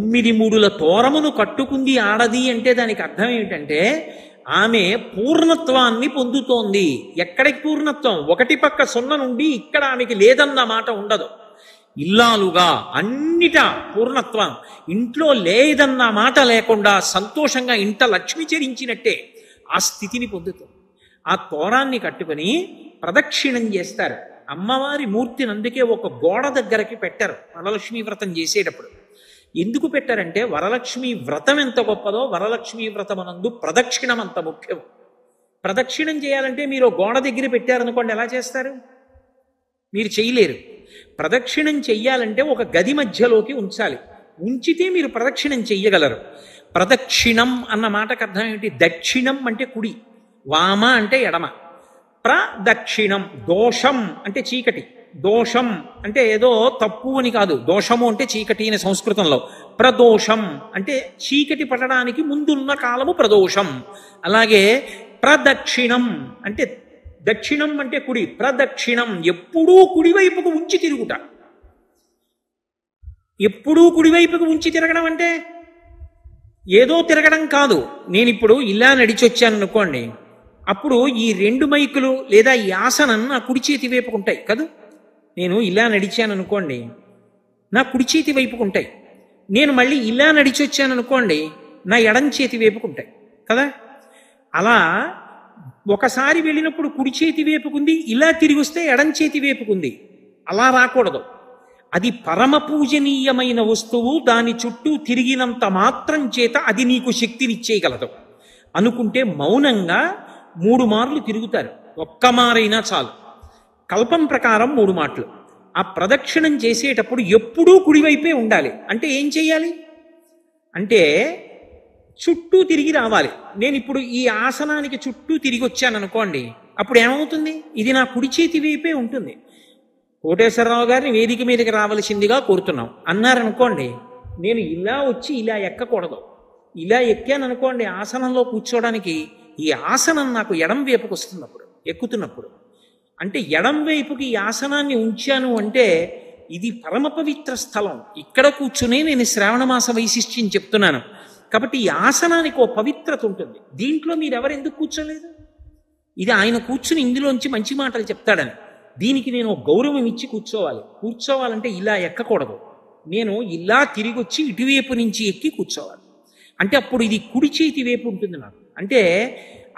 9 మూడుల తోరమును కట్టుకుంది ఆడది అంటే దానికి అర్థం ఏమిటంటే ఆమె పూర్ణత్వాన్ని పొందుతోంది. ఎక్కడికి పూర్ణత్వం? ఒకటి పక్క సున్న నుండి ఇక్కడ ఆమెకి లేదన్న మాట ఉండదు. ఇల్లాలుగా అన్నిటా పూర్ణత్వం. ఇంట్లో లేదన్న మాట లేకుండా సంతోషంగా ఇంట లక్ష్మి చరించినట్టే ఆ స్థితిని పొందుతుంది. ఆ తోరాన్ని కట్టుకుని ప్రదక్షిణం చేస్తారు. అమ్మవారి మూర్తిని అందుకే ఒక గోడ దగ్గరకి పెట్టారు వరలక్ష్మీ వ్రతం చేసేటప్పుడు. ఎందుకు పెట్టారంటే వరలక్ష్మీ వ్రతం ఎంత గొప్పదో వరలక్ష్మీ వ్రతమనందు ప్రదక్షిణం అంత ముఖ్యం. ప్రదక్షిణం చేయాలంటే మీరు గోడ దగ్గర పెట్టారనుకోండి, ఎలా చేస్తారు? మీరు చేయలేరు. ప్రదక్షిణం చెయ్యాలంటే ఒక గది మధ్యలోకి ఉంచాలి. ఉంచితే మీరు ప్రదక్షిణం చెయ్యగలరు. ప్రదక్షిణం అన్న మాటకు అర్థం ఏమిటి? దక్షిణం అంటే కుడి, వామ అంటే ఎడమ. ప్రదక్షిణం. దోషం అంటే చీకటి. దోషం అంటే ఏదో తప్పు అని కాదు. దోషము అంటే చీకటి అని సంస్కృతంలో. ప్రదోషం అంటే చీకటి పడడానికి ముందున్న కాలము ప్రదోషం. అలాగే ప్రదక్షిణం అంటే దక్షిణం అంటే కుడి. ప్రదక్షిణం ఎప్పుడూ కుడివైపుకు ఉంచి తిరుగుట. ఎప్పుడూ కుడివైపుకు ఉంచి తిరగడం అంటే ఏదో తిరగడం కాదు. నేను ఇప్పుడు ఇలా నడిచొచ్చాను అనుకోండి, అప్పుడు ఈ 2 మైకులు లేదా ఈ ఆసనం నా కుడి చేతి వైపుకుంటాయి కదా. నేను ఇలా నడిచాను అనుకోండి, నా కుడి చేతి వైపుకుంటాయి. నేను మళ్ళీ ఇలా నడిచొచ్చాను అనుకోండి, నా ఎడం చేతి వైపుకుంటాయి కదా. అలా ఒకసారి వెళ్ళినప్పుడు కుడి చేతి వైపుకుంది, ఇలా తిరిగి వస్తే ఎడం చేతి వైపుకుంది. అలా రాకూడదు. అది పరమ పూజనీయమైన వస్తువు. దాని చుట్టూ తిరిగినంత మాత్రం చేత అది నీకు శక్తినిచ్చేయగలదు అనుకుంటే మౌనంగా 3 మార్లు తిరుగుతారు. ఒక్క మారైనా చాలు. కల్పం ప్రకారం 3 మాటలు. ఆ ప్రదక్షిణం చేసేటప్పుడు ఎప్పుడూ కుడివైపే ఉండాలి. అంటే ఏం చెయ్యాలి అంటే చుట్టూ తిరిగి రావాలి. నేను ఇప్పుడు ఈ ఆసనానికి చుట్టూ తిరిగి వచ్చాను అనుకోండి, అప్పుడు ఏమవుతుంది? ఇది నా కుడి చేతి వైపే ఉంటుంది. కోటేశ్వరరావు గారిని వేదిక మీదకి రావలసిందిగా కోరుతున్నాం అన్నారనుకోండి, నేను ఇలా వచ్చి ఇలా ఎక్కకూడదు. ఇలా ఎక్కాను అనుకోండి ఆసనంలో కూర్చోవడానికి, ఈ ఆసనం నాకు ఎడం వైపుకి వస్తున్నప్పుడు, ఎక్కుతున్నప్పుడు. అంటే ఎడం వైపుకి ఈ ఆసనాన్ని ఉంచాను అంటే ఇది పరమ పవిత్ర స్థలం. ఇక్కడ కూర్చునే నేను శ్రావణమాస వైశిష్ట్యం చెప్తున్నాను. కాబట్టి ఈ ఆసనానికి ఓ పవిత్రత ఉంటుంది. దీంట్లో మీరు ఎవరెందుకు కూర్చోలేదు? ఇది ఆయన కూర్చుని ఇందులోంచి మంచి మాటలు చెప్తాడని. దీనికి నేను గౌరవం ఇచ్చి కూర్చోవాలి. కూర్చోవాలంటే ఇలా ఎక్కకూడదు. నేను ఇలా తిరిగి వచ్చి ఇటువైపు నుంచి ఎక్కి కూర్చోవాలి. అంటే అప్పుడు ఇది కుడి చేతి వైపు ఉంటుంది నాకు. అంటే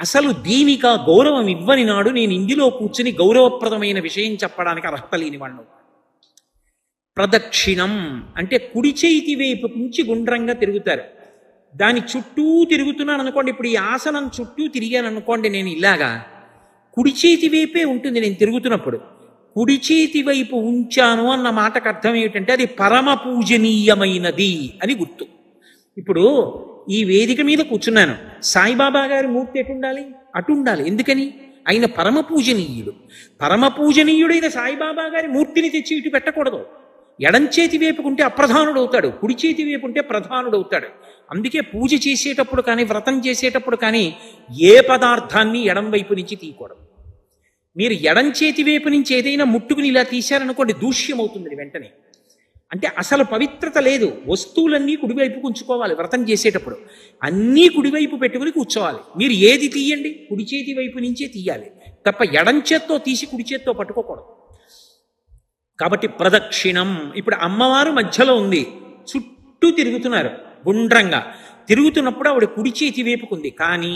అసలు దీనిక గౌరవం ఇవ్వని నాడు నేను ఇందులో కూర్చుని గౌరవప్రదమైన విషయం చెప్పడానికి అర్హత లేనివాడు. ప్రదక్షిణం అంటే కుడి చేతి వైపు నుంచి గుండ్రంగా తిరుగుతారు. దాని చుట్టూ తిరుగుతున్నాను అనుకోండి. ఇప్పుడు ఈ ఆసనం చుట్టూ తిరిగాను అనుకోండి, నేను ఇలాగా కుడి చేతి వైపే ఉంటుంది నేను తిరుగుతున్నప్పుడు. కుడి చేతి వైపు ఉంచాను అన్న మాటకు అర్థం ఏమిటంటే అది పరమ పూజనీయమైనది అని గుర్తు. ఇప్పుడు ఈ వేదిక మీద కూర్చున్నాను, సాయిబాబా గారి మూర్తి ఎటుండాలి? అటుండాలి. ఎందుకని? ఆయన పరమ పూజనీయుడు. పరమ పూజనీయుడైన సాయిబాబా గారి మూర్తిని తెచ్చి ఇటు పెట్టకూడదు. ఎడం చేతి వైపుకుంటే అప్రధానుడవుతాడు, కుడి చేతి వైపుంటే ప్రధానుడవుతాడు. అందుకే పూజ చేసేటప్పుడు కానీ వ్రతం చేసేటప్పుడు కానీ ఏ పదార్థాన్ని ఎడం వైపు నుంచి తీయకూడదు. మీరు ఎడం చేతి వైపు నుంచి ఏదైనా ముట్టుకుని ఇలా తీశారనుకోండి, దూష్యమవుతుంది వెంటనే. అంటే అసలు పవిత్రత లేదు. వస్తువులన్నీ కుడివైపు ఉంచుకోవాలి. వ్రతం చేసేటప్పుడు అన్నీ కుడివైపు పెట్టుకుని కూర్చోవాలి. మీరు ఏది తీయండి కుడి చేతి వైపు నుంచే తీయాలి తప్ప ఎడం చేత్తో తీసి కుడి చేత్తో పట్టుకోకూడదు. కాబట్టి ప్రదక్షిణం. ఇప్పుడు అమ్మవారు మధ్యలో ఉంది, చుట్టూ తిరుగుతున్నారు గుండ్రంగా. తిరుగుతున్నప్పుడు ఆవిడ కుడి చేతి వైపుకుంది, కానీ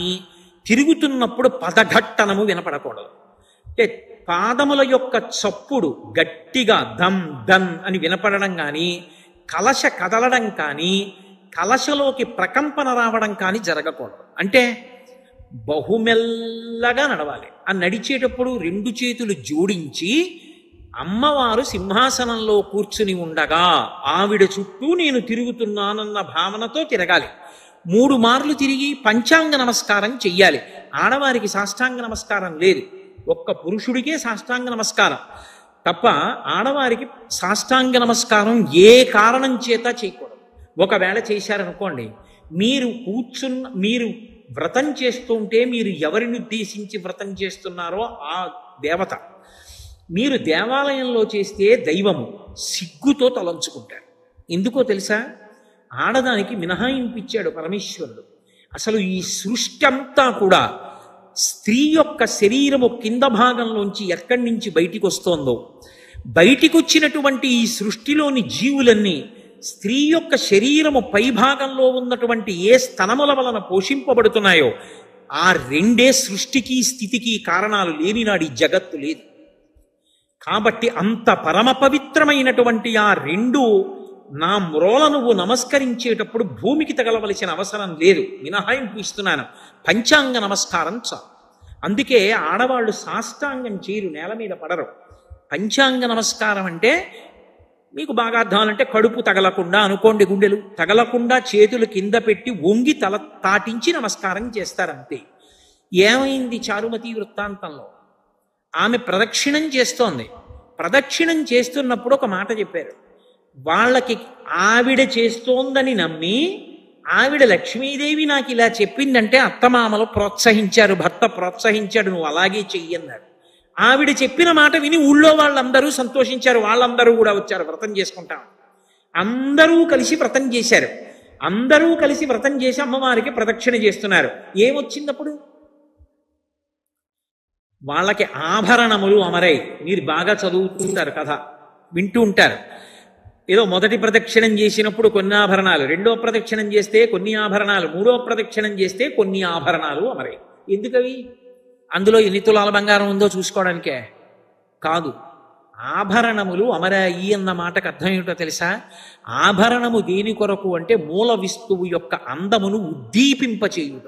తిరుగుతున్నప్పుడు పదఘట్టనము వినపడకూడదు. అంటే పాదముల యొక్క చప్పుడు గట్టిగా దమ్ దమ్ అని వినపడడం కానీ, కలశ కదలడం కానీ, కలశలోకి ప్రకంపన రావడం కానీ జరగకూడదు. అంటే బహుమెల్లగా నడవాలి. ఆ నడిచేటప్పుడు 2 చేతులు జోడించి అమ్మవారు సింహాసనంలో కూర్చుని ఉండగా ఆవిడ చుట్టూ నేను తిరుగుతున్నానన్న భావనతో తిరగాలి. 3 మార్లు తిరిగి పంచాంగ నమస్కారం చెయ్యాలి. ఆడవారికి సాష్టాంగ నమస్కారం లేదు, ఒక్క పురుషుడికే సాష్టాంగ నమస్కారం తప్ప ఆడవారికి సాష్టాంగ నమస్కారం ఏ కారణం చేత చేయకూడదు. ఒకవేళ చేశారనుకోండి, మీరు వ్రతం చేస్తుంటే మీరు ఎవరిని ఉద్దేశించి వ్రతం చేస్తున్నారో ఆ దేవత, మీరు దేవాలయంలో చేస్తే దైవము సిగ్గుతో తలంచుకుంటారు. ఎందుకో తెలుసా? ఆడదానికి మినహాయింపు ఇచ్చాడు పరమేశ్వరుడు. అసలు ఈ సృష్టి అంతా కూడా స్త్రీ యొక్క శరీరము కింద భాగంలోంచి ఎక్కడి నుంచి బయటికి వస్తోందో, బయటికి వచ్చినటువంటి ఈ సృష్టిలోని జీవులన్నీ స్త్రీ యొక్క శరీరము పైభాగంలో ఉన్నటువంటి ఏ స్తనముల వలన పోషింపబడుతున్నాయో ఆ రెండే సృష్టికి స్థితికి కారణాలు లేనినాడు ఈ జగత్తు లేదు. కాబట్టి అంత పరమ పవిత్రమైనటువంటి ఆ రెండు నా మ్రోల నువ్వు నమస్కరించేటప్పుడు భూమికి తగలవలసిన అవసరం లేదు, మినహాయింపు ఇస్తున్నాను, పంచాంగ నమస్కారం చాలు. అందుకే ఆడవాళ్ళు సాష్టాంగం చేయరు, నేల మీద పడరు. పంచాంగ నమస్కారం అంటే మీకు బాగా అర్థాలంటే కడుపు తగలకుండా అనుకోండి, గుండెలు తగలకుండా చేతులు కింద పెట్టి వంగి తల తాటించి నమస్కారం చేస్తారంతే. ఏమైంది చారుమతి వృత్తాంతంలో? ఆమె ప్రదక్షిణం చేస్తోంది. ప్రదక్షిణం చేస్తున్నప్పుడు ఒక మాట చెప్పారు. వాళ్ళకి ఆవిడ చేస్తోందని నమ్మి ఆవిడ లక్ష్మీదేవి నాకు ఇలా చెప్పిందంటే అత్తమామలు ప్రోత్సహించారు, భర్త ప్రోత్సహించాడు, నువ్వు అలాగే చెయ్యన్నాడు. ఆవిడ చెప్పిన మాట విని ఊళ్ళో వాళ్ళందరూ సంతోషించారు, వాళ్ళందరూ కూడా వచ్చారు వ్రతం చేసుకుంటాం. అందరూ కలిసి వ్రతం చేశారు. అందరూ కలిసి వ్రతం చేసి అమ్మవారికి ప్రదక్షిణ చేస్తున్నారు. ఏమొచ్చిందప్పుడు? వాళ్ళకి ఆభరణములు అమరై. మీరు బాగా చదువుతుంటారు, కథ వింటూ ఉంటారు. ఏదో మొదటి ప్రదక్షిణం చేసినప్పుడు కొన్ని ఆభరణాలు, రెండో ప్రదక్షిణం చేస్తే కొన్ని ఆభరణాలు, మూడో ప్రదక్షిణం చేస్తే కొన్ని ఆభరణాలు అమరై. ఎందుకవి? అందులో ఎన్ని తులాల బంగారం ఉందో చూసుకోవడానికే కాదు. ఆభరణములు అమరాయి అన్న మాటకు అర్థం ఏమిటో తెలుసా? ఆభరణము దేని కొరకు అంటే మూల విస్తువు యొక్క అందమును ఉద్దీపింపచేయుట.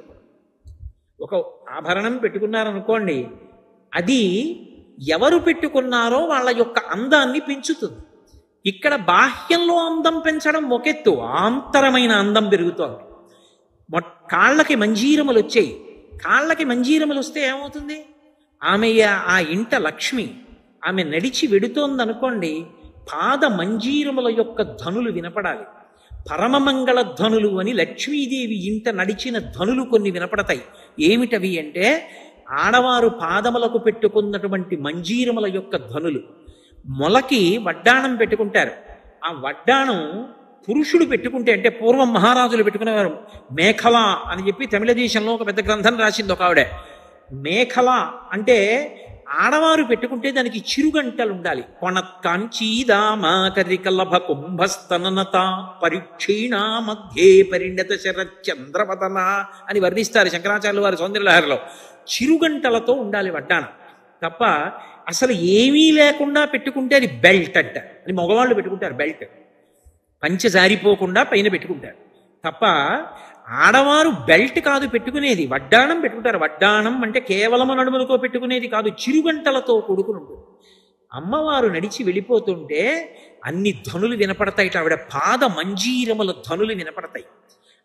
ఒక ఆభరణం పెట్టుకున్నారనుకోండి, అది ఎవరు పెట్టుకున్నారో వాళ్ళ యొక్క అందాన్ని పెంచుతుంది. ఇక్కడ బాహ్యంలో అందం పెంచడం ఒకెత్తు, ఆంతరమైన అందం పెరుగుతోంది. కాళ్ళకి మంజీరములు వచ్చాయి. కాళ్ళకి మంజీరములు వస్తే ఏమవుతుంది? ఆమె ఆ ఇంట లక్ష్మి, ఆమె నడిచి వెడుతోందనుకోండి, పాద మంజీరముల యొక్క ధనులు వినపడాలి. పరమమంగళ ధనులు అని లక్ష్మీదేవి ఇంట నడిచిన ధనులు కొన్ని వినపడతాయి. ఏమిటవి అంటే ఆడవారు పాదములకు పెట్టుకున్నటువంటి మంజీరముల యొక్క ధనులు. మొలకి వడ్డాణం పెట్టుకుంటారు. ఆ వడ్డాణం పురుషుడు పెట్టుకుంటే, అంటే పూర్వం మహారాజులు పెట్టుకునేవారు. మేఖల అని చెప్పి తమిళ దేశంలో ఒక పెద్ద గ్రంథం రాసింది ఒక ఆవిడ. మేఖల అంటే ఆడవారు పెట్టుకుంటే దానికి చిరుగంటలు ఉండాలి. కొణత్కాంచీదామాకరికలభ కుంభస్తననత పరిక్షీణ మధ్యే పరిణత శరచంద్రవదన అని వర్ణిస్తారు శంకరాచార్యులు వారి సౌందర్యలహరిలో. చిరుగంటలతో ఉండాలి వడ్డాణం. తప్ప అసలు ఏమీ లేకుండా పెట్టుకుంటే అది బెల్ట్ అంట. అని మగవాళ్ళు పెట్టుకుంటారు బెల్ట్, పంచె జారిపోకుండా పైన పెట్టుకుంటారు. తప్ప ఆడవారు బెల్ట్ కాదు పెట్టుకునేది, వడ్డాణం పెట్టుకుంటారు. వడ్డాణం అంటే కేవలం నడుములతో పెట్టుకునేది కాదు, చిరుగంటలతో కూడుకుని ఉంటుంది. అమ్మవారు నడిచి వెళ్ళిపోతుంటే అన్ని ధనులు వినపడతాయి. ఆవిడ పాద మంజీరముల ధనులు వినపడతాయి.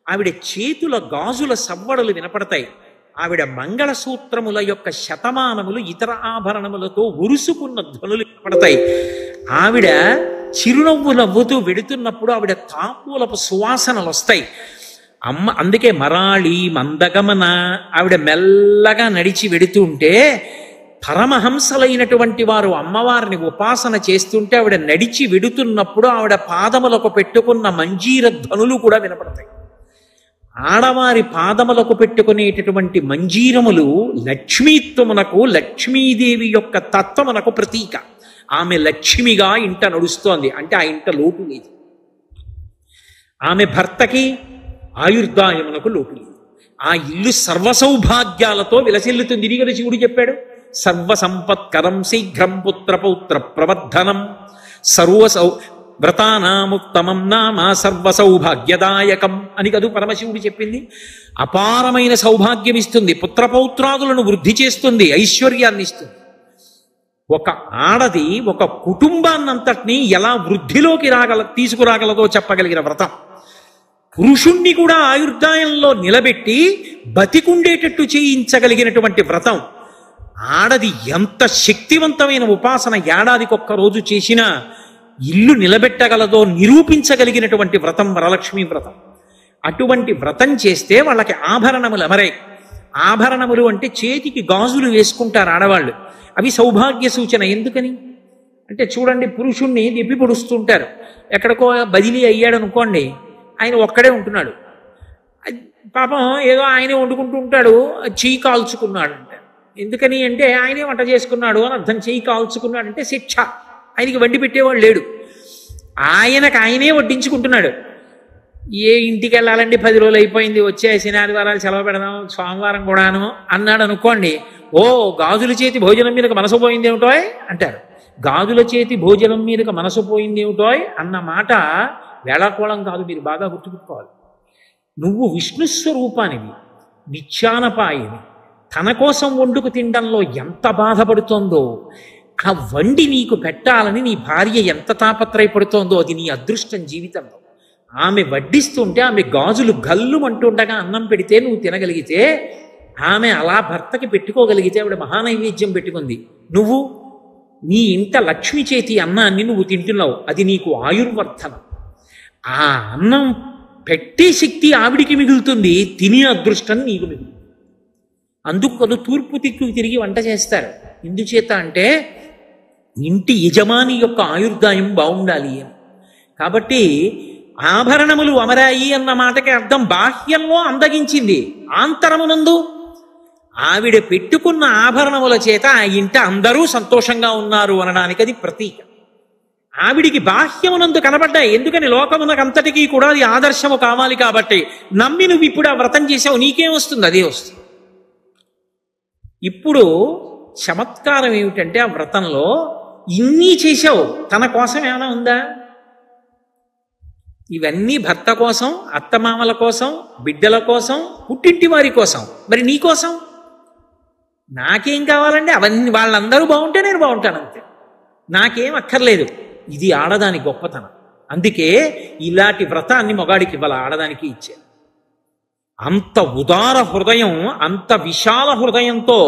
ఆవిడ చేతుల గాజుల సవ్వడలు వినపడతాయి. ఆవిడ మంగళసూత్రముల యొక్క శతమానములు ఇతర ఆభరణములతో ఉరుసుకున్న ధ్వనులు పడతాయి. ఆవిడ చిరునవ్వు నవ్వుతూ వెడుతున్నప్పుడు ఆవిడ తాంబూలపు సువాసనలు వస్తాయి. అందుకే మరాళి మందగమన. ఆవిడ మెల్లగా నడిచి వెడుతుంటే పరమహంసలైనటువంటి వారు అమ్మవారిని ఉపాసన చేస్తుంటే ఆవిడ నడిచి వెడుతున్నప్పుడు ఆవిడ పాదములకు పెట్టుకున్న మంజీర ధ్వనులు కూడా వినపడతాయి. ఆడవారి పాదములకు పెట్టుకునేటటువంటి మంజీరములు లక్ష్మీత్వమునకు, లక్ష్మీదేవి యొక్క తత్వమునకు ప్రతీక. ఆమె లక్ష్మిగా ఇంట నడుస్తోంది అంటే ఆ ఇంట లోటు లేదు. ఆమె భర్తకి ఆయుర్దాయమునకు లోటు లేదు. ఆ ఇల్లు సర్వసౌభాగ్యాలతో విలసిల్లుతుంది. ఇది కదా శివుడు చెప్పాడు, సర్వసంపత్కరం శీఘ్రం పుత్ర పౌత్ర ప్రవర్ధనం వ్రతానాముత్తమం నామ సర్వ సౌభాగ్యదాయకం అని కదూ పరమశివుడు చెప్పింది. అపారమైన సౌభాగ్యం ఇస్తుంది, పుత్రపౌత్రాదులను వృద్ధి చేస్తుంది, ఐశ్వర్యాన్ని ఇస్తుంది. ఒక ఆడది ఒక కుటుంబాన్నంతటినీ ఎలా వృద్ధిలోకి తీసుకురాగలదో చెప్పగలిగిన వ్రతం. పురుషుణ్ణి కూడా ఆయుర్దాయంలో నిలబెట్టి బతికుండేటట్టు చేయించగలిగినటువంటి వ్రతం. ఆడది ఎంత శక్తివంతమైన ఉపాసన ఏడాదికొక్క రోజు చేసినా ఇల్లు నిలబెట్టగలదో నిరూపించగలిగినటువంటి వ్రతం వరలక్ష్మీ వ్రతం. అటువంటి వ్రతం చేస్తే వాళ్ళకి ఆభరణములు అమరాయి. ఆభరణములు అంటే చేతికి గాజులు వేసుకుంటారు ఆడవాళ్ళు. అవి సౌభాగ్య సూచన. ఎందుకని అంటే చూడండి, పురుషుణ్ణి దెప్పి పొడుస్తుంటారు. ఎక్కడికో బదిలీ అయ్యాడు అనుకోండి, ఆయన ఒక్కడే ఉంటున్నాడు. పాపం ఏదో ఆయనే వండుకుంటూ ఉంటాడు, చెయ్యి కాల్చుకున్నాడు అంటే. ఎందుకని అంటే ఆయనే వంట చేసుకున్నాడు అని అర్థం. చెయ్యి కాల్చుకున్నాడంటే శిక్ష. ఆయనకి వండి పెట్టేవాడు లేడు, ఆయనకు ఆయనే వడ్డించుకుంటున్నాడు. ఏ ఇంటికి వెళ్ళాలండి, 10 రోజులు అయిపోయింది, వచ్చే శనివారాలు సెలవు పెడదాం, సోమవారం కూడాను అన్నాడు అనుకోండి, ఓ గాజుల చేతి భోజనం మీదకి మనసు పోయింది ఏమిటోయ్ అంటారు. గాజుల చేతి భోజనం మీదకి మనసు పోయింది ఏమిటోయ్ అన్న మాట వేళాకోళం కాదు, మీరు బాగా గుర్తుపెట్టుకోవాలి. నువ్వు విష్ణుస్వరూపానివి, నిత్యానపాయివి. తన కోసం వండుకు తినడంలో ఎంత బాధపడుతోందో, ఆ వండి నీకు పెట్టాలని నీ భార్య ఎంత తాపత్రయపడుతోందో అది నీ అదృష్టం జీవితంలో. ఆమె వడ్డిస్తుంటే ఆమె గాజులు గల్లుమంటుండగా అన్నం పెడితే నువ్వు తినగలిగితే, ఆమె అలా భర్తకి పెట్టుకోగలిగితే ఆవిడ మహానైవేద్యం పెట్టుకుంది. నువ్వు నీ ఇంట లక్ష్మి చేతి అన్నాన్ని నువ్వు తింటున్నావు, అది నీకు ఆయుర్వర్ధనం. ఆ అన్నం పెట్టే శక్తి ఆవిడికి మిగులుతుంది, తినే అదృష్టం నీకు మిగులుతుంది. అందుకు తూర్పు దిక్కుకు తిరిగి వంట చేస్తారు. ఎందుచేత అంటే ఇంటి యజమాని యొక్క ఆయుర్దాయం బాగుండాలి అని. కాబట్టి ఆభరణములు అమరాయి అన్న మాటకి అర్థం బాహ్యంలో అందగించింది, ఆంతరమునందు ఆవిడ పెట్టుకున్న ఆభరణముల చేత ఆ ఇంట అందరూ సంతోషంగా ఉన్నారు అనడానికి అది ప్రతీక. ఆవిడికి బాహ్యమునందు కనబడ్డాయి. ఎందుకని లోకమునకంతటికీ కూడా అది ఆదర్శము కావాలి కాబట్టి. నమ్మి నువ్వు ఇప్పుడు ఆ వ్రతం చేసావు, నీకేం వస్తుంది? అదే వస్తుంది. ఇప్పుడు చమత్కారం ఏమిటంటే ఆ వ్రతంలో ఇన్ని చేశావు, తన కోసం ఏమైనా ఉందా? ఇవన్నీ భర్త కోసం, అత్తమామల కోసం, బిడ్డల కోసం, పుట్టింటి వారి కోసం. మరి నీ కోసం నాకేం కావాలండి? అవన్నీ వాళ్ళందరూ బాగుంటే నేను బాగుంటాను అంతే, నాకేం అక్కర్లేదు. ఇది ఆడదాని గొప్పతనం. అందుకే ఇలాంటి వ్రతాన్ని మొగాడికి ఇవ్వాలి, ఆడదానికి ఇచ్చారు. అంత ఉదార హృదయం, అంత విశాల హృదయంతో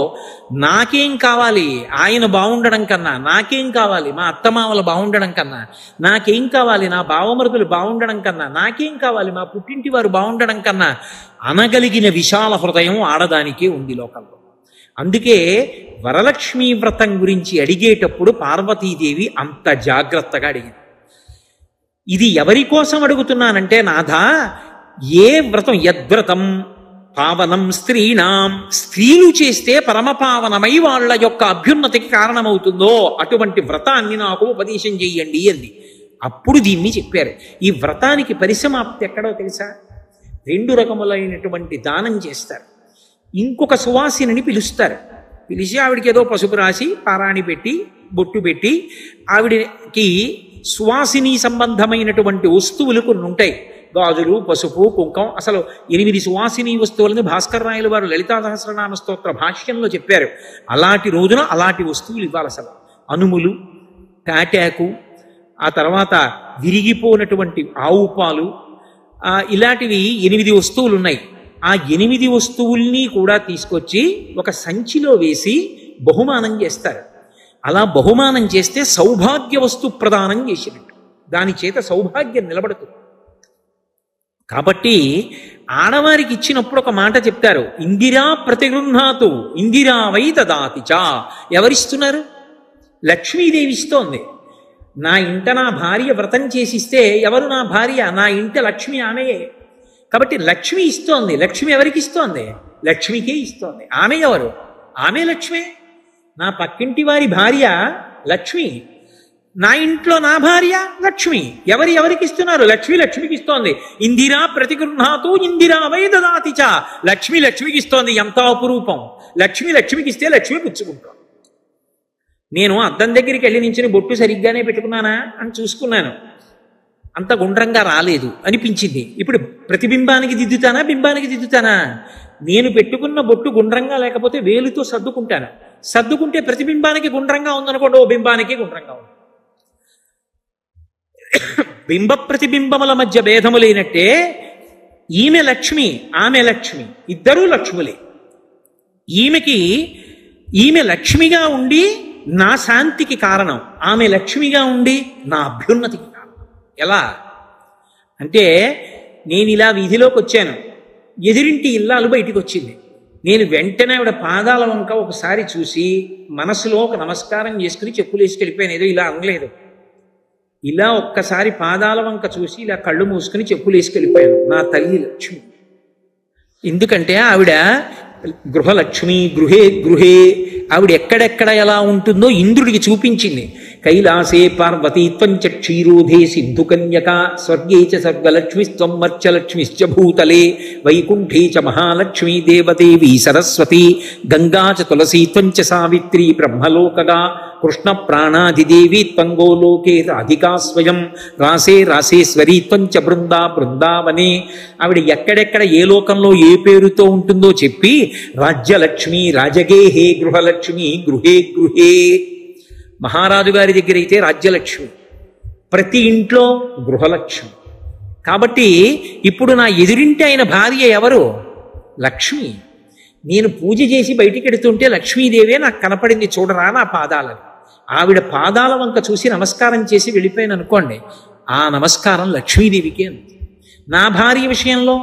నాకేం కావాలి, ఆయన బాగుండడం కన్నా, నాకేం కావాలి మా అత్తమామలు బాగుండడం కన్నా, నాకేం కావాలి నా బావమరుదులు బాగుండడం కన్నా, నాకేం కావాలి మా పుట్టింటి వారు బాగుండడం కన్నా అనగలిగిన విశాల హృదయం ఆడదానికే ఉంది లోకంలో. అందుకే వరలక్ష్మీ వ్రతం గురించి అడిగేటప్పుడు పార్వతీదేవి అంత జాగ్రత్తగా అడిగింది. ఇది ఎవరి కోసం అడుగుతున్నానంటే, నాథా, ఏ వ్రతం, యద్వ్రతం పావనం స్త్రీణాం, స్త్రీలు చేస్తే పరమపావనమై వాళ్ళ యొక్క అభ్యున్నతికి కారణమవుతుందో అటువంటి వ్రతాన్ని నాకు ఉపదేశం చెయ్యండి అంది. అప్పుడు దీన్ని చెప్పారు. ఈ వ్రతానికి పరిసమాప్తి ఎక్కడో తెలుసా? 2 రకములైనటువంటి దానం చేస్తారు. ఇంకొక సువాసిని పిలుస్తారు. పిలిచి ఆవిడికి ఏదో పసుపు రాసి పారాణి పెట్టి బొట్టు పెట్టి ఆవిడకి సువాసిని సంబంధమైనటువంటి వస్తువులు కొన్ని ఉంటాయి. గాజులు, పసుపు, కుంకం. అసలు 8 సువాసిని వస్తువులని భాస్కర్ రాయలు వారు లలితా సహస్రనామ స్తోత్ర భాష్యంలో చెప్పారు. అలాంటి రోజున అలాంటి వస్తువులు ఇవ్వాలి. అసలు అనుములు, తాటాకు, ఆ తర్వాత విరిగిపోయినటువంటి ఆవు పాలు, ఇలాంటివి 8 వస్తువులు ఉన్నాయి. ఆ 8 వస్తువుల్ని కూడా తీసుకొచ్చి ఒక సంచిలో వేసి బహుమానం చేస్తారు. అలా బహుమానం చేస్తే సౌభాగ్య వస్తు ప్రదానం చేసినట్టు, దాని చేత సౌభాగ్యం నిలబడుతుంది. కాబట్టి ఆడవారికి ఇచ్చినప్పుడు ఒక మాట చెప్తారు, ఇందిరా ప్రతిగృహాతు ఇందిరా వై దదాతి చ. ఎవరిస్తున్నారు? లక్ష్మీదేవి ఇస్తోంది. నా ఇంట నా భార్య వ్రతం చేసిస్తే ఎవరు నా భార్య? నా ఇంట లక్ష్మి ఆమెయే. కాబట్టి లక్ష్మి ఇస్తోంది. లక్ష్మి ఎవరికి ఇస్తోంది? లక్ష్మికే ఇస్తోంది. ఆమె ఎవరు? ఆమె లక్ష్మి. నా పక్కింటి వారి భార్య లక్ష్మి, నా ఇంట్లో నా భార్య లక్ష్మి. ఎవరికి ఇస్తున్నారు? లక్ష్మి లక్ష్మికి ఇస్తోంది. ఇందిరా ప్రతిగృహాతు ఇందిరా వై దదాతి చ. లక్ష్మి లక్ష్మికి ఇస్తోంది. ఎంత అపురూపం! లక్ష్మి లక్ష్మికి ఇస్తే లక్ష్మి పుచ్చుకుంటాం. నేను అద్దం దగ్గరికి వెళ్ళి నించుని బొట్టు సరిగ్గానే పెట్టుకున్నానా అని చూసుకున్నాను, అంత గుండ్రంగా రాలేదు అనిపించింది. ఇప్పుడు ప్రతిబింబానికి దిద్దుతానా, బింబానికి దిద్దుతానా? నేను పెట్టుకున్న బొట్టు గుండ్రంగా లేకపోతే వేలుతో సర్దుకుంటాను. సర్దుకుంటే ప్రతిబింబానికి గుండ్రంగా ఉందనుకోండి, ఓ బింబానికి గుండ్రంగా ఉంది. బింబ ప్రతిబింబముల మధ్య భేదము లేనట్టే ఈమె లక్ష్మి, ఆమె లక్ష్మి, ఇద్దరూ లక్ష్ములే. ఈమె లక్ష్మిగా ఉండి నా శాంతికి కారణం, ఆమె లక్ష్మిగా ఉండి నా అభ్యున్నతికి కారణం. ఎలా అంటే, నేను ఇలా వీధిలోకి వచ్చాను, ఎదురింటి ఇల్లాలు బయటికి వచ్చింది. నేను వెంటనే ఆవిడ పాదాల వంక ఒకసారి చూసి మనసులో ఒక నమస్కారం చేసుకుని చెప్పులు వేసుకెళ్ళిపోయాను. ఏదో ఇలా అనలేదు, ఇలా ఒక్కసారి పాదాల వంక చూసి ఇలా కళ్ళు మూసుకుని చెప్పులు వేసుకెళ్ళిపోయాను. నా తల్లి లక్ష్మి. ఎందుకంటే ఆవిడ గృహలక్ష్మి, గృహే గృహే. ఆవిడ ఎక్కడెక్కడ ఎలా ఉంటుందో ఇంద్రుడికి చూపించింది. కైలాసే పార్వతీత్వం చ క్షీరోధే సింధుకన్యక స్వర్గే చ సర్గలక్ష్మిస్త్వం మర్చలక్ష్మిశ్చ భూతలే వైకుంఠే చ మహాలక్ష్మీ దేవదేవీ సరస్వతి గంగా చ తులసీత్వం చ సావిత్రి బ్రహ్మలోకగా కృష్ణ ప్రాణాధిదేవి త్వంగోలోకే రాధికా స్వయం రాసే రాసేశ్వరీ త్వంచ బృందావనే. ఆవిడ ఎక్కడెక్కడ ఏ లోకంలో ఏ పేరుతో ఉంటుందో చెప్పి రాజ్యలక్ష్మి రాజగేహే గృహలక్ష్మి గృహే గృహే. మహారాజు గారి దగ్గర అయితే రాజ్యలక్ష్మి, ప్రతి ఇంట్లో గృహలక్ష్మి. కాబట్టి ఇప్పుడు నా ఎదురింటి అయిన భార్య ఎవరు? లక్ష్మి. నేను పూజ చేసి బయటికి ఎడుతుంటే లక్ష్మీదేవే నాకు కనపడింది, చూడరా నా పాదాలని. ఆవిడ పాదాల వంక చూసి నమస్కారం చేసి వెళ్ళిపోయాను అనుకోండి, ఆ నమస్కారం లక్ష్మీదేవికే ఉంది. నా భార్య విషయంలో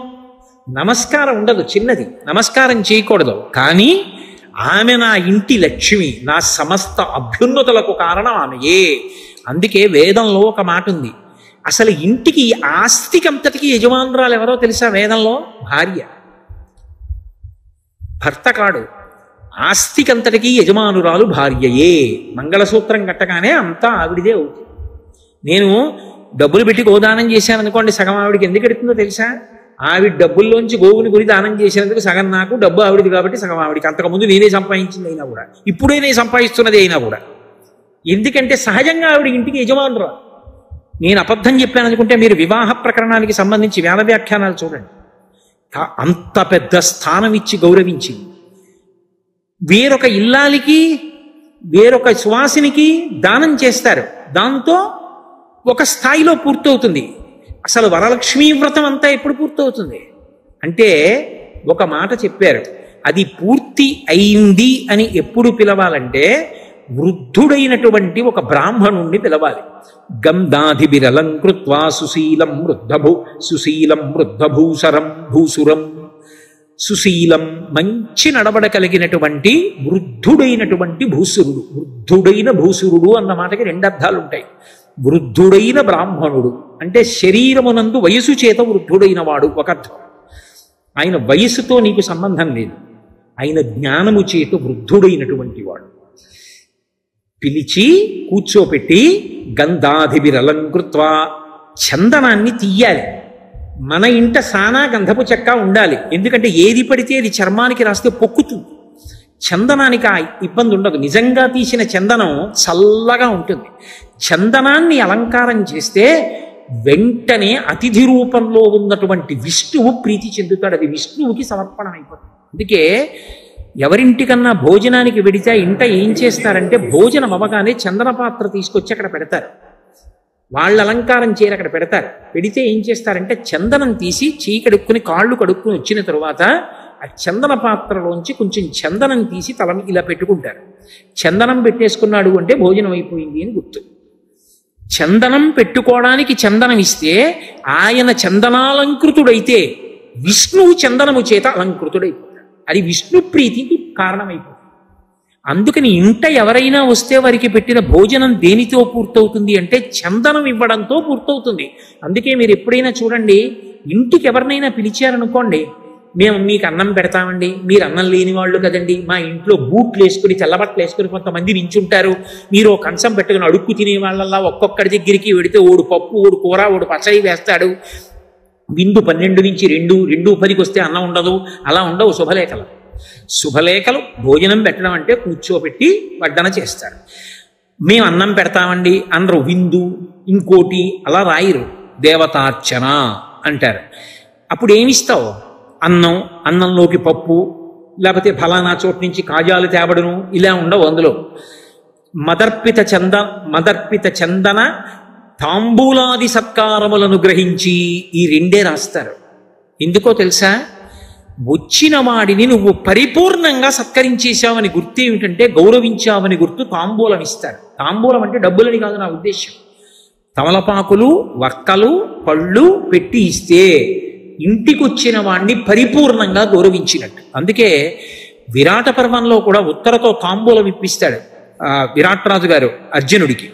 నమస్కారం ఉండదు, చిన్నది, నమస్కారం చేయకూడదు. కానీ ఆమె నా ఇంటి లక్ష్మి, నా సమస్త అభ్యున్నతులకు కారణం ఆమెయే. అందుకే వేదంలో ఒక మాట ఉంది, అసలు ఇంటికి ఆస్తికంతటికి యజమానురాలు ఎవరో తెలుసా? వేదంలో భార్య, భర్త కాడు. ఆస్తికంతటికి యజమానురాలు భార్యయే. మంగళసూత్రం కట్టగానే అంతా ఆవిడిదే అవుతుంది. నేను డబ్బులు పెట్టి గోదానం చేశాను అనుకోండి, సగం ఆవిడికి ఎందుకు ఎడుతుందో తెలుసా? ఆవిడ డబ్బుల్లోంచి గోవుని గురి దానం చేసినందుకు సగం నాకు, డబ్బు ఆవిడిది కాబట్టి సగం ఆవిడికి. అంతకుముందు నేనే సంపాదించింది అయినా కూడా, ఇప్పుడే నేను సంపాదిస్తున్నది అయినా కూడా. ఎందుకంటే సహజంగా ఆవిడ ఇంటికి యజమానురాలు. నేను అబద్ధం చెప్పాను అనుకుంటే మీరు వివాహ ప్రకరణానికి సంబంధించి వేద వ్యాఖ్యానాలు చూడండి. అంత పెద్ద స్థానం ఇచ్చి గౌరవించి వేరొక ఇల్లాలికి వేరొక సువాసినికి దానం చేస్తారు. దాంతో ఒక స్థాయిలో పూర్తవుతుంది. అసలు వరలక్ష్మీ వ్రతం అంతా ఎప్పుడు పూర్తవుతుంది అంటే ఒక మాట చెప్పారు, అది పూర్తి అయింది అని ఎప్పుడు పిలవాలంటే వృద్ధుడైనటువంటి ఒక బ్రాహ్మణుణ్ణి పిలవాలి. గంధాధిబిరలంకృత్వా సుశీలం వృద్ధభూసరం భూసురం. సుశీలం, మంచి నడవడ కలిగినటువంటి వృద్ధుడైనటువంటి భూసురుడు. వృద్ధుడైన భూసురుడు అన్న మాటకి రెండు అర్థాలు ఉంటాయి. వృద్ధుడైన బ్రాహ్మణుడు అంటే శరీరమునందు వయసు చేత వృద్ధుడైన వాడు ఒక అర్థం. ఆయన వయసుతో నీకు సంబంధం లేదు, ఆయన జ్ఞానము చేత వృద్ధుడైనటువంటి వాడు. పిలిచి కూర్చోపెట్టి గంధాధిబిరలంకృత్వా, చందనాన్ని తీయాలి. మన ఇంట సానా గంధపు చెక్క ఉండాలి. ఎందుకంటే ఏది పడితే అది చర్మానికి రాస్తే పొక్కుతుంది. చందనానికి ఆ ఇబ్బంది ఉండదు. నిజంగా తీసిన చందనం చల్లగా ఉంటుంది. చందనాన్ని అలంకారం చేస్తే వెంటనే అతిథి రూపంలో ఉన్నటువంటి విష్ణువు ప్రీతి చెందుతాడు. అది విష్ణువుకి సమర్పణం అయిపోతుంది. అందుకే ఎవరింటికన్నా భోజనానికి వెడితే ఇంట ఏం చేస్తారంటే భోజనం అవ్వగానే చందన పాత్ర తీసుకొచ్చి అక్కడ పెడతారు. వాళ్ళు అలంకారం చేయరు, అక్కడ పెడతారు. పెడితే ఏం చేస్తారంటే చందనం తీసి చేయి కడుక్కుని కాళ్ళు కడుక్కుని వచ్చిన తరువాత ఆ చందన పాత్రలోంచి కొంచెం చందనం తీసి తల ఇలా పెట్టుకుంటారు. చందనం పెట్టేసుకున్నాడు అంటే భోజనం అయిపోయింది అని గుర్తు. చందనం పెట్టుకోవడానికి చందనం ఇస్తే ఆయన చందనాలంకృతుడైతే విష్ణువు చందనము చేత అలంకృతుడైపోతాడు. అది విష్ణు ప్రీతికి కారణమైపోతుంది. అందుకని ఇంట ఎవరైనా వస్తే వారికి పెట్టిన భోజనం దేనితో పూర్తవుతుంది అంటే చందనం ఇవ్వడంతో పూర్తవుతుంది. అందుకే మీరు ఎప్పుడైనా చూడండి, ఇంటికి ఎవరినైనా పిలిచారనుకోండి, మేము మీకు అన్నం పెడతామండి, మీరు అన్నం లేని వాళ్ళు కదండి, మా ఇంట్లో బూట్లు వేసుకుని తెల్లబట్టలు వేసుకుని కొంతమంది నించుంటారు, మీరు కంచం పెట్టుకుని అడుక్కు తినే వాళ్ళల్లా ఒక్కొక్కడి దగ్గరికి వెడితే ఓడు పప్పు, ఓడు కూర, ఓడు పచ్చడి వేస్తాడు. విందు 12 నుంచి 2:10కి వస్తే అన్నం ఉండదు. అలా ఉండవు శుభలేఖలు. శుభలేఖలు భోజనం పెట్టడం అంటే కూర్చోబెట్టి వడ్డన చేస్తారు. మేము అన్నం పెడతామండి అనరు. విందు ఇంకోటి అలా రాయరు. దేవతార్చన అంటారు. అప్పుడు ఏమిస్తావు? అన్నం, అన్నంలోకి పప్పు, లేకపోతే ఫలానా చోటు నుంచి కాజాలు తేబడును, ఇలా ఉండవు. అందులో మదర్పిత చందన తాంబూలాది సత్కారములను గ్రహించి ఈ రెండే రాస్తారు. ఎందుకో తెలుసా? వచ్చిన వాడిని నువ్వు పరిపూర్ణంగా సత్కరించేశావని గుర్తు ఏమిటంటే గౌరవించావని గుర్తు తాంబూలం ఇస్తారు. తాంబూలం అంటే డబ్బులని కాదు నా ఉద్దేశం. తమలపాకులు, వక్కలు, పళ్ళు పెట్టి ఇస్తే ఇంటికి వచ్చిన వాడిని పరిపూర్ణంగా గౌరవించినట్టు. అందుకే విరాట పర్వంలో కూడా ఉత్తరతో తాంబూలం ఇప్పిస్తాడు విరాట్ రాజు గారు అర్జునుడికి.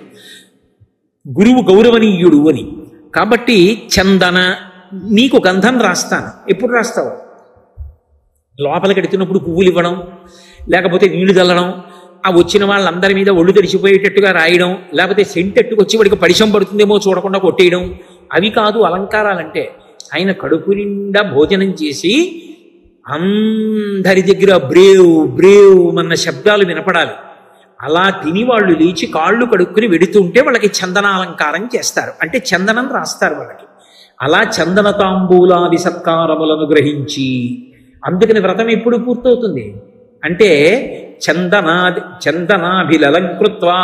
గురువు గౌరవనీయుడు అని. కాబట్టి చందన, నీకు గంధం రాస్తాను. ఎప్పుడు రాస్తావు? లోపలికి ఎడుతున్నప్పుడు పువ్వులు ఇవ్వడం, లేకపోతే నీళ్లు చల్లడం, ఆ వచ్చిన వాళ్ళందరి మీద ఒళ్ళు తెరిచిపోయేటట్టుగా రాయడం, లేకపోతే సెంటెట్టుకొచ్చి వాడికి పరిచయం పడుతుందేమో చూడకుండా కొట్టేయడం, అవి కాదు అలంకారాలంటే. ఆయన కడుపు నిండా భోజనం చేసి అందరి దగ్గర బ్రేవ్ బ్రేవ్ అన్న శబ్దాలు వినపడాలి. అలా తిని వాళ్ళు లేచి కాళ్ళు కడుక్కుని వెడుతుంటే వాళ్ళకి చందనాలంకారం చేస్తారు, అంటే చందనం రాస్తారు వాళ్ళకి. అలా చందన తాంబూలాది సత్కారములను గ్రహించి, అందుకని వ్రతం ఎప్పుడు పూర్తవుతుంది అంటే చందనాభిలలంకృత్వా,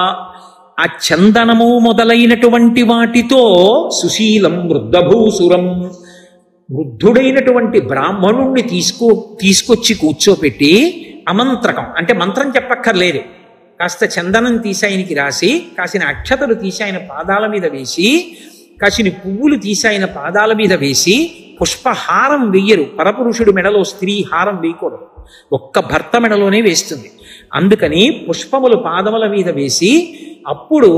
ఆ చందనము మొదలైనటువంటి వాటితో సుశీలం వృద్ధభూసురం, వృద్ధుడైనటువంటి బ్రాహ్మణుణ్ణి తీసుకొచ్చి కూర్చోపెట్టి, అమంత్రకం అంటే మంత్రం చెప్పక్కర్లేదు, కాస్త చందనం తీసి ఆయనకి రాసి, కాసిన అక్షతలు తీసి ఆయన పాదాల మీద వేసి, కాసిన పువ్వులు తీసి ఆయన పాదాల మీద వేసి, పుష్పహారం వెయ్యరు. పరపురుషుడు మెడలో స్త్రీ హారం వేయకూడదు, ఒక్క భర్త మెడలోనే వేస్తుంది. అందుకని పుష్పములు పాదముల మీద వేసి, అప్పుడు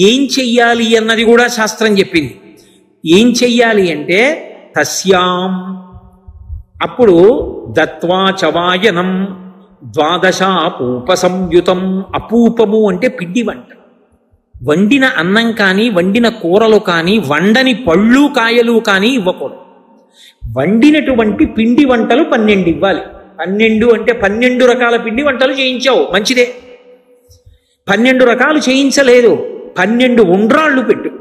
ఏం చెయ్యాలి అన్నది కూడా శాస్త్రం చెప్పింది. ఏం చెయ్యాలి అంటే తస్యాం, అప్పుడు దత్వా చవాయనం ద్వాదశాపూప సంయుతం. అపూపము అంటే పిండి వంట. వండిన అన్నం కానీ, వండిన కూరలు కానీ, వండని పళ్ళు కాయలు కానీ ఇవ్వకూడదు. వండినటువంటి పిండి వంటలు 12 ఇవ్వాలి. 12 అంటే 12 రకాల పిండి వంటలు చేయించావు, మంచిదే. 12 రకాలు చేయించలేదు, 12 ఉండ్రాళ్ళు పెట్టు.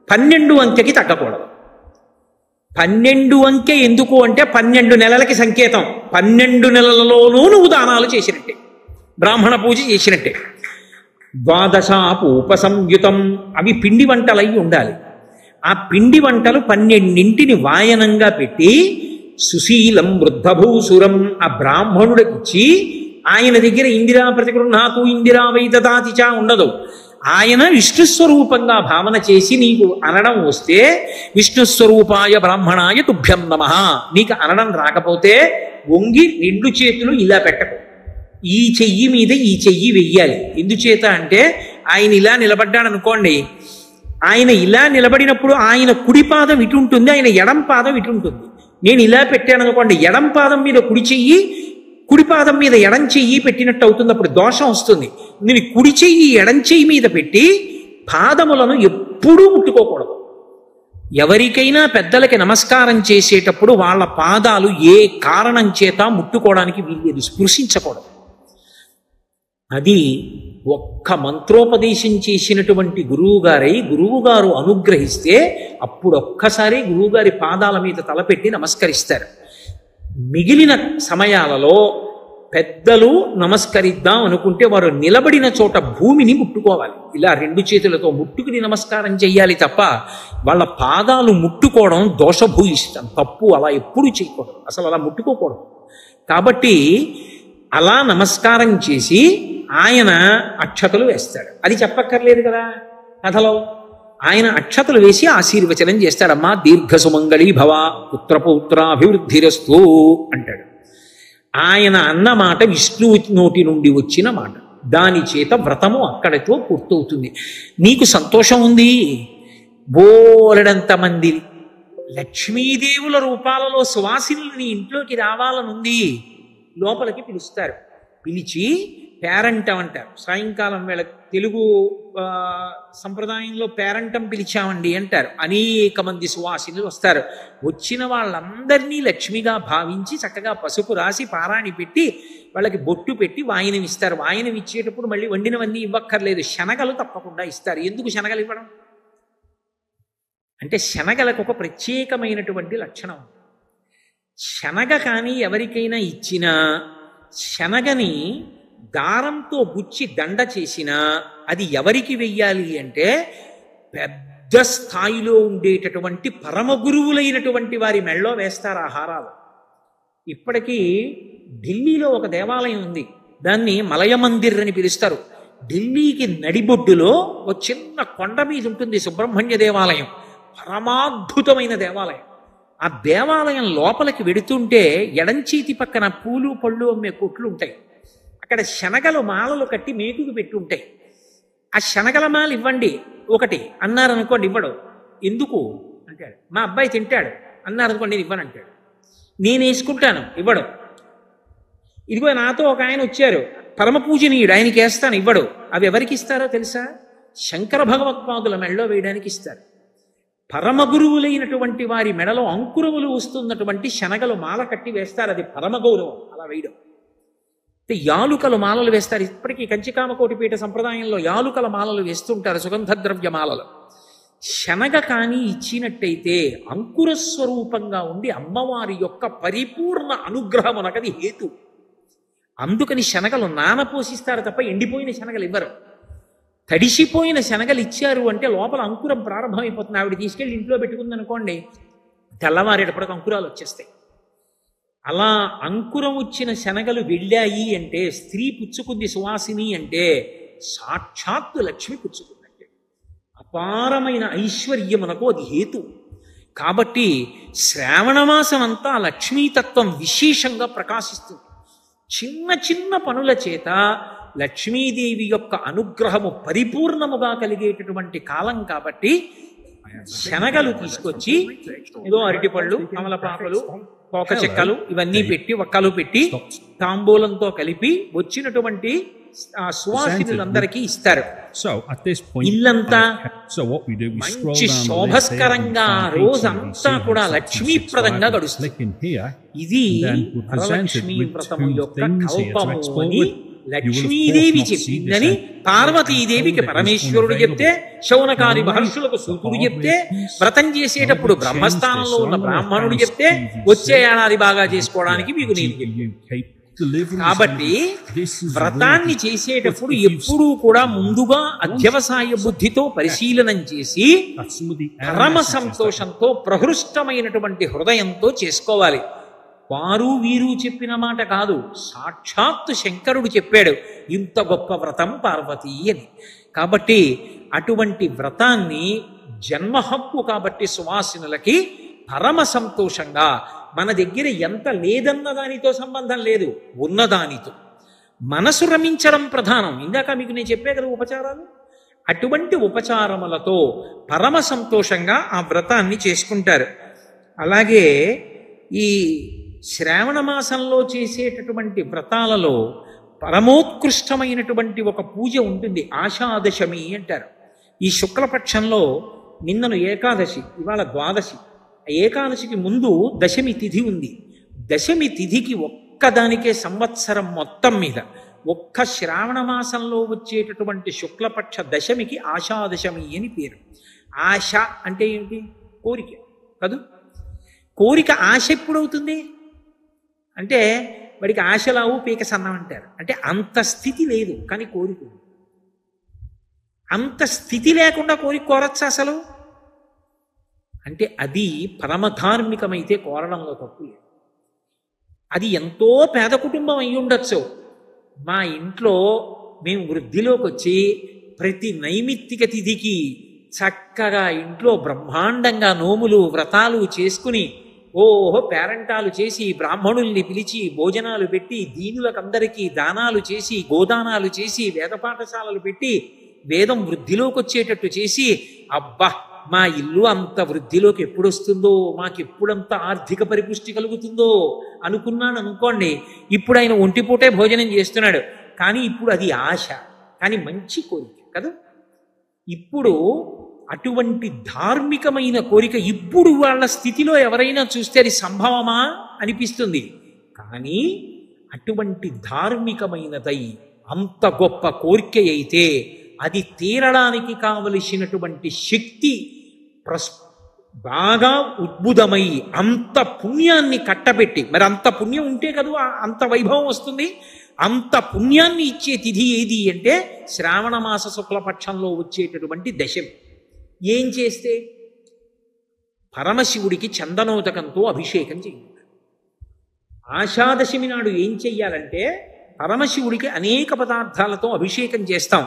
12 అంకెకి తగ్గకూడదు. 12 అంకె ఎందుకు అంటే 12 నెలలకి సంకేతం. 12 నెలలలోనూ నువ్వు దానాలు చేసినట్టే, బ్రాహ్మణ పూజ చేసినట్టే. ద్వాదశాపూప సంయుతం, అవి పిండి వంటలై ఉండాలి. ఆ పిండి వంటలు 12 వాయనంగా పెట్టి, సుశీలం వృద్ధభూసురం, ఆ బ్రాహ్మణుడికిచ్చి, ఆయన దగ్గర ఇందిరా ప్రతిగృహాతు ఇందిరా వైదదాతిచ ఉండదు. ఆయన విష్ణుస్వరూపంగా భావన చేసి నీకు అనడం వస్తే, విష్ణుస్వరూపాయ బ్రాహ్మణాయ తుభ్యం నమః. నీకు అనడం రాకపోతే వంగి 2 చేతులు ఇలా పెట్టకు, ఈ చెయ్యి మీద ఈ చెయ్యి వెయ్యాలి. ఎందుచేత అంటే ఆయన ఇలా నిలబడ్డాడు అనుకోండి, ఆయన ఇలా నిలబడినప్పుడు ఆయన కుడి పాదం ఇటు ఉంటుంది, ఆయన ఎడం పాదం ఇటు ఉంటుంది. నేను ఇలా పెట్టాను అనుకోండి, ఎడం పాదం మీద కుడి చెయ్యి, కుడి పాదం మీద ఎడం చెయ్యి పెట్టినట్టు అవుతుంది, అప్పుడు దోషం వస్తుంది. నేను కుడి చెయ్యి ఎడం చెయ్యి మీద పెట్టి పాదములను ఎప్పుడూ ముట్టుకోకూడదు. ఎవరికైనా పెద్దలకి నమస్కారం చేసేటప్పుడు వాళ్ళ పాదాలు ఏ కారణం చేత ముట్టుకోవడానికి వీల్లేదు, స్పృశించకూడదు. అది ఒక్క మంత్రోపదేశం చేసినటువంటి గురువుగారు అనుగ్రహిస్తే అప్పుడు ఒక్కసారి గురువుగారి పాదాల మీద తలపెట్టి నమస్కరిస్తారు. మిగిలిన సమయాలలో పెద్దలు నమస్కరిద్దాం అనుకుంటే వారు నిలబడిన చోట భూమిని ముట్టుకోవాలి. ఇలా 2 చేతులతో ముట్టుకుని నమస్కారం చెయ్యాలి తప్ప వాళ్ళ పాదాలు ముట్టుకోవడం దోషభూయిష్టం, తప్పు. అలా ఎప్పుడు చేయకూడదు, అసలు అలా ముట్టుకోకూడదు. కాబట్టి అలా నమస్కారం చేసి ఆయన అక్షతలు వేస్తాడు. అది చెప్పక్కర్లేదు కదా కథలో. ఆయన అక్షతలు వేసి ఆశీర్వచనం చేస్తాడమ్మా, దీర్ఘ సుమంగళీ భవ, పుత్రపౌత్రాభివృద్ధిరస్తు అంటాడు. ఆయన అన్న మాట విష్ణువు నోటి నుండి వచ్చిన మాట, దాని చేత వ్రతము అక్కడితో పూర్తవుతుంది. నీకు సంతోషం ఉంది, బోలెడంత మంది లక్ష్మీదేవుల రూపాలలో సువాసినులు నీ ఇంట్లోకి రావాలనుంది, లోపలికి పిలుస్తారు. పిలిచి పేరంటం అంటారు. సాయంకాలం వేళ తెలుగు సంప్రదాయంలో పేరంటం పిలిచామండి అంటారు. అనేక మంది సువాసినులు వస్తారు. వచ్చిన వాళ్ళందరినీ లక్ష్మిగా భావించి చక్కగా పసుపు రాసి పారాణి పెట్టి వాళ్ళకి బొట్టు పెట్టి వాయనం ఇస్తారు. వాయనం ఇచ్చేటప్పుడు మళ్ళీ వండినవన్నీ ఇవ్వక్కర్లేదు, శనగలు తప్పకుండా ఇస్తారు. ఎందుకు శనగలు ఇవ్వడం అంటే శనగలకు ఒక ప్రత్యేకమైనటువంటి లక్షణం. శనగ కానీ ఎవరికైనా ఇచ్చినా, శనగని దారంతో గుచ్చి దండ చేసినా అది ఎవరికి వెయ్యాలి అంటే పెద్ద స్థాయిలో ఉండేటటువంటి పరమ గురువులైనటువంటి వారి మెళ్ళో వేస్తారు ఆ హారాలు. ఇప్పటికీ ఢిల్లీలో ఒక దేవాలయం ఉంది, దాన్ని మలయ మందిర్ అని పిలుస్తారు. ఢిల్లీకి నడిబొడ్డులో ఒక చిన్న కొండ మీద ఉంటుంది సుబ్రహ్మణ్య దేవాలయం, పరమాద్భుతమైన దేవాలయం. ఆ దేవాలయం లోపలికి వెడుతుంటే ఎడంచేతి పక్కన పూలు పళ్ళు అమ్మే కొట్లు ఉంటాయి. అక్కడ శనగలు మాలలు కట్టి మేకుకు పెట్టి ఉంటాయి. ఆ శనగల మాల ఇవ్వండి, ఒకటి అన్నారనుకోండి ఇవ్వడు. ఎందుకు అంటాడు. మా అబ్బాయి తింటాడు అన్నారనుకోండి నేను ఇవ్వనంటాడు. నేను వేసుకుంటాను ఇవ్వడు. ఇదిగో నాతో ఒక ఆయన వచ్చారు పరమ పూజనీయుడు, ఆయనకి వేస్తాను ఇవ్వడు. అవి ఎవరికి ఇస్తారో తెలుసా? శంకర భగవత్పాదుల మెడలో వేయడానికి ఇస్తారు. పరమ గురువులైనటువంటి వారి మెడలో అంకురములు వస్తున్నటువంటి శనగలు మాల కట్టి వేస్తారు. అది పరమ గౌరవం అలా వేయడం. యాలుకలు మాలలు వేస్తారు. ఇప్పటికీ కంచికామకోటిపీఠ సంప్రదాయంలో యాలుకల మాలలు వేస్తుంటారు, సుగంధ ద్రవ్య మాలలు. శనగ కానీ ఇచ్చినట్టయితే అంకుర స్వరూపంగా ఉండి అమ్మవారి యొక్క పరిపూర్ణ అనుగ్రహమునకది హేతు. అందుకని శనగలు నానపోసిస్తారు తప్ప ఎండిపోయిన శనగలు ఇవ్వరు. తడిసిపోయిన శనగలు ఇచ్చారు అంటే లోపల అంకురం ప్రారంభమైపోతుంది. ఆవిడ తీసుకెళ్ళి ఇంట్లో పెట్టుకుందనుకోండి, తెల్లవారేటప్పటికి అంకురాలు వచ్చేస్తాయి. అలా అంకురం వచ్చిన శనగలు వెళ్ళాయి అంటే, స్త్రీ పుచ్చుకుంది సువాసిని అంటే సాక్షాత్తు లక్ష్మి పుచ్చుకుందంటే అపారమైన ఐశ్వర్యమునకు అది హేతు. కాబట్టి శ్రావణమాసం అంతా లక్ష్మీతత్వం విశేషంగా ప్రకాశిస్తుంది. చిన్న చిన్న పనుల చేత లక్ష్మీదేవి యొక్క అనుగ్రహము పరిపూర్ణముగా కలిగేటటువంటి కాలం. కాబట్టి శనగలు తీసుకొచ్చి ఏదో అరటిపళ్ళు, కమలపాకులు, పోక చెక్కలు ఇవన్నీ పెట్టి ఒక్కలు పెట్టి తాంబూలంతో కలిపి వచ్చినటువంటి సువాసినులందరికీ ఇస్తారు. ఇల్లంతా మంచి శోభస్కరంగా రోజంతా కూడా లక్ష్మీప్రదంగా గడుస్తుంది. ఇది వరలక్ష్మీ వ్రతము యొక్క కల్పము అని లక్ష్మీదేవి చెప్పిందని పార్వతీదేవికి పరమేశ్వరుడు చెప్తే, శౌనకాది మహర్షులకు సూతుడు చెప్తే, వ్రతం చేసేటప్పుడు బ్రహ్మస్థానంలో ఉన్న బ్రాహ్మణుడు చెప్తే, వచ్చే ఏడాది బాగా చేసుకోవడానికి మీకు నేను చెప్పాను. కాబట్టి వ్రతాన్ని చేసేటప్పుడు ఎప్పుడూ కూడా ముందుగా అధ్యవసాయ బుద్ధితో పరిశీలనం చేసి పరమ సంతోషంతో ప్రహృష్టమైనటువంటి హృదయంతో చేసుకోవాలి. వారు వీరు చెప్పిన మాట కాదు, సాక్షాత్తు శంకరుడు చెప్పాడు ఇంత గొప్ప వ్రతం పార్వతీ అని. కాబట్టి అటువంటి వ్రతాన్ని జన్మహక్కు కాబట్టి సువాసినులకి పరమ సంతోషంగా, మన దగ్గర ఎంత లేదన్న దానితో సంబంధం లేదు, ఉన్నదానితో మనసు రమించడం ప్రధానం. ఇందాక మీకు నేను చెప్పే కదా ఉపచారాలు, అటువంటి ఉపచారములతో పరమ సంతోషంగా ఆ వ్రతాన్ని చేసుకుంటారు. అలాగే ఈ శ్రావణ మాసంలో చేసేటటువంటి వ్రతాలలో పరమోత్కృష్టమైనటువంటి ఒక పూజ ఉంటుంది, ఆషాదశమి అంటారు. ఈ శుక్లపక్షంలో నిన్నను ఏకాదశి, ఇవాళ ద్వాదశి. ఏకాదశికి ముందు దశమి తిథి ఉంది. దశమి తిథికి ఒక్కదానికే సంవత్సరం మొత్తం మీద ఒక్క శ్రావణ మాసంలో వచ్చేటటువంటి శుక్లపక్ష దశమికి ఆషాదశమి అని పేరు. ఆశ అంటే ఏమిటి? కోరిక కాదు. కోరిక ఆశ ఎప్పుడవుతుంది అంటే, వాడికి ఆశలావు పీక సన్నం అంటారు. అంటే అంత స్థితి లేదు, కానీ కోరిక. అంత స్థితి లేకుండా కోరిక కోరచ్చా అసలు? అంటే అది పరమధార్మికమైతే కోరడంలో తప్పు లేదు. అది ఎంతో పేద కుటుంబం అయి ఉండొచ్చు. మా ఇంట్లో మేము వృద్ధిలోకి వచ్చి ప్రతి నైమిత్తిక తిథికి చక్కగా ఇంట్లో బ్రహ్మాండంగా నోములు వ్రతాలు చేసుకుని ఓహో పేరంటాలు చేసి బ్రాహ్మణుల్ని పిలిచి భోజనాలు పెట్టి దీనులకందరికీ దానాలు చేసి గోదానాలు చేసి వేద పాఠశాలలు పెట్టి వేదం వృద్ధిలోకి వచ్చేటట్టు చేసి, అబ్బా మా ఇల్లు అంత వృద్ధిలోకి ఎప్పుడు వస్తుందో, మాకెప్పుడంత ఆర్థిక పరిపుష్టి కలుగుతుందో అనుకున్నాను అనుకోండి. ఇప్పుడు ఆయన ఒంటిపూటే భోజనం చేస్తున్నాడు, కానీ ఇప్పుడు అది ఆశ, కానీ మంచి కోరిక కదా. ఇప్పుడు అటువంటి ధార్మికమైన కోరిక ఇప్పుడు వాళ్ళ స్థితిలో ఎవరైనా చూస్తే అది సంభవమా అనిపిస్తుంది. కానీ అటువంటి ధార్మికమైనదై అంత గొప్ప కోరిక అయితే అది తీరడానికి కావలసినటువంటి శక్తి బాగా ఉద్భుతమై అంత పుణ్యాన్ని కట్టబెట్టి, మరి అంత పుణ్యం ఉంటే కదా అంత వైభవం వస్తుంది. అంత పుణ్యాన్ని ఇచ్చే తిథి ఏది అంటే శ్రావణ మాస శుక్లపక్షంలో వచ్చేటటువంటి దశమి. ఏం చేస్తే? పరమశివుడికి చందనోదకంతో అభిషేకం చేయాలి. ఆషాదశమి నాడు ఏం చెయ్యాలంటే పరమశివుడికి అనేక పదార్థాలతో అభిషేకం చేస్తాం.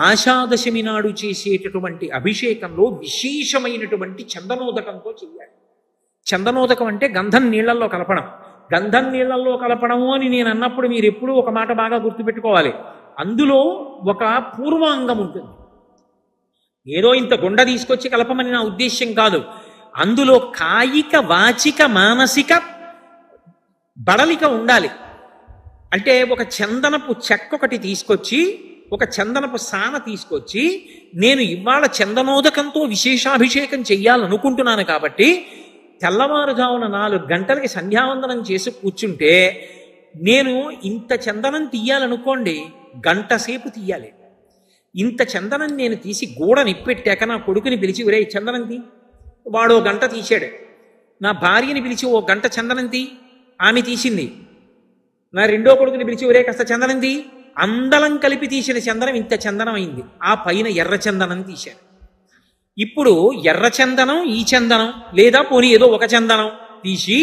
ఆషాదశమి నాడు చేసేటటువంటి అభిషేకంలో విశేషమైనటువంటి చందనోదకంతో చెయ్యాలి. చందనోదకం అంటే గంధం నీళ్లలో కలపడం. గంధం నీళ్లలో కలపడము అని నేను అన్నప్పుడు మీరు ఎప్పుడూ ఒక మాట బాగా గుర్తుపెట్టుకోవాలి. అందులో ఒక పూర్వాంగం ఉంటుంది. ఏదో ఇంత గుండ తీసుకొచ్చి కలపమని నా ఉద్దేశ్యం కాదు. అందులో కాయిక వాచిక మానసిక బడలిక ఉండాలి. అంటే ఒక చందనపు చెక్క ఒకటి తీసుకొచ్చి, ఒక చందనపు సాన తీసుకొచ్చి, నేను ఇవాళ చందనోదకంతో విశేషాభిషేకం చెయ్యాలనుకుంటున్నాను కాబట్టి తెల్లవారుజామున 4 గంటలకి సంధ్యావందనం చేసి కూర్చుంటే నేను ఇంత చందనం తీయాలనుకోండి, గంట సేపు తీయాలి. ఇంత చందనం నేను తీసి గూడ నిప్పెట్టాక నా కొడుకుని పిలిచి, ఒరే చందనం తీ, వాడు 1 గంట తీశాడు. నా భార్యని పిలిచి 1 గంట చందనం తీ, ఆమె తీసింది. నా రెండో కొడుకుని పిలిచి, ఒరే కాస్త చందనం తీ, అందలం కలిపి తీసిన చందనం ఇంత చందనం అయింది. ఆ పైన ఎర్ర చందనం తీశాను. ఇప్పుడు ఎర్ర చందనం, ఈ చందనం, లేదా పోనీ ఏదో ఒక చందనం తీసి,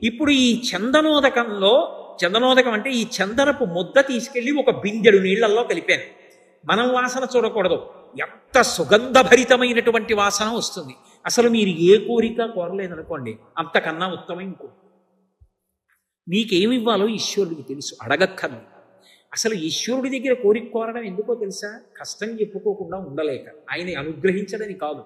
ఇప్పుడు ఈ చందనోదకం అంటే ఈ చందనపు ముద్ద తీసుకెళ్ళి ఒక బిందెడు నీళ్లలో కలిపాను. మనం వాసన చూడకూడదు, ఎంత సుగంధభరితమైనటువంటి వాసన వస్తుంది. అసలు మీరు ఏ కోరిక కోరలేదనుకోండి, అంతకన్నా ఉత్తమం ఇంకో. మీకేమివ్వాలో ఈశ్వరుడికి తెలుసు, అడగక్కర్లేదు. అసలు ఈశ్వరుడి దగ్గర కోరిక కోరడం ఎందుకో తెలుసా? కష్టం చెప్పుకోకుండా ఉండలేక, ఆయన అనుగ్రహించడని కాదు,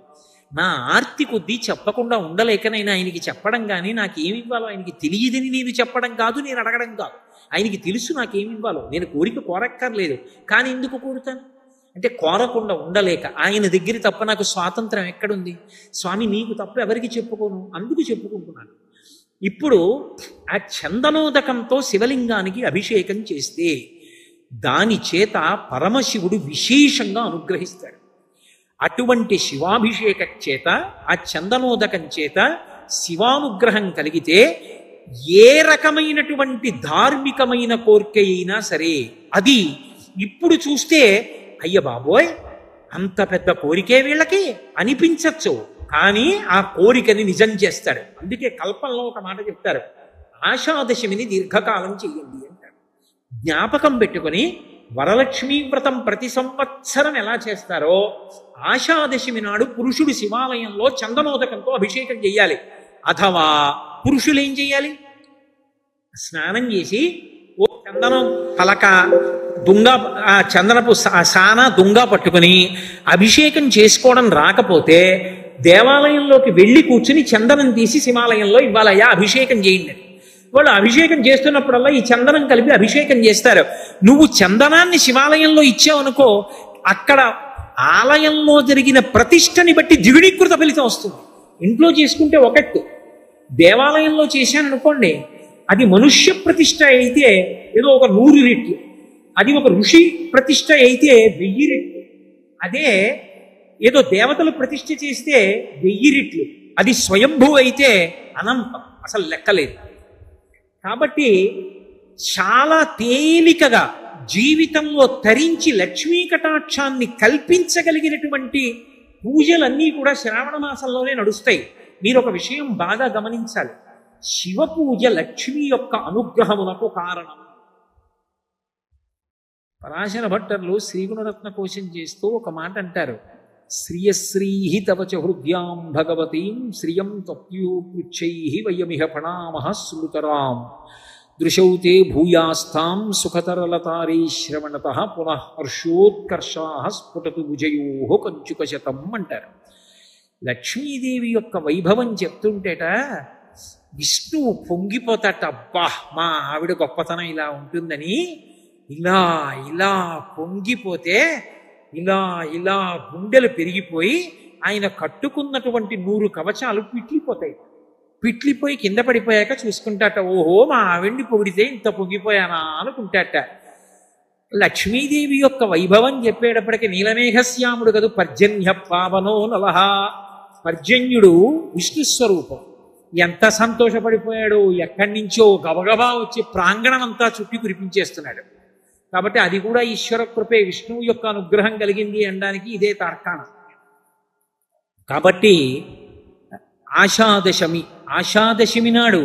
నా ఆర్తి కొద్దీ చెప్పకుండా ఉండలేక నేను ఆయనకి చెప్పడం కానీ, నాకేమివ్వాలో ఆయనకి తెలియదని నేను చెప్పడం కాదు, నేను అడగడం కాదు. ఆయనకి తెలుసు నాకేమివ్వాలో. నేను కోరిక కోరక్కర్లేదు, కానీ ఎందుకు కోరుతాను అంటే కోరకుండా ఉండలేక. ఆయన దగ్గర తప్ప నాకు స్వాతంత్రం ఎక్కడుంది? స్వామి నీకు తప్ప ఎవరికి చెప్పుకోను, అందుకు చెప్పుకుంటున్నాను. ఇప్పుడు ఆ చందనోదకంతో శివలింగానికి అభిషేకం చేస్తే దాని చేత పరమశివుడు విశేషంగా అనుగ్రహిస్తాడు. అటువంటి శివాభిషేకం చేత, ఆ చందనోదకం చేత శివానుగ్రహం కలిగితే ఏ రకమైనటువంటి ధార్మికమైన కోరిక అయినా సరే అది ఇప్పుడు చూస్తే అయ్య బాబోయ్ అంత పెద్ద కోరికే వీళ్ళకి అనిపించచ్చు, కానీ ఆ కోరికని నిజం చేస్తాడు. అందుకే కల్పంలో ఒక మాట చెప్తారు, ఆషాదశమిని దీర్ఘకాలం చెయ్యండి అంటారు. జ్ఞాపకం పెట్టుకొని వరలక్ష్మీ వ్రతం ప్రతి సంవత్సరం ఎలా చేస్తారో ఆషాదశమి నాడు పురుషుడు శివాలయంలో చందనోదకంతో అభిషేకం చెయ్యాలి. అథవా పురుషులు ఏం చెయ్యాలి? స్నానం చేసి ఓ చందనం పలక దుంగ, ఆ చందనపు సాన దుంగ పట్టుకుని అభిషేకం చేసుకోవడం రాకపోతే దేవాలయంలోకి వెళ్ళి కూర్చుని చందనం తీసి శివాలయంలో ఇవ్వాలయ్యా అభిషేకం చేయండి. వాళ్ళు అభిషేకం చేస్తున్నప్పుడల్లా ఈ చందనం కలిపి అభిషేకం చేస్తారు. నువ్వు చందనాన్ని శివాలయంలో ఇచ్చావనుకో, అక్కడ ఆలయంలో జరిగిన ప్రతిష్టని బట్టి ద్విగుణీకృత ఫలితం వస్తుంది. ఇంట్లో చేసుకుంటే ఒకటి, దేవాలయంలో చేశాననుకోండి అది మనుష్య ప్రతిష్ట అయితే ఏదో ఒక 100 రెట్లు, అది ఒక ఋషి ప్రతిష్ట అయితే 1000 రెట్లు, అదే ఏదో దేవతలు ప్రతిష్ఠ చేస్తే 1000 రెట్లు, అది స్వయంభూ అయితే అనంతం, అసలు లెక్కలేదు. కాబట్టి చాలా తేలికగా జీవితంలో తరించి లక్ష్మీ కటాక్షాన్ని కల్పించగలిగినటువంటి పూజలన్నీ కూడా శ్రావణ మాసంలోనే నడుస్తాయి. మీరు ఒక విషయం బాగా గమనించాలి, శివ పూజ లక్ష్మి యొక్క అనుగ్రహమునకు కారణం. పరాశర భట్టర్లు శ్రీగుణరత్న కోశం చేస్తూ ఒక మాట అంటారు, శ్రియశ్రీహి తవచ హృద్యాం భగవతీం శ్రియం తప్యూపృచ్చైః వయమిహ ప్రణామః స్మృతరాం దృశౌతే భూయాస్తాం సుఖతరలతారీ శ్రవణతః పునః హర్షోత్కర్షాః స్ఫుటతు భుజయోః కంచుకశతం అంటారు. లక్ష్మీదేవి యొక్క వైభవం చెప్తుంటేట విష్ణువు పొంగిపోతాట, అబ్బా మా ఆవిడ గొప్పతనం ఇలా ఉంటుందని. ఇలా ఇలా పొంగిపోతే ఇలా ఇలా గుండెలు పెరిగిపోయి ఆయన కట్టుకున్నటువంటి 100 కవచాలు పిట్లిపోయి కింద పడిపోయాక చూసుకుంటాట, ఓహో మా ఆవిడ్ని పొగిడితే ఇంత పొంగిపోయానా అనుకుంటాట. లక్ష్మీదేవి యొక్క వైభవం చెప్పేటప్పటికి నీలమేఘశ్యాముడు కదూ పర్జన్య పావనో నలహ, పర్జన్యుడు విష్ణుస్వరూపం. ఎంత సంతోషపడిపోయాడు, ఎక్కడి నుంచో గబగబా వచ్చి ప్రాంగణం అంతా చుట్టి కురిపించేస్తున్నాడు. కాబట్టి అది కూడా ఈశ్వర కృపే, విష్ణువు యొక్క అనుగ్రహం కలిగింది అనడానికి ఇదే తార్కాణం. కాబట్టి ఆషాదశమి నాడు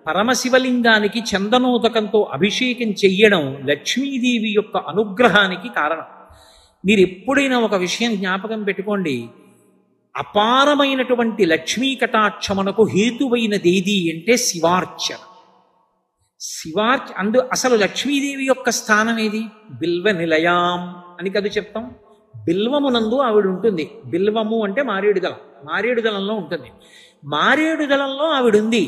పరమశివలింగానికి చందనోదకంతో అభిషేకం చెయ్యడం లక్ష్మీదేవి యొక్క అనుగ్రహానికి కారణం. మీరు ఎప్పుడైనా ఒక విషయం జ్ఞాపకం పెట్టుకోండి, అపారమైనటువంటి లక్ష్మీ కటాక్షమునకు హేతువైనదేది అంటే శివార్చన. అసలు లక్ష్మీదేవి యొక్క స్థానం ఏది? బిల్వ నిలయాం అని కదా చెప్తాం. బిల్వమునందు ఆవిడ ఉంటుంది. బిల్వము అంటే మారేడు దళం, మారేడు దళంలో ఉంటుంది. మారేడు దళంలో ఆవిడ ఉంది.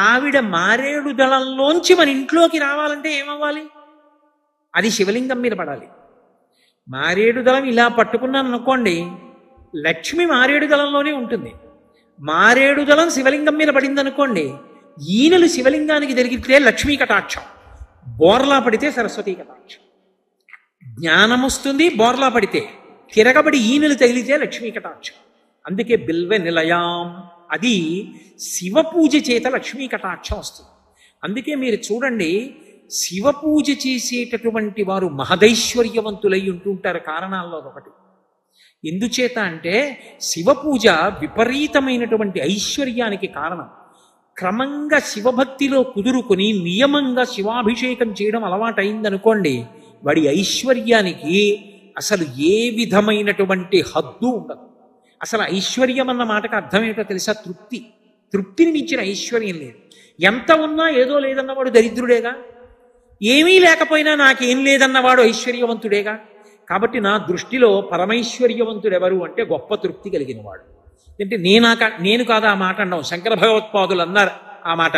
ఆవిడ మారేడు దళంలోంచి మన ఇంట్లోకి రావాలంటే ఏమవ్వాలి? అది శివలింగం మీద పడాలి. మారేడు దళం ఇలా పట్టుకున్నాను అనుకోండి, లక్ష్మి మారేడు దళంలోనే ఉంటుంది. మారేడు దళం శివలింగం మీద పడింది అనుకోండి, ఈనెలు శివలింగానికి జరిగితే లక్ష్మీ కటాక్షం, బోర్లా పడితే సరస్వతీ కటాక్షం. జ్ఞానం వస్తుంది బోర్లా పడితే, తిరగబడి ఈనెలు తగిలితే లక్ష్మీ కటాక్షం. అందుకే బిల్వ నిలయాం, అది శివ పూజ చేత లక్ష్మీ కటాక్షం వస్తుంది. అందుకే మీరు చూడండి, శివ పూజ చేసేటటువంటి వారు మహదైశ్వర్యవంతులై ఉంటుంటారు. కారణాల్లో ఒకటి ఎందుచేత అంటే శివ పూజ విపరీతమైనటువంటి ఐశ్వర్యానికి కారణం. క్రమంగా శివభక్తిలో కుదురుకొని నియమంగా శివాభిషేకం చేయడం అలవాటైందనుకోండి, వాడి ఐశ్వర్యానికి అసలు ఏ విధమైనటువంటి హద్దు ఉండదు. అసలు ఐశ్వర్యం అన్న మాటకు అర్థం ఏంటో తెలుసా? తృప్తి. తృప్తిని మించిన ఐశ్వర్యం లేదు. ఎంత ఉన్నా ఏదో లేదన్నవాడు దరిద్రుడేగా, ఏమీ లేకపోయినా నాకేం లేదన్నవాడు ఐశ్వర్యవంతుడేగా. కాబట్టి నా దృష్టిలో పరమైశ్వర్యవంతుడు ఎవరు అంటే గొప్ప తృప్తి కలిగిన వాడు. అంటే నేను కాదా ఆ మాట అన్నాం, శంకర భగవత్పాదులు అన్నారు ఆ మాట.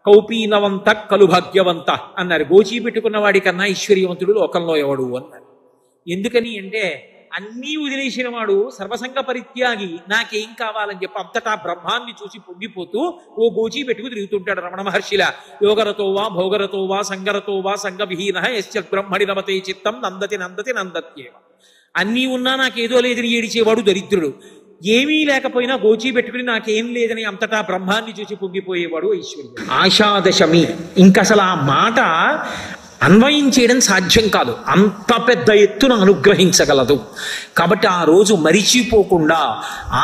కౌపీనవంత కలు భాగ్యవంత అన్నారు. గోచీ పెట్టుకున్న వాడి కన్నా ఐశ్వర్యవంతుడు లోకంలో ఎవడు అన్నారు. ఎందుకని అంటే అన్నీ వదిలేసిన వాడు సర్వసంగ పరిత్యాగి, నాకేం కావాలని చెప్పి అంతటా బ్రహ్మాన్ని చూసి పొంగిపోతూ ఓ గోచీ పెట్టుకు తిరుగుతుంటాడు రమణ మహర్షిలా. యోగరతో వా భోగరతో వా సంగరతో వా సంగ విహీన యశ్చ బ్రహ్మణి రమతే చిత్తం నందతి నందతి నందత్యేవ. అన్నీ ఉన్నా నాకేదో లేదని ఏడిచేవాడు దరిద్రుడు. ఏమీ లేకపోయినా గోచీ పెట్టుకుని నాకేం లేదని అంతటా బ్రహ్మాన్ని చూసి పొంగిపోయేవాడు ఐశ్వర్యం. ఆషాదశమి, ఇంకసలు ఆ మాట అన్వయం చేయడం సాధ్యం కాదు, అంత పెద్ద ఎత్తున అనుగ్రహించగలదు. కాబట్టి ఆ రోజు మరిచిపోకుండా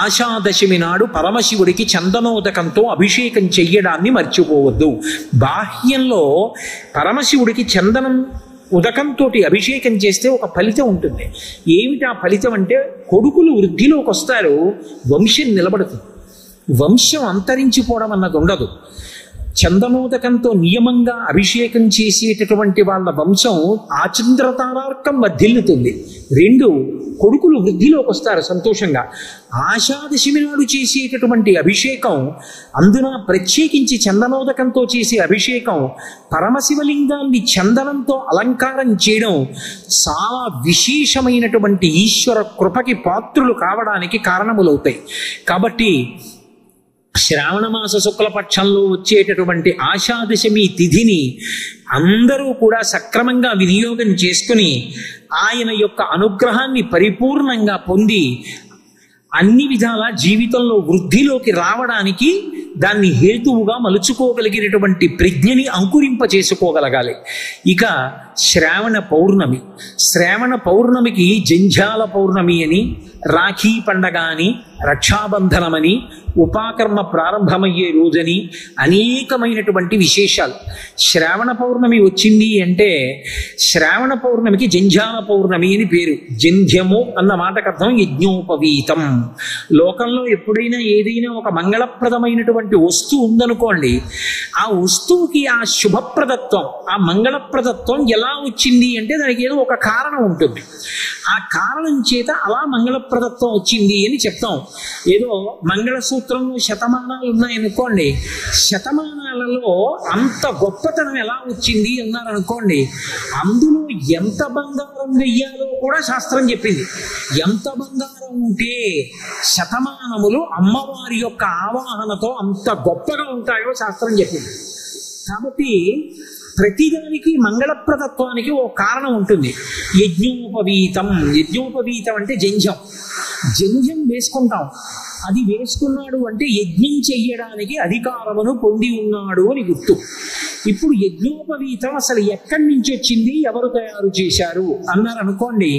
ఆషాదశమి నాడు పరమశివుడికి చందనోదకంతో అభిషేకం చెయ్యడాన్ని మర్చిపోవద్దు. బాహ్యంలో పరమశివుడికి చందనం ఉదకంతో అభిషేకం చేస్తే ఒక ఫలితం ఉంటుంది. ఏమిటి ఆ ఫలితం అంటే, కొడుకులు వృద్ధిలోకి వస్తారు, వంశం నిలబడుతుంది. వంశం అంతరించిపోవడం అన్నది ఉండదు. చందనోదకంతో నియమంగా అభిషేకం చేసేటటువంటి వాళ్ళ వంశం ఆచంద్రతారార్కం వర్ధిల్లుతుంది. 2, కొడుకులు వృద్ధిలోకి వస్తారు సంతోషంగా. ఆషాదశమి నాడు చేసేటటువంటి అభిషేకం, అందున ప్రత్యేకించి చందనోదకంతో చేసే అభిషేకం, పరమశివలింగాన్ని చందనంతో అలంకారం చేయడం చాలా విశేషమైనటువంటి ఈశ్వర కృపకి పాత్రులు కావడానికి కారణములవుతాయి. కాబట్టి శ్రావణమాస శుక్లపక్షంలో వచ్చేటటువంటి ఆషాదశమి తిథిని అందరూ కూడా సక్రమంగా వినియోగం చేసుకుని ఆయన యొక్క అనుగ్రహాన్ని పరిపూర్ణంగా పొంది అన్ని విధాల జీవితంలో వృద్ధిలోకి రావడానికి దాన్ని హేతువుగా మలుచుకోగలిగినటువంటి ప్రజ్ఞని అంకురింప చేసుకోగలగాలి. ఇక శ్రావణ పౌర్ణమి, శ్రావణ పౌర్ణమికి జంఝాల పౌర్ణమి అని, రాఖీ పండగ అని, రక్షాబంధనమని, ఉపాకర్మ ప్రారంభమయ్యే రోజని అనేకమైనటువంటి విశేషాలు. శ్రావణ పౌర్ణమి వచ్చింది అంటే శ్రావణ పౌర్ణమికి జంఝాల పౌర్ణమి అని పేరు. జంధ్యము అన్న మాటకు అర్థం యజ్ఞోపవీతం. లోకంలో ఎప్పుడైనా ఏదైనా ఒక మంగళప్రదమైనటువంటి వస్తువు ఉందనుకోండి, ఆ వస్తువుకి ఆ శుభప్రదత్వం, ఆ మంగళప్రదత్వం ఎలా వచ్చింది అంటే దానికి ఏదో ఒక కారణం ఉంటుంది. ఆ కారణం చేత అలా మంగళప్రదత్వం వచ్చింది అని చెప్తాం. ఏదో మంగళసూత్రంలో శతమానాలు ఉన్నాయనుకోండి, శతమానాలలో అంత గొప్పతనం ఎలా వచ్చింది అన్నారనుకోండి, అందులో ఎంత బంగారం వెయ్యాలో కూడా శాస్త్రం చెప్పింది. ఎంత బంగారం ఉంటే శతమానములు అమ్మవారి యొక్క ఆవాహనతో అంత గొప్పగా ఉంటాయో శాస్త్రం చెప్పింది. కాబట్టి ప్రతిదానికి మంగళప్రదత్వానికి ఓ కారణం ఉంటుంది. యజ్ఞోపవీతం, యజ్ఞోపవీతం అంటే జంధ్యం. జంధ్యం వేసుకుంటాం, అది వేసుకున్నాడు అంటే యజ్ఞం చెయ్యడానికి అధికారమును పొంది ఉన్నాడు అని గుర్తు. ఇప్పుడు యజ్ఞోపవీతం అసలు ఎక్కడి నుంచి వచ్చింది, ఎవరు తయారు చేశారు అన్నారు అనుకోండి.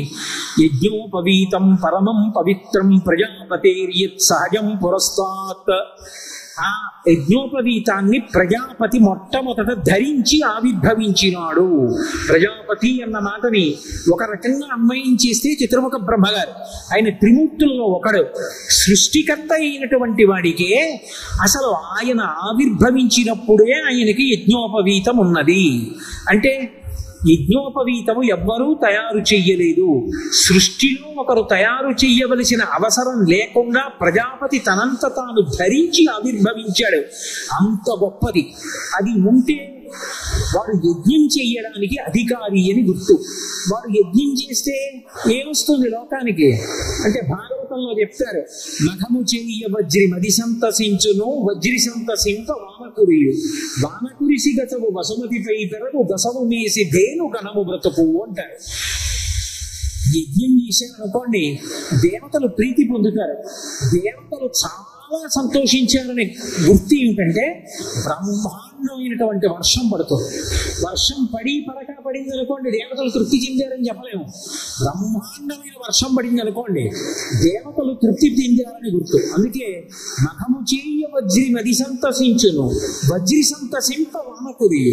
యజ్ఞోపవీతం పరమం పవిత్రం ప్రజాపతేర్యత్ సహజం పురస్తాత్. ఆ యజ్ఞోపవీతాన్ని ప్రజాపతి మొట్టమొదట ధరించి ఆవిర్భవించినాడు. ప్రజాపతి అన్న మాటని ఒక రకంగా అన్వయం చేస్తే చతుర్ముఖ బ్రహ్మగారు, ఆయన త్రిమూర్తుల్లో ఒకడు, సృష్టికర్త అయినటువంటి వాడికే అసలు ఆయన ఆవిర్భవించినప్పుడే ఆయనకి యజ్ఞోపవీతం ఉన్నది. అంటే యజ్ఞోపవీతము ఎవ్వరూ తయారు చెయ్యలేదు. సృష్టిలో ఒకరు తయారు చెయ్యవలసిన అవసరం లేకుండా ప్రజాపతి తనంత తాను ధరించి ఆవిర్భవించాడు. అంత గొప్పది. అది ఉంటే వాడు యజ్ఞం చెయ్యడానికి అధికారి అని గుర్తు. వాడు యజ్ఞం చేస్తే ఏమొస్తుంది లోకానికి అంటే భాగవతంలో చెప్తారు, నఖము చెయ్య వజ్రి మది సంతసించును, వజ్రి సంతసింప వానకురియు, వానకురిసి గతవు వసుమతిపై పెరగు, గసవు మేసి దేను గణము బ్రతుకు అంటారు. యజ్ఞం చేశారనుకోండి, దేవతలు ప్రీతి పొందుతారు. దేవతలు చాలా సంతోషించారనే గుర్తు ఏమిటంటే బ్రహ్మాండమైనటువంటి వర్షం పడుతుంది. వర్షం పడింది అనుకోండి, దేవతలు తృప్తి చెందారని చెప్పలేము. బ్రహ్మాండమైన వర్షం పడింది అనుకోండి, దేవతలు తృప్తి చెందారని గుర్తు. అందుకే నఖము చేయ వజ్రి మది సంతసించును, వజ్రి సంతసింప వానకురి,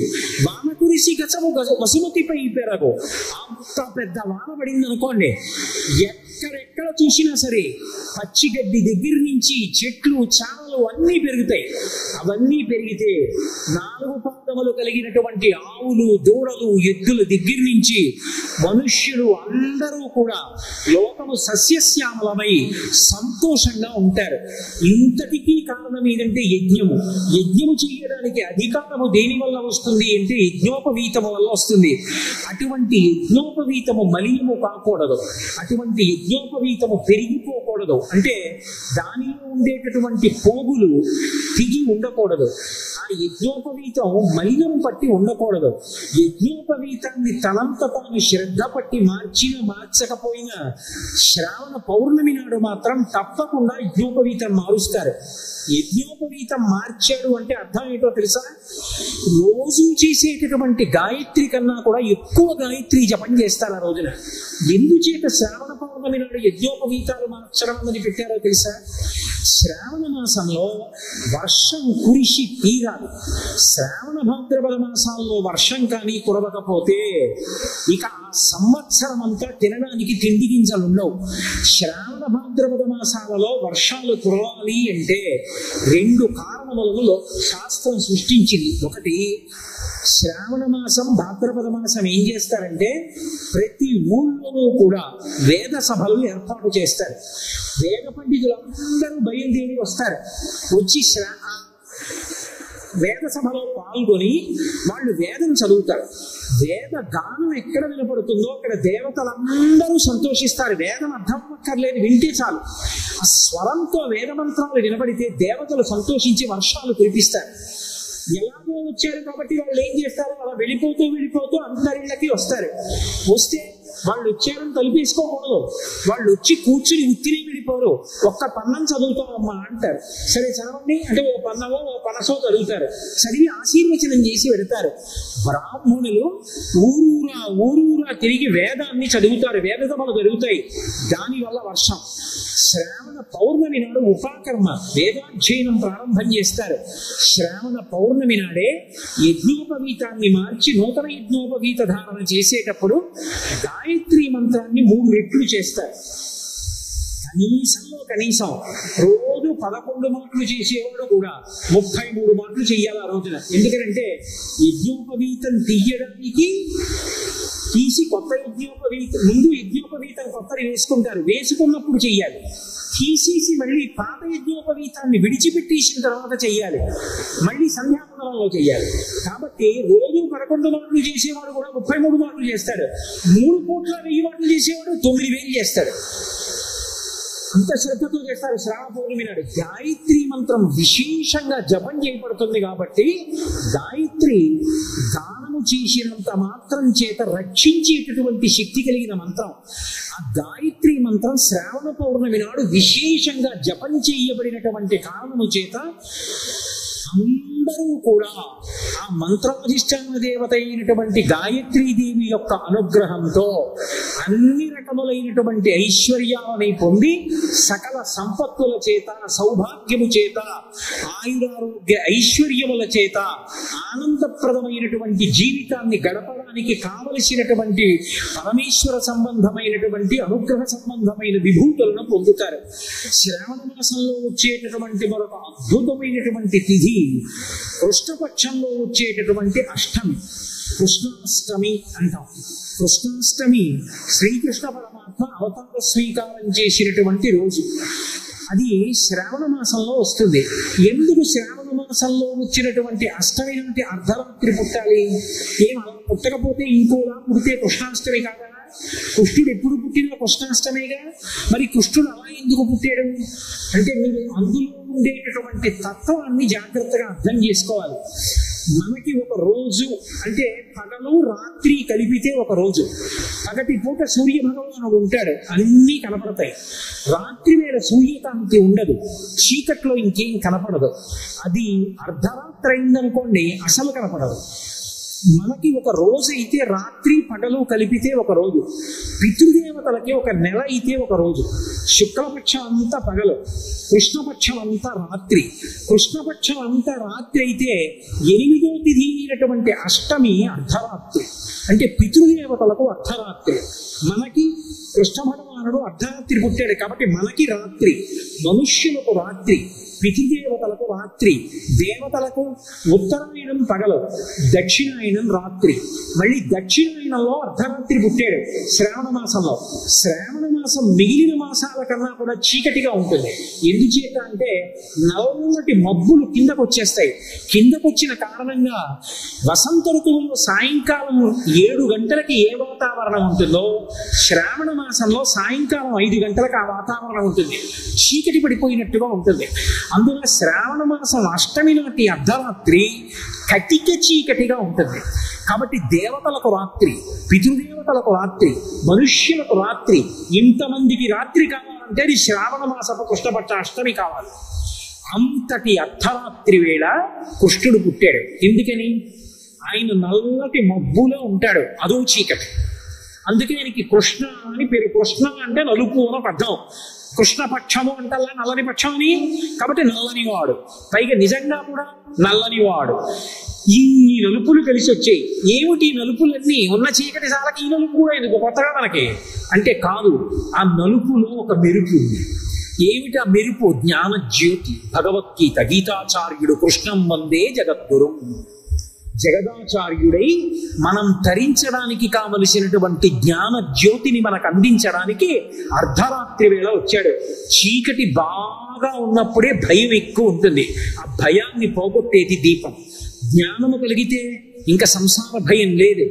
వానకురిసి గసము వసుమతిపై పెరగు. అంత పెద్ద వాన పడింది అనుకోండి, ఎక్కడెక్కడ చూసినా సరే పచ్చిగడ్డి దగ్గర నుంచి చెట్లు చామలు అన్నీ పెరుగుతాయి. అవన్నీ పెరిగితే 4 పాదములు కలిగినటువంటి ఆవులు, దూడలు, ఎద్దుల దగ్గర నుంచి మనుష్యులు అందరూ కూడా లోకము సస్యశ్యామలమై సంతోషంగా ఉంటారు. ఇంతటికీ కారణం ఏంటంటే యజ్ఞము. యజ్ఞము చేయడానికి అధికారము దేని వల్ల వస్తుంది అంటే యజ్ఞోపవీతము వల్ల వస్తుంది. అటువంటి యజ్ఞోపవీతము మలినము కాకూడదు, అటువంటి యజ్ఞోపవీతము పెరిగిపోకూడదు. అంటే దానిలో ఉండేటటువంటి పోగులు తిగి ఉండకూడదు. ఆ యజ్ఞోపవీతం మలినం పట్టి ఉండకూడదు. యజ్ఞోపవీతాన్ని తనంత తాను శ్రద్ధ పట్టి మార్చకపోయినా శ్రావణ పౌర్ణమి నాడు మాత్రం తప్పకుండా యజ్ఞోపవీతం మారుస్తారు. యజ్ఞోపవీతం మార్చాడు అంటే అర్థం ఏంటో తెలుసా? రోజు చేసేటటువంటి గాయత్రి కన్నా కూడా ఎక్కువ గాయత్రి జపం చేస్తారు ఆ రోజున. ఎందుచేత శ్రావణ పౌర్ణమి నాడు యజ్ఞోపవీతాలు మార్చడం అని పెట్టారో తెలుసా? శ్రావణ మాసంలో వర్షం కురిసి తీరాలి. శ్రావణ భాద్రపద మాసాల్లో వర్షం కానీ కురవకపోతే ఇక ఆ సంవత్సరం అంతా తినడానికి తిండి గింజలు ఉండవు. శ్రావణ భాద్రపద మాసాలలో వర్షాలు కురవాలి అంటే 2 కారణములను శాస్త్రం సృష్టించింది. ఒకటి, శ్రావణ మాసం భాద్రపద మాసం ఏం చేస్తారంటే ప్రతి ఊళ్ళోనూ కూడా వేద సభలు ఏర్పాటు చేస్తారు. వేద పండితులందరూ బయలుదేరి వస్తారు. వచ్చి వేద సభలో పాల్గొని వాళ్ళు వేదం చదువుతారు. వేద గానం ఎక్కడ వినపడుతుందో అక్కడ దేవతలందరూ సంతోషిస్తారు. వేదం అర్థం అక్కర్లేదు, వింటే చాలు. ఆ స్వరంతో వేద మంత్రాలు వినపడితే దేవతలు సంతోషించి వర్షాలు కురిపిస్తారు. ఎలాగో వచ్చారు కాబట్టి వాళ్ళు ఏం చేస్తారు, అలా వెళ్ళిపోతూ అందరిళ్ళకి వస్తారు. వస్తే వాళ్ళు వచ్చారని తలుపేసుకోకూడదు. వాళ్ళు వచ్చి కూర్చుని ఉత్తిరి విడిపోరు. ఒక్క పన్నం చదువుతామమ్మా అంటారు. సరే చదవండి అంటే ఓ పన్నమో ఓ పనసో చదువుతారు. చదివి ఆశీర్వచనం చేసి పెడతారు. బ్రాహ్మణులు ఊరూరా తిరిగి వేదాన్ని చదువుతారు. వేద సభలు జరుగుతాయి. దానివల్ల వర్షం. శ్రావణ పౌర్ణమి నాడు ఉపాకర్మ వేదాధ్యయనం ప్రారంభం చేస్తారు. శ్రావణ పౌర్ణమి నాడే యజ్ఞోపవీతాన్ని మార్చి నూతన యజ్ఞోపవీత ధారణ చేసేటప్పుడు గాయత్రి మంత్రాన్ని 3 రెట్లు చేస్తారు. కనీసం రోజు 11 మాటలు చేసేవాడు కూడా 33 మాటలు చెయ్యాలి ఆ రోజున. ఎందుకంటే యజ్ఞోపవీతం తీసి కొత్త ముందు యజ్ఞోపవీతం కొత్తది వేసుకుంటారు. వేసుకున్నప్పుడు చెయ్యాలి. తీసేసి మళ్ళీ పాత యజ్ఞోపవీతాన్ని విడిచిపెట్టేసిన తర్వాత చెయ్యాలి. మళ్ళీ సంధ్యావందనంలో చెయ్యాలి. కాబట్టి రోజు 11 మాటలు చేసేవాడు కూడా 33 మాటలు చేస్తాడు. 3 పూట్ల 1000 మాటలు చేసేవాడు 9000 చేస్తాడు. అంత శ్రద్ధతో చేస్తారు. శ్రావణ పౌర్ణమి నాడు గాయత్రి మంత్రం విశేషంగా జపం చేయబడుతుంది కాబట్టి గాయత్రి గానము చేసినంత మాత్రం చేత రక్షించేటటువంటి శక్తి కలిగిన మంత్రం. ఆ గాయత్రి మంత్రం శ్రావణ పౌర్ణమి నాడు విశేషంగా జపం చేయబడినటువంటి కారణము చేత అందరూ కూడా ఆ మంత్రాధిష్టాన దేవత అయినటువంటి గాయత్రీదేవి యొక్క అనుగ్రహంతో అన్ని రకములైనటువంటి ఐశ్వర్యాలని పొంది సకల సంపత్తుల చేత, సౌభాగ్యము చేత, ఆయురారోగ్య ఐశ్వర్యముల చేత ఆనందప్రదమైనటువంటి జీవితాన్ని గడపడానికి కావలసినటువంటి పరమేశ్వర సంబంధమైనటువంటి అనుగ్రహ సంబంధమైన విభూతులను పొందుతారు. శ్రావణ మాసంలో వచ్చేటటువంటి మరొక అద్భుతమైనటువంటి తిథి కృష్ణపక్షంలో వచ్చేటటువంటి అష్టమి. కృష్ణాష్టమి అంటాం. కృష్ణాష్టమి శ్రీకృష్ణ పరమాత్మ అవతార స్వీకారం చేసినటువంటి రోజు. అది శ్రావణ మాసంలో వస్తుంది. ఎందుకు శ్రావణ మాసంలో వచ్చినటువంటి అష్టమి నాటి అర్ధరాత్రి పుట్టాలి? ఏం అలా పుట్టకపోతే ఇంకోలా పుడితే కృష్ణాష్టమి కాదా? కృష్ణుడు ఎప్పుడు పుట్టినా కృష్ణాష్టమిగా. మరి కృష్ణుడు అలా ఎందుకు పుట్టాడు అంటే మీరు అందులో ఉండేటటువంటి తత్వాన్ని జాగ్రత్తగా అర్థం చేసుకోవాలి. మనకి ఒక రోజు అంటే పగలు రాత్రి కలిపితే ఒక రోజు. పగటి పూట సూర్య భగవానుడు ఉంటాడు, అన్నీ కనపడతాయి. రాత్రి వేళ సూర్యకాంతి ఉండదు, చీకట్లో ఇంకేం కనపడదు. అది అర్ధరాత్రి అయిందనుకోండి అసలు కనపడదు. మనకి ఒక రోజు అయితే రాత్రి పగలు కలిపితే ఒక రోజు. పితృదేవతలకి ఒక నెల అయితే ఒక రోజు. శుక్లపక్షం అంతా పగలు, కృష్ణపక్షం అంతా రాత్రి. కృష్ణపక్షం అంతా రాత్రి అయితే 8వ తిథి అయినటువంటి అష్టమి అర్ధరాత్రి. అంటే పితృదేవతలకు అర్ధరాత్రి. మనకి కృష్ణ భగవానుడు అర్ధరాత్రి పుట్టాడు కాబట్టి మనకి రాత్రి. మనుష్యులకు రాత్రి, పితృదేవతలకు రాత్రి. దేవతలకు ఉత్తరాయణం పగలు, దక్షిణాయనం రాత్రి. మళ్ళీ దక్షిణాయనంలో అర్ధరాత్రి పుట్టాడు శ్రావణ మాసంలో. శ్రావణ మాసం మిగిలిన మాసాల కన్నా కూడా చీకటిగా ఉంటుంది. ఎందుచేత అంటే నల్లటి మబ్బులు కిందకు వచ్చేస్తాయి. కిందకు వచ్చిన కారణంగా వసంత ఋతువులో సాయంకాలం 7 గంటలకి ఏ వాతావరణం ఉంటుందో శ్రావణ మాసంలో సాయంకాలం 5 గంటలకు ఆ వాతావరణం ఉంటుంది. చీకటి పడిపోయినట్టుగా ఉంటుంది. అందువల్ల శ్రావణ మాసం అష్టమి నాటి అర్ధరాత్రి కటిక చీకటిగా ఉంటుంది. కాబట్టి దేవతలకు రాత్రి, పితృదేవతలకు రాత్రి, మనుష్యులకు రాత్రి. ఇంతమందికి రాత్రి కావాలంటే అది శ్రావణ మాసపు కృష్ణపక్ష అష్టమి కావాలి. అంతటి అర్ధరాత్రి వేళ కృష్ణుడు పుట్టాడు. ఎందుకని? ఆయన నల్లటి మబ్బులో ఉంటాడు, అదో చీకటి. అందుకే ఆయనకి కృష్ణ అని పేరు. కృష్ణ అంటే నలుపు అని ఒక అర్థం. కృష్ణపక్షము అంటే నల్లని పక్షం అని, కాబట్టి నల్లనివాడు. పైగా నిజంగా కూడా నల్లనివాడు. ఇన్ని నలుపులు కలిసి వచ్చాయి. ఏమిటి నలుపులన్నీ? ఉన్న చీకటి సాలకి ఈ నలుపు కూడా ఎందుకు కొత్తగా మనకి అంటే కాదు. ఆ నలుపులో ఒక మెరుపు ఉంది. ఏమిటి ఆ మెరుపు? జ్ఞాన జ్యోతి. భగవద్గీత, గీతాచార్యుడు కృష్ణం వందే జగద్గురు. జగదాచార్యుడై మనం ధరించడానికి కావలసినటువంటి జ్ఞాన జ్యోతిని మనకు అందించడానికి అర్ధరాత్రి వేళ వచ్చాడు. చీకటి బాగా ఉన్నప్పుడే భయం ఎక్కువ ఉంటుంది. ఆ భయాన్ని పోగొట్టేది దీపం. జ్ఞానము కలిగితే ఇంకా సంసార భయం లేదు,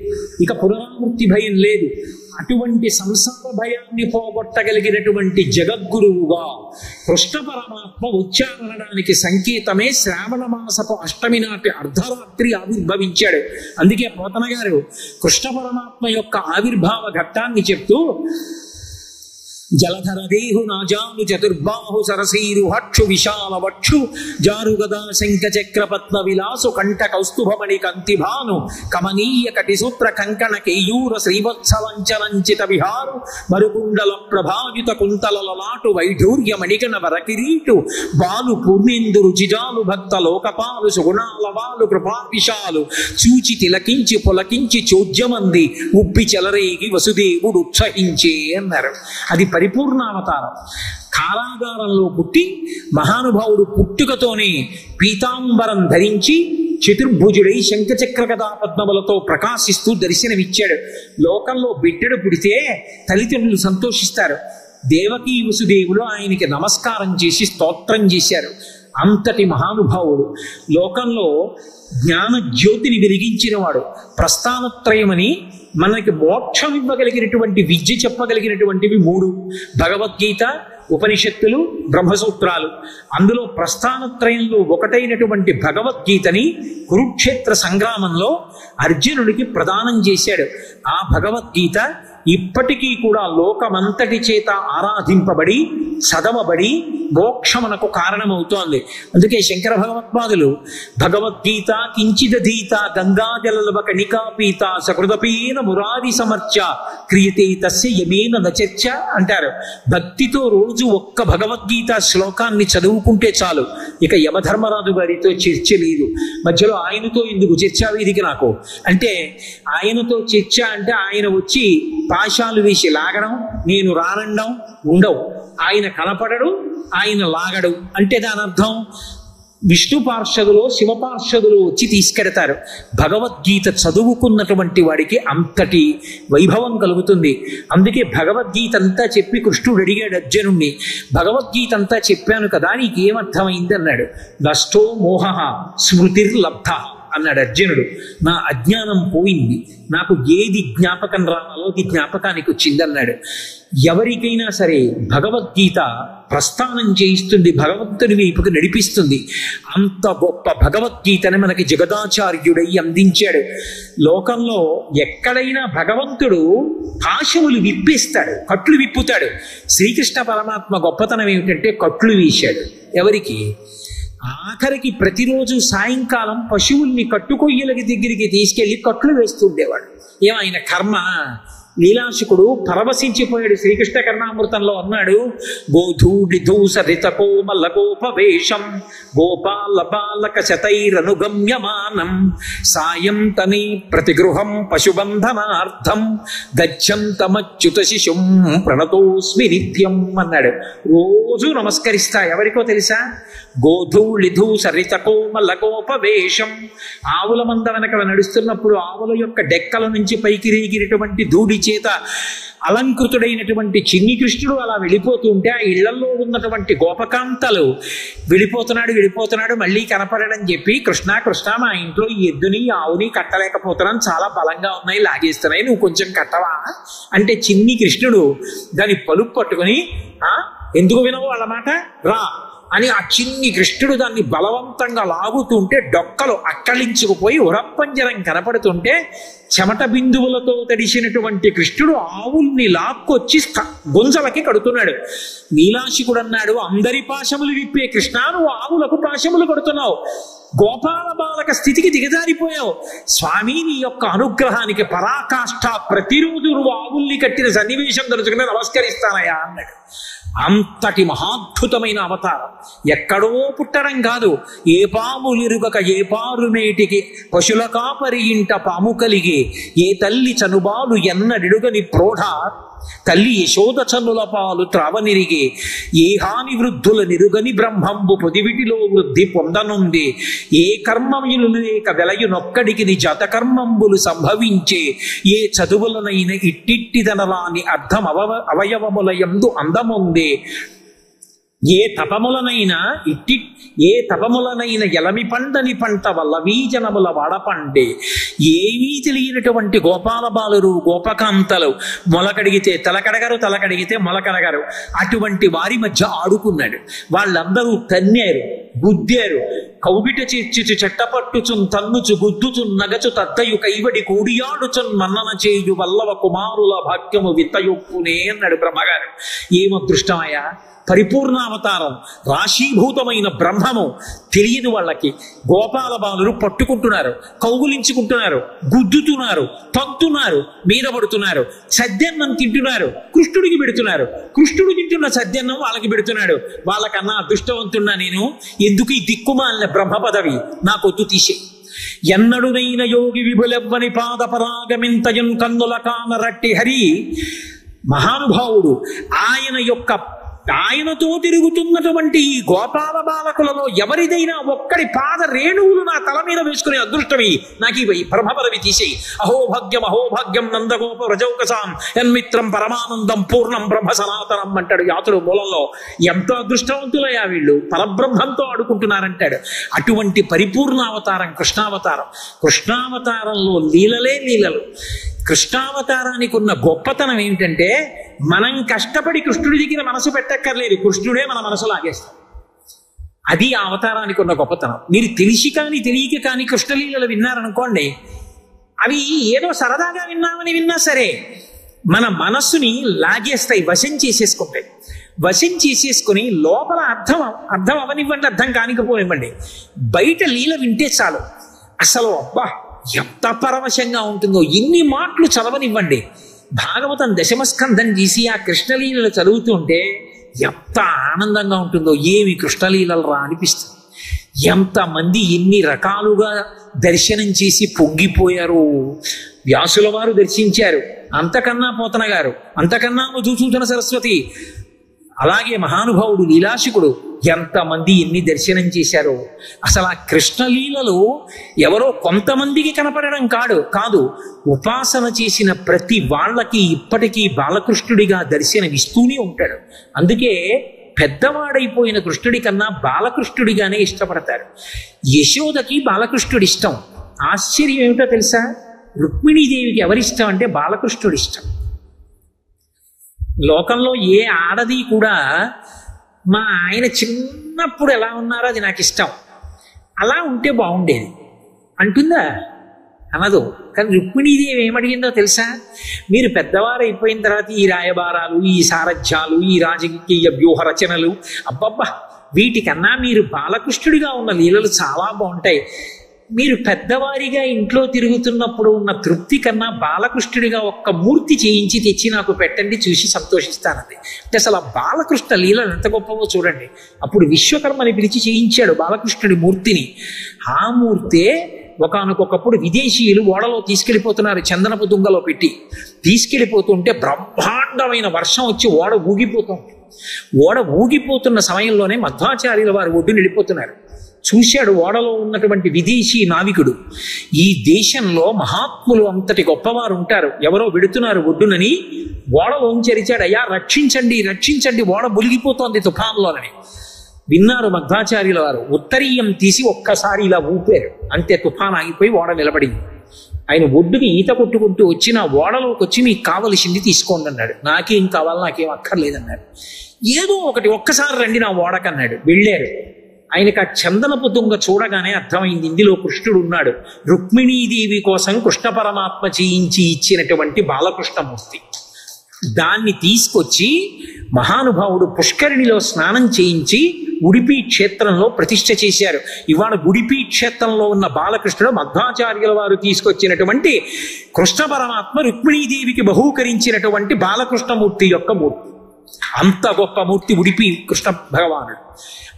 ఇక పునరావృత్తి భయం లేదు. అటువంటి సంసార భయాన్ని పోగొట్టగలిగినటువంటి జగద్గురువుగా కృష్ణ పరమాత్మ వచ్చారనడానికి సంకేతమే శ్రావణ మాసపు అష్టమి నాటి అర్ధరాత్రి ఆవిర్భవించాడు. అందుకే పోతన గారు కృష్ణ పరమాత్మ యొక్క ఆవిర్భావ ఘట్టాన్ని చెప్తూ జలధర దేహు నాజాను చతుర్బాహు సరసీరు హక్షు విశాల వక్షు జారుగదా శంఖ చక్ర పద్మ విలాసు కంఠ కౌస్తుభమణి కంతిభాను కమనీయ కటిసూత్ర కంకణ కేయూర శ్రీవత్సవంచనంచిత విహారు మరుకుండల ప్రభావిత కుంతల లలాటు వైఢూర్య మణిగణ వరకిరీటు బాలు పూర్ణేందు రుచిజాలు భక్త లోకపాలు సుగుణాల వాలు కృపాపిశాలు చూచి తిలకించి పులకించి చోద్యమంది ఉబ్బి చెలరేగి వసుదేవుడు ఉత్సహించే అన్నారు. అది పరిపూర్ణావతారం. కారాగారంలో పుట్టి మహానుభావుడు పుట్టుకతోనే పీతాంబరం ధరించి చతుర్భుజుడై శంఖచక్ర గదా పద్మములతో ప్రకాశిస్తూ దర్శనమిచ్చాడు. లోకంలో బిడ్డడు పుడితే తల్లిదండ్రులు సంతోషిస్తారు. దేవకీ వసుదేవులు ఆయనకి నమస్కారం చేసి స్తోత్రం చేశారు. అంతటి మహానుభావుడు. లోకంలో జ్ఞాన జ్యోతిని వెలిగించినవాడు. ప్రస్థానత్రయమని మనకి మోక్షం ఇవ్వగలిగినటువంటి విద్య చెప్పగలిగినటువంటివి 3: భగవద్గీత, ఉపనిషత్తులు, బ్రహ్మసూత్రాలు. అందులో ప్రస్థానత్రయంలో ఒకటైనటువంటి భగవద్గీతని కురుక్షేత్ర సంగ్రామంలో అర్జునుడికి ప్రదానం చేశాడు. ఆ భగవద్గీత ఇప్పటికీ కూడా లోకమంతటి చేత ఆరాధింపబడి చదవబడి మోక్షమునకు కారణమవుతోంది. అందుకే శంకర భగవత్పాదులు భగవద్గీత కించిదధీత గంగాజలలవ కణికాపీత సకృదపేన మురారి సమర్చ క్రియతే తస్య యమేన నచర్చ అంటారు. భక్తితో రోజు ఒక్క భగవద్గీత శ్లోకాన్ని చదువుకుంటే చాలు, ఇక యమధర్మరాజు గారితో చర్చ లేదు. మధ్యలో ఆయనతో ఎందుకు చర్చా వేదిక నాకు అంటే, ఆయనతో చర్చ అంటే ఆయన వచ్చి పాశాలు వేసి లాగడం, నేను రానండం ఉండవు. ఆయన కనపడడు, ఆయన లాగడు. అంటే దాని అర్థం విష్ణు పార్షదులో శివ పార్షదులు వచ్చి తీసుకెడతారు. భగవద్గీత చదువుకున్నటువంటి వాడికి అంతటి వైభవం కలుగుతుంది. అందుకే భగవద్గీత అంతా చెప్పి కృష్ణుడు అడిగాడు అర్జునుణ్ణి, భగవద్గీత అంతా చెప్పాను కదా నీకు ఏమర్థమైంది అన్నాడు. నష్టో మోహ స్మృతిర్లబ్ధ అన్నాడు అర్జునుడు. నా అజ్ఞానం పోయింది, నాకు ఏది జ్ఞాపకం రావాలో అది జ్ఞాపకానికి వచ్చిందన్నాడు. ఎవరికైనా సరే భగవద్గీత ప్రస్థానం చేయిస్తుంది, భగవంతుని వైపుకి నడిపిస్తుంది. అంత గొప్ప భగవద్గీతని మనకి జగదాచార్యుడై అందించాడు. లోకంలో ఎక్కడైనా భగవంతుడు పాశములు విప్పేస్తాడు, కట్లు విప్పుతాడు. శ్రీకృష్ణ పరమాత్మ గొప్పతనం ఏమిటంటే కట్లు వేశాడు. ఎవరికి? ఆఖరికి ప్రతిరోజు సాయంకాలం పశువుల్ని కట్టుకొయ్యలకి దగ్గరికి తీసుకెళ్లి కట్లు వేస్తూ ఉండేవాడు. ఏమైనా కర్మ? లీలాశుకుడు పరవశించిపోయాడు. శ్రీకృష్ణ కర్ణామృతంలో అన్నాడు, గోధూళి ధూసరిత కోమల గోపవేషం గోపాల బాలక శతైరనుగమ్యమానం సాయం తని ప్రతిగృహం పశుబంధనార్థం గచ్చంతమచ్యుత శిశుం ప్రణతోస్మి నిత్యం అన్నాడు. రోజు నమస్కరిస్తా. ఎవరికో తెలుసా? గోధూళి ధూసరిత కోమల గోపవేషం. ఆవుల మంద వెనక నడుస్తున్నప్పుడు ఆవుల యొక్క డెక్కల నుంచి పైకి రేగినటువంటి ధూళి చేత అలంకృతుడైనటువంటి చిన్ని కృష్ణుడు అలా వెళ్ళిపోతూ ఉంటే ఆ ఇళ్లలో ఉన్నటువంటి గోపకాంతలు వెళ్ళిపోతున్నాడు మళ్ళీ కనపడడం చెప్పి, కృష్ణ కృష్ణ మా ఇంట్లో ఈ ఎద్దుని ఆవుని కట్టలేకపోతున్నాను, చాలా బలంగా ఉన్నాయి, లాగేస్తున్నాయి, నువ్వు కొంచెం కట్టవా అంటే చిన్ని కృష్ణుడు దాని పలుపు పట్టుకొని, ఎందుకు వినవు వాళ్ళ మాట, రా అని ఆ చిన్ని కృష్ణుడు దాన్ని బలవంతంగా లాగుతుంటే డొక్కలు అక్కలించుకుపోయి ఉరప్పంజరం కనపడుతుంటే చెమట బిందువులతో తడిసినటువంటి కృష్ణుడు ఆవుల్ని లాక్కొచ్చి గుంజలకి కడుతున్నాడు. నీలాశికుడు అన్నాడు, అందరి పాశములు విప్పే కృష్ణ, నువ్వు ఆవులకు పాశములు కడుతున్నావు, గోపాల బాలక స్థితికి దిగజారిపోయావు. స్వామి నీ యొక్క అనుగ్రహానికి పరాకాష్ఠ, ప్రతిరోజు నువ్వు ఆవుల్ని కట్టిన సన్నివేశం తలుచుకుని నమస్కరిస్తానయా అన్నాడు. అంతటి మహాద్భుతమైన అవతారం. ఎక్కడో పుట్టడం కాదు, ఏ పాములిరుగక ఏ పారుమేటికి పశుల కాపరి ఇంట పాము కలిగే, ఏ తల్లి చనుబాలు ఎన్నడిడుగని ప్రోఢ తల్లి యశోద చన్నుల పాలు త్రావనిరిగే, ఏ హాని వృద్ధుల నిరుగని బ్రహ్మంబు పొదివిటిలో వృద్ధి పొందనుంది, ఏ కర్మములు లేక వెలయునొక్కడికి నిజత కర్మంబులు సంభవించే, ఏ చదువులనైన ఇట్టిట్టిదనరాని అర్థం అవయవములయందు అందముందే, ఏ తపములనైన ఎలమి పండని పంట వల్ల వీజనముల వాడపండే. ఏమీ తెలియనటువంటి గోపాల బాలురు గోపకాంతలు మొలకడిగితే తలకడిగితే మొలకడగారు, అటువంటి వారి మధ్య ఆడుకున్నాడు. వాళ్ళందరూ తన్నేరు, గుద్దారు, కౌగిట చేర్చుచు చెట్టపట్టుచున్ తన్నుచు గుద్దుచున్ నగచు తద్దయు కైవడి కూడియాడుచున్ మన్నన చేయు వల్లవ కుమారుల భాగ్యము విత్తయొప్పునే అన్నాడు బ్రహ్మగారు. ఏమదృష్టమయ్యా! పరిపూర్ణావతారం, రాశీభూతమైన బ్రహ్మము తెలియని వాళ్ళకి గోపాల బాలురు పట్టుకుంటున్నారు, కౌగులించుకుంటున్నారు, గుద్దుతున్నారు, తంతున్నారు, మీద పడుతున్నారు, సద్యన్నం తింటున్నారు, కృష్ణుడికి పెడుతున్నారు, కృష్ణుడు తింటున్న సద్యన్నం వాళ్ళకి పెడుతున్నాడు. వాళ్ళకన్నా అదృష్టవంతున్నా నేను, ఎందుకు ఈ దిక్కుమాలిన బ్రహ్మ పదవి నాకొద్దు, తీసే. ఎన్నడునైన యోగి విభులెవ్వని పాదపరాగమింతయున్ కన్నుల కానరట్టి హరి మహానుభావుడు. ఆయనతో తిరుగుతున్నటువంటి ఈ గోపాల బాలకులలో ఎవరిదైనా ఒక్కడి పాద రేణువులు నా తల మీద వేసుకునే అదృష్టమి నాకు ఈ బ్రహ్మపదవి తీసేయి. అహోభాగ్యం నందగోప వ్రజౌకసాం యన్మిత్రం పరమానందం పూర్ణం బ్రహ్మ సనాతనం అంటాడు యాతుడు మూలంలో. ఎంతో అదృష్టవంతులయ్యా వీళ్ళు, పరబ్రహ్మంతో ఆడుకుంటున్నారంటాడు. అటువంటి పరిపూర్ణావతారం కృష్ణావతారం. కృష్ణావతారంలో లీలలే లీలలు. కృష్ణావతారానికి ఉన్న గొప్పతనం ఏమిటంటే, మనం కష్టపడి కృష్ణుడి దగ్గర మనసు పెట్టక్కర్లేదు, కృష్ణుడే మన మనసు లాగేస్తాడు. అది ఆ అవతారానికి ఉన్న గొప్పతనం. మీరు తెలిసి కానీ తెలియక కానీ కృష్ణలీలలు విన్నారనుకోండి, అవి ఏదో సరదాగా విన్నా సరే మన మనస్సుని లాగేస్తాయి, వశం చేసేసుకుంటాయి. వశం చేసేసుకుని లోపల అర్థం అవనివ్వండి, అర్థం కానికపోనివ్వండి, బయట లీల వింటే చాలు అసలు అబ్బా ఎంత పరవశంగా ఉంటుందో. ఇన్ని మాటలు చదవనివ్వండి, భాగవతం దశమస్కంధం తీసి ఆ కృష్ణలీలలు చదువుతుంటే ఎంత ఆనందంగా ఉంటుందో. ఏమి కృష్ణలీలలు రా అనిపిస్తుంది. ఎంతమంది ఎన్ని రకాలుగా దర్శనం చేసి పొంగిపోయారు. వ్యాసుల వారు దర్శించారు, అంతకన్నా పోతన గారు, అంతకన్నా మధుసూదన సరస్వతి, అలాగే మహానుభావుడు లీలాశికుడు ఎంతమంది ఎన్ని దర్శనం చేశారో. అసలు ఆ కృష్ణలీలలు ఎవరో కొంతమందికి కనపడడం కాదు, ఉపాసన చేసిన ప్రతి వాళ్ళకి ఇప్పటికీ బాలకృష్ణుడిగా దర్శనమిస్తూనే ఉంటాడు. అందుకే పెద్దవాడైపోయిన కృష్ణుడి కన్నా బాలకృష్ణుడిగానే ఇష్టపడతారు. యశోదకి బాలకృష్ణుడి ఇష్టం. ఆశ్చర్యం ఏమిటో తెలుసా? రుక్మిణీదేవికి ఎవరిష్టం అంటే బాలకృష్ణుడి ఇష్టం. లోకంలో ఏ ఆడది కూడా మా ఆయన చిన్నప్పుడు ఎలా ఉన్నారో అది నాకు ఇష్టం, అలా ఉంటే బాగుండేది అంటుందా? అనదు. కానీ రుక్మిణీదేవి ఏమడిగిందో తెలుసా? మీరు పెద్దవారు అయిపోయిన తర్వాత ఈ రాయబారాలు, ఈ సారథ్యాలు, ఈ రాజకీయ వ్యూహ రచనలు, అబ్బబ్బా వీటికన్నా మీరు బాలకృష్ణుడిగా ఉన్న లీలలు చాలా బాగుంటాయి. మీరు పెద్దవారిగా ఇంట్లో తిరుగుతున్నప్పుడు ఉన్న తృప్తి కన్నా బాలకృష్ణుడిగా ఒక్క మూర్తి చేయించి తెచ్చి నాకు పెట్టండి, చూసి సంతోషిస్తానంది. అంటే అసలు ఆ బాలకృష్ణ లీలలు ఎంత గొప్పవో చూడండి. అప్పుడు విశ్వకర్మని పిలిచి చేయించాడు బాలకృష్ణుడి మూర్తిని. ఆ మూర్తే ఒకానొకప్పుడు విదేశీయులు ఓడలో తీసుకెళ్ళిపోతున్నారు, చందనపు దుంగలో పెట్టి తీసుకెళ్ళిపోతుంటే బ్రహ్మాండమైన వర్షం వచ్చి ఓడ ఊగిపోతుంది. ఓడ ఊగిపోతున్న సమయంలోనే మధ్వాచార్యుల వారు ఒడ్డున వెళ్ళిపోతున్నారు. చూశాడు ఓడలో ఉన్నటువంటి విదేశీ నావికుడు, ఈ దేశంలో మహాత్ములు అంతటి గొప్పవారు ఉంటారు, ఎవరో వెడుతున్నారు ఒడ్డునని ఓడలోంచి అరిచాడు, అయ్యా రక్షించండి రక్షించండి, ఓడ మునిగిపోతోంది తుఫాన్లోనని. విన్నారు మధ్వాచార్యుల వారు. ఉత్తరీయం తీసి ఒక్కసారి ఇలా ఊపారు, అంతే తుఫాన్ ఆగిపోయి ఓడ నిలబడింది. ఆయన ఒడ్డుకి ఈత కొట్టుకుంటూ వచ్చి నా ఓడలోకి వచ్చి మీకు కావలసింది తీసుకోండి అన్నాడు. నాకేం కావాలి, నాకేం అక్కర్లేదన్నాడు. ఏదో ఒకటి ఒక్కసారి రండి నా ఓడకన్నాడు. వెళ్ళారు. ఆయనకు ఆ చందనపు దుంగ చూడగానే అర్థమైంది, ఇందులో కృష్ణుడు ఉన్నాడు. రుక్మిణీదేవి కోసం కృష్ణ పరమాత్మ చేయించి ఇచ్చినటువంటి బాలకృష్ణమూర్తి. దాన్ని తీసుకొచ్చి మహానుభావుడు పుష్కరిణిలో స్నానం చేయించి ఉడిపి క్షేత్రంలో ప్రతిష్ఠ చేశారు. ఇవాళ ఉడిపి క్షేత్రంలో ఉన్న బాలకృష్ణుడు మధ్వాచార్యుల వారు తీసుకొచ్చినటువంటి కృష్ణ పరమాత్మ రుక్మిణీదేవికి బహూకరించినటువంటి బాలకృష్ణమూర్తి యొక్క మూర్తి. అంత గొప్ప మూర్తి ఉడిపి కృష్ణ భగవానుడు.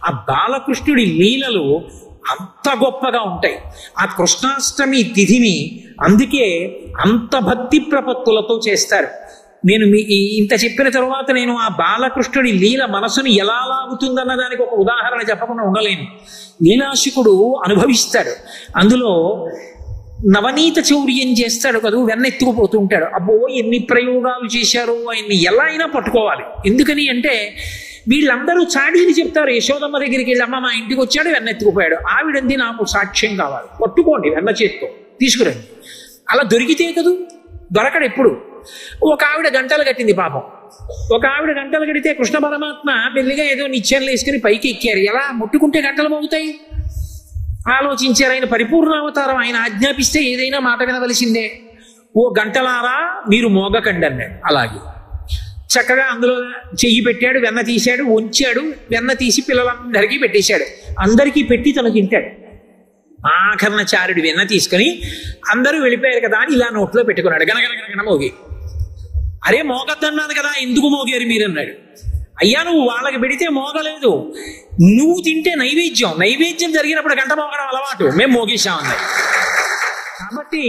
ఆ బాలకృష్ణుడి లీలలు అంత గొప్పగా ఉంటాయి. ఆ కృష్ణాష్టమి తిథిని అందుకే అంత భక్తి ప్రపత్తులతో చేస్తారు. నేను ఇంత చెప్పిన తర్వాత నేను ఆ బాలకృష్ణుడి లీల మనసుని ఎలా లాగుతుందన్న దానికి ఒక ఉదాహరణ చెప్పకుండా ఉండలేను. లీలాశికుడు అనుభవిస్తాడు. అందులో నవనీత చౌర్యం చేస్తాడు కదా, వెన్నెత్తుకుపోతూ ఉంటాడు. అబ్బో ఎన్ని ప్రయోగాలు చేశారో, ఆయన్ని ఎలా అయినా పట్టుకోవాలి. ఎందుకని అంటే వీళ్ళందరూ చాడీలు చెప్తారు. యశోదమ్మ దగ్గరికి వెళ్ళి అమ్మ మా ఇంటికి వచ్చాడు వెన్నెత్తుకుపోయాడు, ఆవిడంది నాకు సాక్ష్యం కావాలి, పట్టుకోండి వెన్న చేత్తో తీసుకురండి. అలా దొరికితే కదూ, దొరకడు ఎప్పుడు. ఒక ఆవిడ గంటలు కట్టింది పాపం. ఒక ఆవిడ గంటలు కడితే కృష్ణ పరమాత్మ మెల్లిగా ఏదో నిత్యాలు వేసుకుని పైకి ఎక్కారు. ఎలా ముట్టుకుంటే గంటలు మోగుతాయి ఆలోచించారు. ఆయన పరిపూర్ణావతారం, ఆయన ఆజ్ఞాపిస్తే ఏదైనా మాట వినవలసిందే. ఓ గంటలారా మీరు మోగకండి అన్నాడు. అలాగే చక్కగా అందులో చెయ్యి పెట్టాడు, వెన్న తీశాడు, ఉంచాడు, వెన్న తీసి పిల్లలందరికీ పెట్టేశాడు. అందరికీ పెట్టి తను తింటాడు. ఆఖరణచారుడు వెన్న తీసుకొని అందరూ వెళ్ళిపోయారు కదా అని ఇలా నోట్లో పెట్టుకున్నాడు. గనగనగన మోగి. అరే మోగద్దన్నాను కదా, ఎందుకు మోగారు మీరు అన్నాడు. అయ్యా నువ్వు వాళ్ళకి పెడితే మోగలేదు, నువ్వు తింటే నైవేద్యం, నైవేద్యం జరిగినప్పుడు గంట మోగడం అలవాటు, మేము మోగేశామన్నాడు. కాబట్టి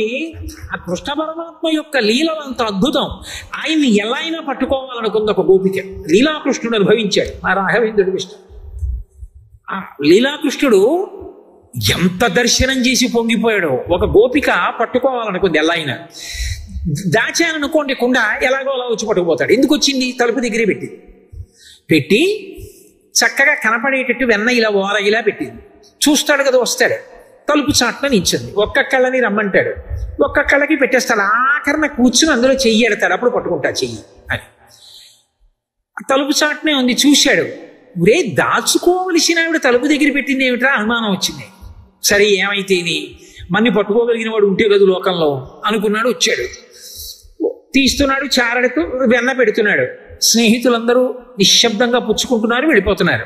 ఆ కృష్ణ పరమాత్మ యొక్క లీలలు అంత అద్భుతం. ఆయన్ని ఎలా అయినా పట్టుకోవాలనుకుంది ఒక గోపిక. లీలాకృష్ణుడు అనుభవించాడు ఆ రాఘవేంద్రుడి విష్ణు. ఆ లీలాకృష్ణుడు ఎంత దర్శనం చేసి పొంగిపోయాడో. ఒక గోపిక పట్టుకోవాలనుకుంది ఎలా అయినా, దాచాననుకోండి కుండ, ఎలాగో అలా వచ్చి పట్టుకుపోతాడు. ఎందుకు వచ్చింది? తలుపు దగ్గరే పెట్టి చక్కగా కనపడేటట్టు వెన్న ఇలా ఓరగిలా పెట్టింది. చూస్తాడు కదా, వస్తాడు. తలుపు చాట్న నించుంది. ఒక్క కళ్ళని రమ్మంటాడు, ఒక్క కళ్ళకి పెట్టేస్తాడు. ఆఖరణ కూర్చుని అందులో చెయ్యి ఎడతాడు, అప్పుడు పట్టుకుంటా చెయ్యి అని. తలుపు చాట్నే ఉంది. చూశాడు, ఒరే దాచుకోవలసిన ఆవిడ తలుపు దగ్గర పెట్టింది ఏమిట్రా అనుమానం వచ్చింది. సరే ఏమైతేని, మన్ని పట్టుకోగలిగిన వాడు ఉంటే కదా లోకంలో అనుకున్నాడు. వచ్చాడు, తీస్తున్నాడు, చారడుతూ వెన్న పెడుతున్నాడు. స్నేహితులందరూ నిశ్శబ్దంగా పుచ్చుకుంటున్నారు, వెళ్ళిపోతున్నారు.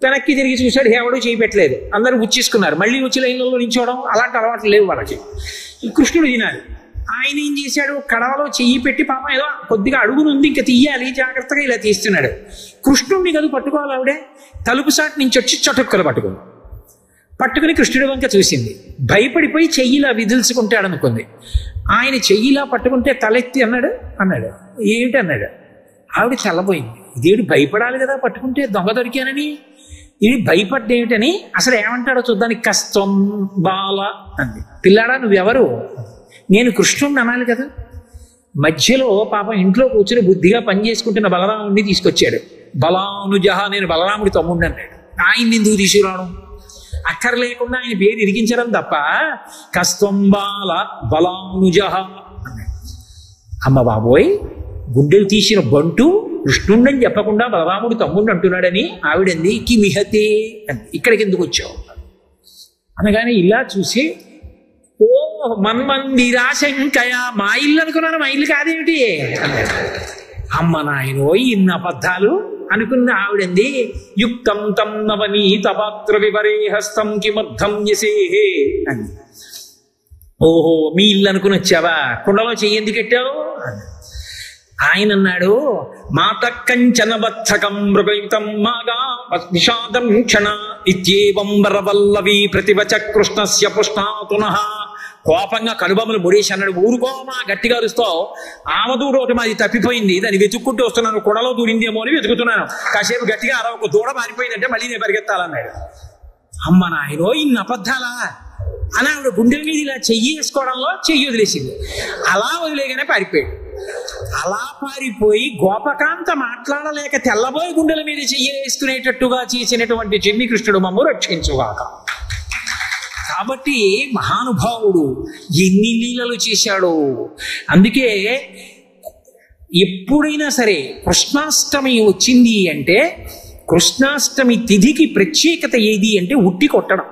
వెనక్కి తిరిగి చూశాడు, ఎవడూ చేయి పెట్టలేదు. అందరూ పుచ్చేసుకున్నారు. మళ్ళీ వచ్చి లైన్లలో నించోవడం అలాంటి అలవాట్లు లేవు వాళ్ళకి. కృష్ణుడు తినాలి. ఆయన ఏం చేశాడు, కడవలో చెయ్యి పెట్టి పాపం ఏదో కొద్దిగా అడుగునుంది, ఇంకా తీయాలి, జాగ్రత్తగా ఇలా తీస్తున్నాడు. కృష్ణుడిని కదా పట్టుకోవాలి ఆవిడే. తలుపు సాటి నుంచి వచ్చి చటుక్కలు పట్టుకుని కృష్ణుడి వంక చూసింది. భయపడిపోయి చెయ్యిలా విదిల్చుకుంటాడు అనుకుంది. ఆయన చెయ్యిలా పట్టుకుంటే తలెత్తి అన్నాడు. ఏమిటి అన్నాడు. ఆవిడ చల్లబోయింది. ఇదేడు భయపడాలి కదా పట్టుకుంటే దొంగ దొరికానని. ఇది భయపడ్డేమిటని అసలు ఏమంటాడో చూద్దానికి కష్టం బాల అంది. పిల్లాడా నువ్వెవరు? నేను కృష్ణుడిని అనాలి కదా. మధ్యలో పాపం ఇంట్లో కూర్చుని బుద్ధిగా పనిచేసుకుంటున్న బలరాముడిని తీసుకొచ్చాడు. బలానుజహ, నేను బలరాముడి తమ్ముడిని అన్నాడు. ఆయన్ని ఎందుకు తీసుకురావడం? అక్కర్లేకుండా ఆయన పేరు ఇరిగించడం తప్ప కస్తం బాల బలానుజహ అన్నాడు. అమ్మ బాబోయ్, గుండెలు తీసిన బంటు కృష్ణుండని చెప్పకుండా బలరాముడు తమ్ముడు అంటున్నాడని ఆవిడంది. కిమిహతే అని, ఇక్కడికి ఎందుకు వచ్చావు అనగానే ఇలా చూసి, ఓ మన్మందిరాశంకయ, మా ఇల్లు అనుకున్నాను, మా ఇల్లు కాదేమిటి అన్నాడు. అమ్మ నాయనో ఇన్ని అబద్ధాలు అనుకున్న ఆవిడంది. యుక్తం తం నవనీత పాత్ర వివరే హస్తం కిమర్థం యసేహే అని. ఓహో మీ ఇల్లు అనుకుని వచ్చావా, కుండలో చెయ్యి ఎందుకు పెట్టావు? ఆయన అన్నాడు, మాత కంచన వత్సకం మృగయుతం మాగా నిషాదం క్షణ ఇత్యేవం వరవల్లవి ప్రతివచ కృష్ణస్య పుష్ణాతునః. కోపంగా కనుబొమ్మలు ముడేసి అన్నాడు. ఊరుకోమా, గట్టిగా అరుస్తావు. ఆమదూడు ఒకటి మాది తప్పిపోయింది, దాన్ని వెతుక్కుంటూ వస్తున్నాను, కొడలో దూరిందేమో అని వెతుకుతున్నాను. కాసేపు గట్టిగా అరవకు, దూడ మారిపోయిందంటే మళ్ళీ నేను పరిగెత్తాలన్నాడు. అమ్మ నాయనో ఇన్ని అబద్ధాలా అని ఆవిడ గుండెల మీద ఇలా చెయ్యి వేసుకోవడంలో చెయ్యి వదిలేసింది. అలా వదిలేగానే పారిపోయాడు. అలా పారిపోయి గోపకాంత మాట్లాడలేక తెల్లబోయి గుండెల మీద చెయ్యి వేసుకునేటట్టుగా చేసినటువంటి చిన్ని కృష్ణుడు మమ్ము రక్షించుగాక. కాబట్టి మహానుభావుడు ఎన్ని లీలలు చేశాడు. అందుకే ఎప్పుడైనా సరే కృష్ణాష్టమి వచ్చింది అంటే, కృష్ణాష్టమి తిథికి ప్రత్యేకత ఏది అంటే ఉట్టి కొట్టడం.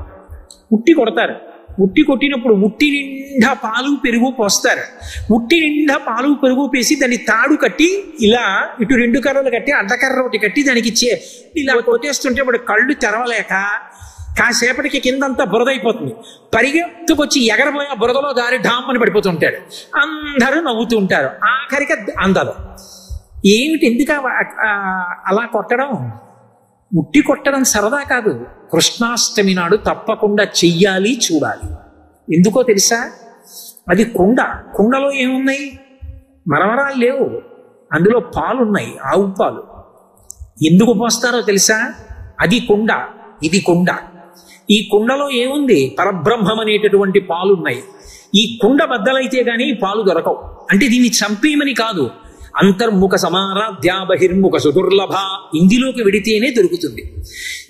ఉట్టి కొడతారు. ఉట్టి కొట్టినప్పుడు ఉట్టి నిండా పాలు పెరుగు పోస్తారు. ఉట్టి నిండా పాలు పెరుగు పేసి దాన్ని తాడు కట్టి ఇలా ఇటు రెండు కర్రలు కట్టి అడ్డకర్ర ఒకటి కట్టి దానికి ఇలా కొట్టేస్తుంటే వాడు కళ్ళు తెరవలేక కాసేపటికి కిందంతా బురదైపోతుంది. పరిగెత్తుకొచ్చి ఎగరబోయి ఆ బురదలో దారి ఢామ్మని పడిపోతుంటాడు. అందరూ నవ్వుతూ ఉంటారు. ఆఖరికి అందదు. ఏమిటి ఎందుకు అలా కొట్టడం? ఉట్టి కొట్టడం సరదా కాదు. కృష్ణాష్టమి నాడు తప్పకుండా చెయ్యాలి, చూడాలి. ఎందుకో తెలుసా? అది కుండ. కుండలో ఏమున్నాయి? మరమరాలు లేవు, అందులో పాలున్నాయి, ఆవు పాలు. ఎందుకు పోస్తారో తెలుసా? అది కుండ, ఇది కుండ. ఈ కుండలో ఏముంది? పరబ్రహ్మం అనేటటువంటి పాలున్నాయి. ఈ కుండ బద్దలైతే గానీ పాలు దొరకవు. అంటే దీన్ని చంపేయమని కాదు. అంతర్ముఖ సమారాధ్యా బహిర్ముఖ సుదుర్లభ, ఇందులోకి వెడితేనే దొరుకుతుంది.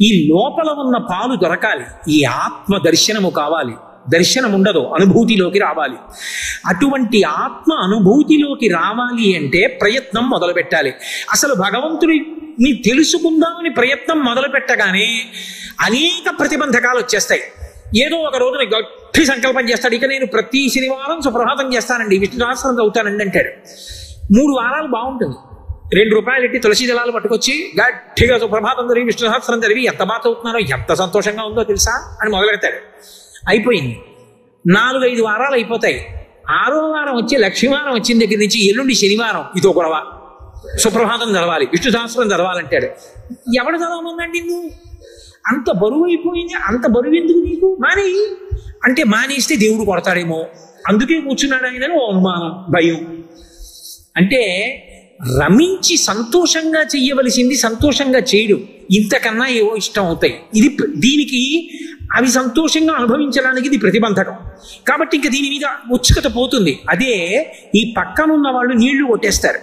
ఈ లోపల ఉన్న పాలు దొరకాలి. ఈ ఆత్మ దర్శనము కావాలి. దర్శనం ఉండదు, అనుభూతిలోకి రావాలి. అటువంటి ఆత్మ అనుభూతిలోకి రావాలి అంటే ప్రయత్నం మొదలు పెట్టాలి. అసలు భగవంతుడిని తెలుసుకుందామని ప్రయత్నం మొదలు పెట్టగానే అనేక ప్రతిబంధకాలు వచ్చేస్తాయి. ఏదో ఒక రోజున గట్టి సంకల్పం చేస్తాడు, ఇక నేను ప్రతి శనివారం సుప్రభాతం చేస్తానండి, విష్ణు సహస్రం చదువుతానండి అంటాడు. 3 వారాలు బాగుంటుంది. 2 రూపాయలు ఎట్టి తులసి దళాలు పట్టుకొచ్చి గట్టిగా సుప్రభాతం చదివి విష్ణు సహస్రం చదివి ఎంత బాగా చదువుతున్నారో, ఎంత సంతోషంగా ఉందో తెలుసా అని మొదలెడతాడు. అయిపోయింది. 4-5 వారాలు అయిపోతాయి. 6వ వారం వచ్చి లక్ష్మీవారం వచ్చిన దగ్గర నుంచి ఎల్లుండి శనివారం ఇదో గొడవ. సుప్రభాతం చదవాలి, విష్ణు సహస్రం చదవాలంటాడు. ఎవడు చదవమందండి నువ్వు? అంత బరువు అయిపోయింది. అంత బరువు ఎందుకు నీకు? మానే అంటే మానేస్తే దేవుడు కొడతాడేమో, అందుకే కూర్చున్నాడు ఆయన అనుమానం, భయం. అంటే రమించి సంతోషంగా చెయ్యవలసింది సంతోషంగా చేయడు. ఇంతకన్నా ఏవో ఇష్టం అవుతాయి. ఇది దీనికి అవి సంతోషంగా అనుభవించడానికి ఇది ప్రతిబంధకం. కాబట్టి ఇంకా దీని మీద ఉత్సుకత పోతుంది. అదే ఈ పక్కనున్న వాళ్ళు నీళ్లు కొట్టేస్తారు,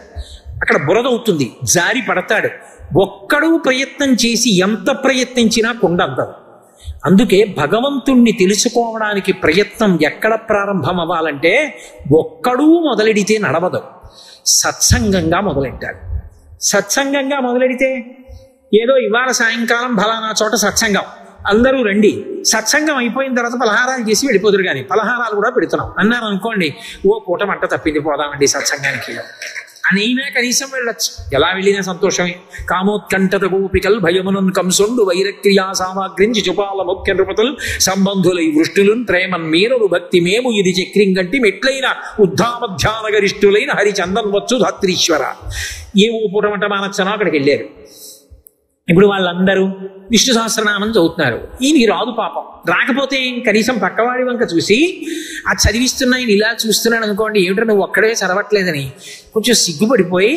అక్కడ బురద అవుతుంది, జారి పడతాడు. ఒక్కడు ప్రయత్నం చేసి ఎంత ప్రయత్నించినా కుండ అందదు. అందుకే భగవంతుణ్ణి తెలుసుకోవడానికి ప్రయత్నం ఎక్కడ ప్రారంభం అవ్వాలంటే ఒక్కడూ మొదలెడితే నడవదు, సత్సంగంగా మొదలెట్టాలి. సత్సంగంగా మొదలెడితే ఏదో ఇవాళ సాయంకాలం ఫలానా చోట సత్సంగం, అందరూ రండి, సత్సంగం అయిపోయిన తర్వాత పలహారాలు చేసి వెళ్ళిపోదురు. కానీ పలహారాలు కూడా పెడుతున్నాం అన్నారు అనుకోండి, ఓ పూట మంట తప్పింది, పోదామండి సత్సంగానికి అనైనా కనీసం వెళ్ళొచ్చు. ఎలా వెళ్ళినా సంతోషమే. కామోత్కంఠత గోపికల్ భయమునన్ కంసుండు వైరక్రియా సామాగ్రించి చుపాల ముఖ్య నృపతులు సంబంధులై వృష్టులున్ ప్రేమన్ మీరలు భక్తి మేము ఇది చక్రింగంటి మెట్లైన ఉద్ధామధ్యాన గరిష్ఠులైన హరిచందన్ వచ్చు ధాత్రీశ్వర. ఏ ఓ పూటమంట మానచ్చనో అక్కడికి వెళ్ళారు. ఇప్పుడు వాళ్ళందరూ విష్ణు సహస్రనామం చదువుతున్నారు. ఈయనకి రాదు పాపం. రాకపోతే కనీసం పక్కవాడి వంక చూసి ఆ చదివిస్తున్నాయని ఇలా చూస్తున్నాడు అనుకోండి, ఏమిటో నువ్వు ఒక్కడే చదవట్లేదని కొంచెం సిగ్గుపడిపోయి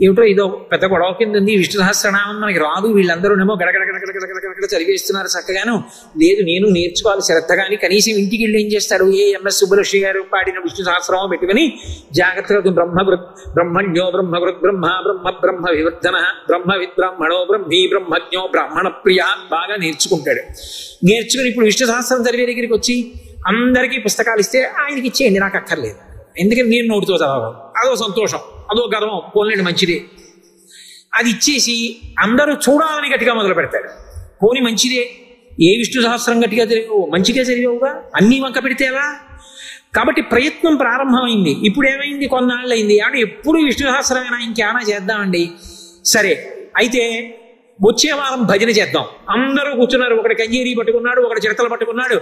ఏమిటో ఇదో పెద్ద గొడవ కింద ఉంది, విష్ణు సహస్రనామం మనకి రాదు, వీళ్ళందరూనేమో గడగడగడగడగడగడ చదివేస్తున్నారు చక్కగాను. లేదు నేను నేర్చుకోవాలి శ్రద్ధగాని. కనీసం ఇంటికి వెళ్ళి ఏం చేస్తాడు, ఎంఎస్ సుబ్బలక్ష్మి గారు పాడిన విష్ణు సహస్రనామం పెట్టుకుని జాగ్రత్తగా బ్రహ్మణ్యో బ్రహ్మగృత్ బ్రహ్మ బ్రహ్మ బ్రహ్మ వివర్ధన బ్రహ్మవిద్ బ్రాహ్మణో బ్రహ్మీ బ్రహ్మజ్ఞో బ్రాహ్మణ ప్రియ బాగా నేర్చుకుంటాడు. నేర్చుకుని ఇప్పుడు విష్ణు సహస్రం చదివే దగ్గరికి వచ్చి అందరికీ పుస్తకాలు ఇస్తే ఆయనకి ఇచ్చేయండి, నాకు అక్కర్లేదు, ఎందుకంటే నేను నోటితో చదవాలి, అదో సంతోషం, అదో గర్వం, పోలేండి మంచిదే. అది ఇచ్చేసి అందరూ చూడాలని గట్టిగా మొదలు పెడతాడు. పోని మంచిదే, ఏ విష్ణు సహస్రం గట్టిగా తెలియవు, మంచిగా చదివావుగా, అన్నీ వంక పెడితే ఎలా? కాబట్టి ప్రయత్నం ప్రారంభమైంది. ఇప్పుడు ఏమైంది, కొన్నాళ్ళు అయింది, అంటే ఎప్పుడు విష్ణు సహస్రమైనా ఇంకేమైనా చేద్దామండి. సరే అయితే వచ్చే వారం భజన చేద్దాం. అందరూ కూర్చున్నారు. ఒకటి కంజీరి పట్టుకున్నాడు, ఒకటి చిరతలు పట్టుకున్నాడు,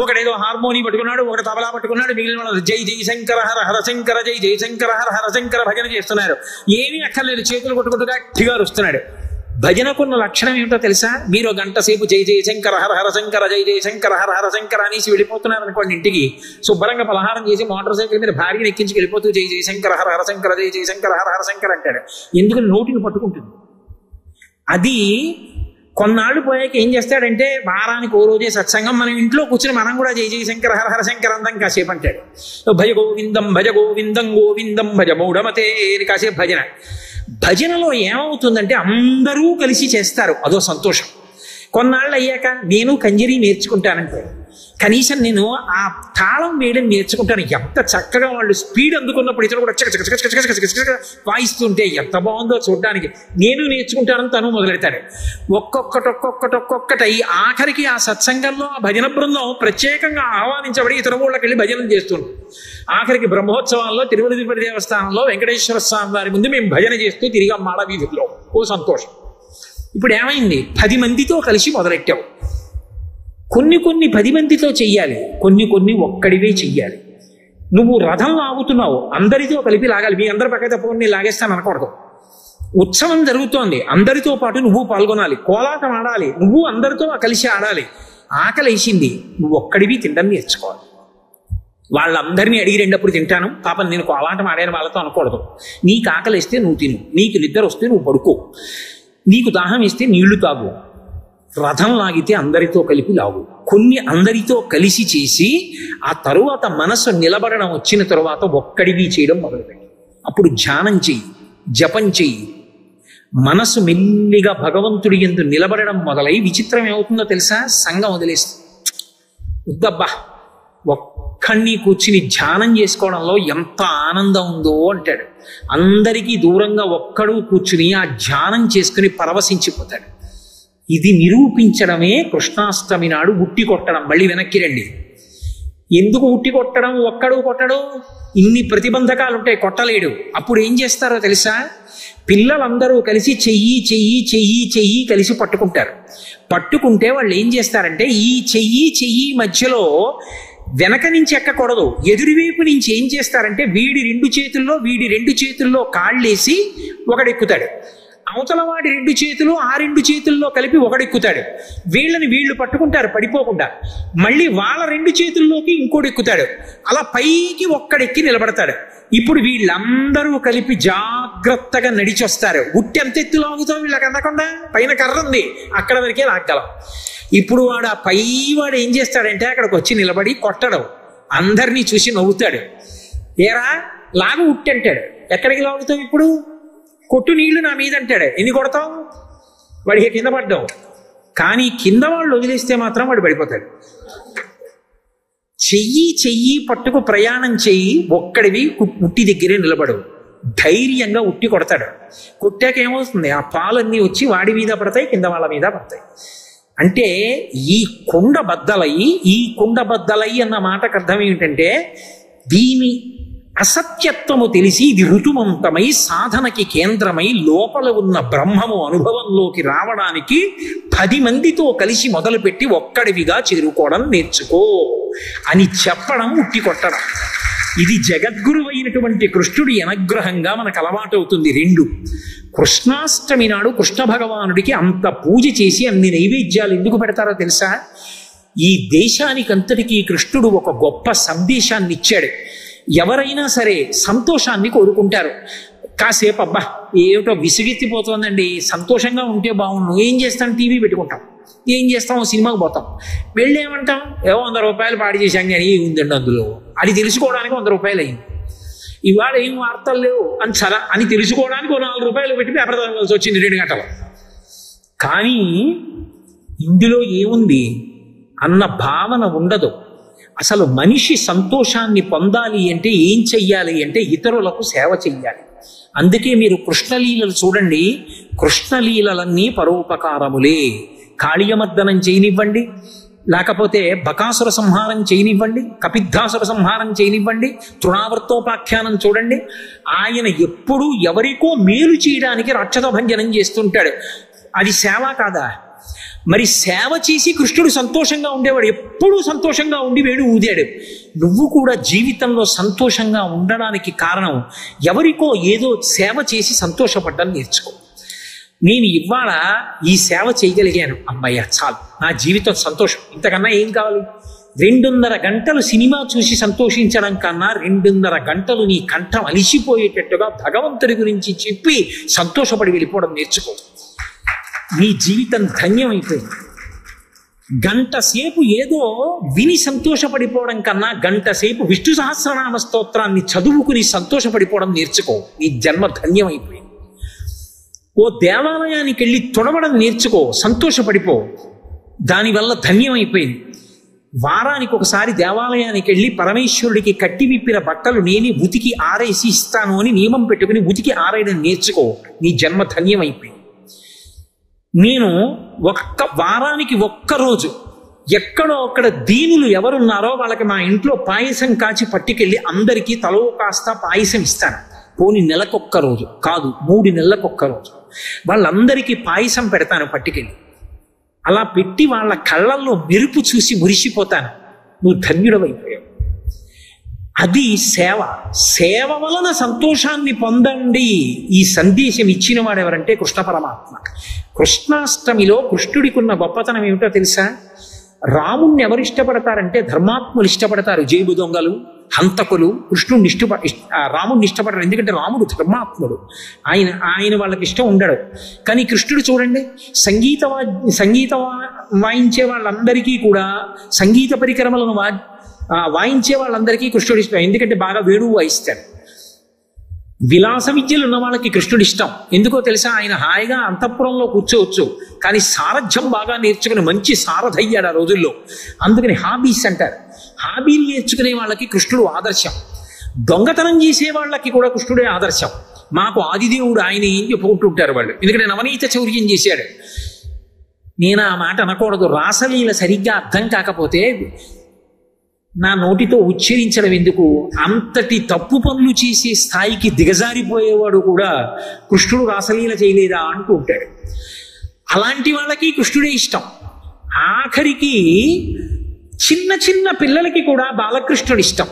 ఒకడేదో హార్మోని పట్టుకున్నాడు, ఒకటి తబలా పట్టుకున్నాడు, మిగిలిన వాళ్ళు జై జై శంకర హర హర శంకర జై జై శంకర హర హర శంకర భజన చేస్తున్నారు. ఏమీ అక్కర్లేదు, చేతులు కొట్టుకుంటూ గట్టిగా వస్తున్నాడు. భజనకున్న లక్షణం ఏమిటో తెలుసా? మీరు గంట సేపు జై జై శంకర హర హర శంకర జై జై శంకర హర హర శంకర అనేసి వెళ్ళిపోతున్నారు అనుకోండి, ఇంటికి శుభ్రంగా పలహారం చేసి మోటార్ సైకిల్ మీద భార్యను ఎక్కించి వెళ్ళిపోతూ జై జై శంకర హర హర శంకర జై జై శంకర హర హర శంకర అంటాడు. ఎందుకని నోటిని పట్టుకుంటుంది. అది కొన్నాళ్ళు పోయాక ఏం చేస్తాడంటే వారానికి ఓ రోజే సత్సంగం, మనం ఇంట్లో కూర్చుని మనం కూడా జై జై శంకర హర హర శంకర అందాం కాసేపు అంటాడు. భజ గోవిందం గోవిందం భజ మూఢమతే అని కాసేపు భజన. భజనలో ఏమవుతుందంటే అందరూ కలిసి చేస్తారు, అదో సంతోషం. కొన్నాళ్ళు అయ్యాక నేను కంజరి నేర్చుకుంటానంటే కనీసం నేను ఆ తాళం వేయడం నేర్చుకుంటాను. ఎంత చక్కగా వాళ్ళు స్పీడ్ అందుకున్నప్పుడు ఇతను కూడా చక్క వాయిస్తుంటే ఎంత బాగుందో చూడడానికి. నేను నేర్చుకుంటానని తను మొదలెడతాడు. ఒక్కొక్కటి ఆఖరికి ఆ సత్సంగంలో ఆ భజన బృందం ప్రత్యేకంగా ఆహ్వానించబడి ఇతర ఊళ్ళకి వెళ్ళి భజనలు చేస్తుంటాం. ఆఖరికి బ్రహ్మోత్సవాల్లో తిరుమల తిరుపతి దేవస్థానంలో వెంకటేశ్వర స్వామి వారి ముందు మేము భజన చేస్తూ తిరిగి మాడ వీధుల్లో ఓ సంతోషం. ఇప్పుడు ఏమైంది, 10 మందితో కలిసి మొదలెట్టావు. కొన్ని 10 మందితో చెయ్యాలి, కొన్ని ఒక్కడివే చెయ్యాలి. నువ్వు రథం లాగుతున్నావు, అందరితో కలిపి లాగాలి. మీ అందరి పక్కన తప్ప నేను లాగేస్తాను అనకూడదు. ఉత్సవం జరుగుతోంది, అందరితో పాటు నువ్వు పాల్గొనాలి. కోలాటం ఆడాలి, నువ్వు అందరితో కలిసి ఆడాలి. ఆకలేసింది, నువ్వు ఒక్కడివి తినడం నేర్చుకోవాలి. వాళ్ళందరినీ అడిగి రెండప్పుడు తింటాను, పాపం నేను కోలాటం ఆడాను వాళ్ళతో అనకూడదు. నీకు ఆకలిస్తే నువ్వు తిను, నీకు నిద్ర వస్తే నువ్వు పడుకో, నీకు దాహం ఇస్తే నీళ్లు తాగు. రథం లాగితే అందరితో కలిపి లాగు. కొన్ని అందరితో కలిసి చేసి ఆ తరువాత మనసు నిలబడడం వచ్చిన తరువాత ఒక్కడివి చేయడం మొదలుపెట్టి అప్పుడు ధ్యానం చెయ్యి, జపం చెయ్యి. మనసు మెల్లిగా భగవంతుడి యందు నిలబడడం మొదలై విచిత్రం ఏమవుతుందో తెలుసా? సంఘం వదిలేస్తుంది. ఉద్దబ్బా ఒక్కడిని కూర్చుని ధ్యానం చేసుకోవడంలో ఎంత ఆనందం ఉందో అంటాడు. అందరికీ దూరంగా ఒక్కడు కూర్చుని ఆ ధ్యానం చేసుకుని పరవశించిపోతాడు. ఇది నిరూపించడమే కృష్ణాష్టమి నాడు ఉట్టి కొట్టడం. మళ్ళీ వెనక్కి రండి. ఎందుకు ఉట్టి కొట్టడం, ఒక్కడు కొట్టడు? ఇన్ని ప్రతిబంధకాలు ఉంటాయి, కొట్టలేడు. అప్పుడు ఏం చేస్తారో తెలుసా? పిల్లలందరూ కలిసి చెయ్యి చెయ్యి చెయ్యి చెయ్యి కలిసి పట్టుకుంటారు. పట్టుకుంటే వాళ్ళు ఏం చేస్తారంటే ఈ చెయ్యి మధ్యలో వెనక నుంచి ఎక్కకూడదు, ఎదురువైపు నుంచి ఏం చేస్తారంటే వీడి 2 చేతుల్లో కాళ్ళేసి ఒకడెక్కుతాడు. అవతల వాడి 2 చేతులు ఆ 2 చేతుల్లో కలిపి ఒకడెక్కుతాడు. వీళ్ళు పట్టుకుంటారు పడిపోకుండా. మళ్ళీ వాళ్ళ 2 చేతుల్లోకి ఇంకోటి ఎక్కుతాడు. అలా పైకి ఒక్కడెక్కి నిలబడతాడు. ఇప్పుడు వీళ్ళందరూ కలిపి జాగ్రత్తగా నడిచొస్తారు. ఉట్టి ఎంత ఎత్తు లాగుతాం వీళ్ళకి అందకుండా, పైన కర్ర ఉంది అక్కడ వరకే లాగలం. ఇప్పుడు వాడు ఆ పైవాడు ఏం చేస్తాడంటే అక్కడికి వచ్చి నిలబడి కొట్టడం, అందరినీ చూసి నవ్వుతాడు. ఏరా లాగు ఉట్టి అంటాడు. ఎక్కడికి లాగుతావు ఇప్పుడు? కొట్టు నీళ్లు నా మీద అంటాడు. ఎన్ని కొడతావు? వాడికి కింద పడ్డావు. కానీ కింద వాళ్ళు వదిలేస్తే మాత్రం వాడు పడిపోతాడు. చెయ్యి పట్టుకు ప్రయాణం చెయ్యి, ఒక్కడివి ఉట్టి దగ్గరే నిలబడు. ధైర్యంగా ఉట్టి కొడతాడు. కొట్టాక ఏమవుతుంది? ఆ పాలన్నీ వచ్చి వాడి మీద పడతాయి, కింద వాళ్ళ మీద పడతాయి. అంటే ఈ కుండ బద్దలై అన్న మాటకు అర్థం ఏమిటంటే దీని అసత్యత్వము తెలిసి ఇది ఋతుమంతమై సాధనకి కేంద్రమై లోపల ఉన్న బ్రహ్మము అనుభవంలోకి రావడానికి 10 మందితో కలిసి మొదలుపెట్టి ఒక్కడివిగా చేరుకోవడం నేర్చుకో అని చెప్పడం, ఉట్టి కొట్టడం. ఇది జగద్గురు అయినటువంటి కృష్ణుడి అనుగ్రహంగా మనకు అలవాటు అవుతుంది. 2 కృష్ణాష్టమి నాడు కృష్ణ భగవానుడికి అంత పూజ చేసి అన్ని నైవేద్యాలు ఎందుకు పెడతారో తెలుసా? ఈ దేశానికంతటికీ కృష్ణుడు ఒక గొప్ప సందేశాన్ని ఇచ్చాడు. ఎవరైనా సరే సంతోషాన్ని కోరుకుంటారు. కాసేపు అబ్బా ఏమిటో విసిగెత్తిపోతుందండి, సంతోషంగా ఉంటే బాగుండు, ఏం చేస్తాం, టీవీ పెట్టుకుంటాం, ఏం చేస్తాం, సినిమాకి పోతాం, వెళ్ళి ఏమంటాం, ఏవో 100 రూపాయలు పాడు చేశాం కానీ ఉందండి అందులో, అది తెలుసుకోవడానికి 100 రూపాయలు అయింది, ఇవాళ ఏం వార్తలు లేవు అని తెలుసుకోవడానికి 4 రూపాయలు పెట్టి పేపర్ చదవాల్సి వచ్చింది 2 గంటలు. కానీ ఇందులో ఏముంది అన్న భావన ఉండదు. అసలు మనిషి సంతోషాన్ని పొందాలి అంటే ఏం చెయ్యాలి అంటే ఇతరులకు సేవ చెయ్యాలి. అందుకే మీరు కృష్ణలీలలు చూడండి, కృష్ణలీలలన్నీ పరోపకారములే. కాళీయమర్దనం చేయనివ్వండి, లేకపోతే బకాసుర సంహారం చేయనివ్వండి, కపిద్ధాసుర సంహారం చేయనివ్వండి, తృణావర్తోపాఖ్యానం చూడండి, ఆయన ఎప్పుడూ ఎవరికో మేలు చేయడానికి రాక్షస భంజనం చేస్తుంటాడు. అది సేవ కాదా? మరి సేవ చేసి కృష్ణుడు సంతోషంగా ఉండేవాడు, ఎప్పుడూ సంతోషంగా ఉండి వేడు ఊదాడు. నువ్వు కూడా జీవితంలో సంతోషంగా ఉండడానికి కారణం ఎవరికో ఏదో సేవ చేసి సంతోషపడ్డాన్ని నేర్చుకో. నేను ఇవాళ ఈ సేవ చేయగలిగాను, అమ్మయ్య చాలు, నా జీవితం సంతోషం, ఇంతకన్నా ఏం కావాలి? 2.5 గంటలు సినిమా చూసి సంతోషించడం కన్నా 2.5 గంటలు నీ కంఠం అలిసిపోయేటట్టుగా భగవంతుడి గురించి చెప్పి సంతోషపడి వెళ్ళిపోవడం నేర్చుకో. నీ జీవితం ధన్యమైపోయింది. 1 గంట సేపు ఏదో విని సంతోషపడిపోవడం కన్నా 1 గంట సేపు విష్ణు సహస్రనామ స్తోత్రాన్ని చదువుకుని సంతోషపడిపోవడం నేర్చుకో. నీ జన్మ ధన్యమైపోయింది. ఓ దేవాలయానికి వెళ్ళి తొడవడం నేర్చుకో, సంతోషపడిపో, దానివల్ల ధన్యమైపోయింది. వారానికి ఒకసారి దేవాలయానికి వెళ్ళి పరమేశ్వరుడికి కట్టి విప్పిన బట్టలు నేనే ఉతికి ఆరేసి ఇస్తాను అని నియమం పెట్టుకుని ఉతికి ఆరేయడం నేర్చుకో. నీ జన్మ ధన్యమైపోయింది. నేను వారానికి 1 రోజు ఎక్కడో అక్కడ దీనులు ఎవరున్నారో వాళ్ళకి మా ఇంట్లో పాయసం కాచి పట్టుకెళ్ళి అందరికీ తలో కాస్త పాయసం ఇస్తాను. పోని నెలకొక్క రోజు కాదు, 3 నెలలకొక్క రోజు వాళ్ళందరికీ పాయసం పెడతాను పట్టుకెళ్ళి. అలా పెట్టి వాళ్ళ కళ్ళల్లో మెరుపు చూసి మురిసిపోతాను. నువ్వు ధన్యుడవైపోయావు. అది సేవ. సేవ వలన సంతోషాన్ని పొందండి. ఈ సందేశం ఇచ్చిన వాడు ఎవరంటే కృష్ణ పరమాత్మ. కృష్ణాష్టమిలో కృష్ణుడికి ఉన్న గొప్పతనం ఏమిటో తెలుసా? రాముణ్ణి ఎవరు ఇష్టపడతారంటే ధర్మాత్ములు ఇష్టపడతారు. జేబు దొంగలు, హంతకులు కృష్ణుడిని రాముడిని ఇష్టపడరు. ఎందుకంటే రాముడు ధర్మాత్ముడు. ఆయన వాళ్ళకి ఇష్టం ఉండడు. కానీ కృష్ణుడు చూడండి, సంగీతం వాయించే వాళ్ళందరికీ కూడా, సంగీత పరికరములను వాయించే వాళ్ళందరికీ కృష్ణుడు ఇష్టం. ఎందుకంటే బాగా వేణువు వాయిస్తాడు. విలాస విద్యలు ఉన్న వాళ్ళకి కృష్ణుడు ఇష్టం. ఎందుకో తెలుసా? ఆయన హాయిగా అంతఃపురంలో కూర్చోవచ్చు, కానీ సారథ్యం బాగా నేర్చుకుని మంచి సారథయ్యాడు ఆ రోజుల్లో. అందుకని హాబీస్ అంటారు. హాబీలు నేర్చుకునే వాళ్ళకి కృష్ణుడు ఆదర్శం. దొంగతనం చేసే వాళ్ళకి కూడా కృష్ణుడే ఆదర్శం. మాకు ఆదిదేవుడు ఆయన ఏం చెప్పుకుంటుంటారు వాళ్ళు, ఎందుకంటే నవనీత చౌర్యం చేశాడు. నేను ఆ మాట అనకూడదు. రాసలీల సరిగ్గా అర్థం కాకపోతే నా నోటితో ఉచ్చరించడం ఎందుకు? అంతటి తప్పు పనులు చేసే స్థాయికి దిగజారిపోయేవాడు కూడా కృష్ణుడు రాసలీల చేయలేదా అంటూ ఉంటాడు. అలాంటి వాళ్ళకి కృష్ణుడే ఇష్టం. ఆఖరికి చిన్న చిన్న పిల్లలకి కూడా బాలకృష్ణుడు ఇష్టం,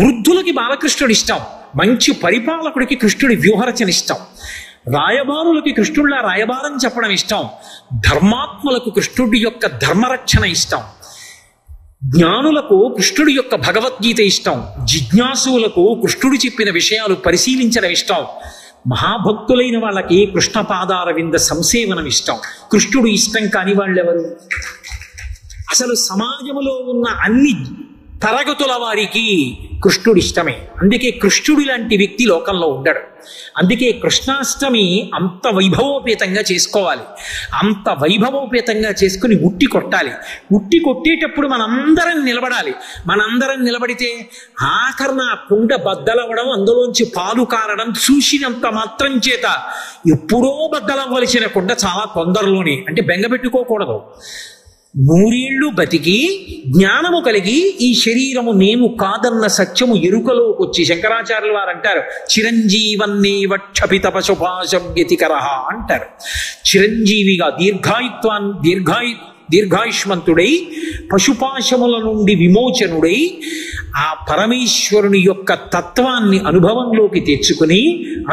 వృద్ధులకి బాలకృష్ణుడు ఇష్టం, మంచి పరిపాలకుడికి కృష్ణుడి వ్యూహరచన ఇష్టం, రాయబారులకి కృష్ణుడిలా రాయబారం చెప్పడం ఇష్టం, ధర్మాత్ములకు కృష్ణుడి యొక్క ధర్మరక్షణ ఇష్టం, జ్ఞానులకు కృష్ణుడి యొక్క భగవద్గీత ఇష్టం, జిజ్ఞాసువులకు కృష్ణుడు చెప్పిన విషయాలు పరిశీలించడం ఇష్టం, మహాభక్తులైన వాళ్ళకి కృష్ణ పాదార వింద సంసేవనం ఇష్టం. కృష్ణుడు ఇష్టం కాని వాళ్ళెవరు? అసలు సమాజంలో ఉన్న అన్ని తరగతుల వారికి కృష్ణుడు ఇష్టమే. అందుకే కృష్ణుడి లాంటి వ్యక్తి లోకంలో ఉండడు. అందుకే కృష్ణాష్టమి అంత వైభవోపేతంగా చేసుకోవాలి. అంత వైభవోపేతంగా చేసుకుని ఉట్టి కొట్టాలి. ఉట్టి కొట్టేటప్పుడు మనందరం నిలబడాలి. మనందరం నిలబడితే ఆఖరణ కుండ బద్దలవ్వడం, అందులోంచి పాలు కారడం చూసినంత మాత్రం చేత ఎప్పుడో బద్దలవ్వలసిన కుండ చాలా తొందరలోనే, అంటే బెంగపెట్టుకోకూడదు. 100 ఏళ్ళు బతికి జ్ఞానము కలిగి ఈ శరీరము నేను కాదన్న సత్యము ఎరుకలోకి వచ్చి, శంకరాచార్యుల వారు అంటారు, చిరంజీవన్నేవ క్షపిత పశుపాశం వ్యతికరః అంటారు. చిరంజీవిగా దీర్ఘాయుష్మంతుడై పశుపాశముల నుండి విమోచనుడై ఆ పరమేశ్వరుని యొక్క తత్వాన్ని అనుభవంలోకి తెచ్చుకుని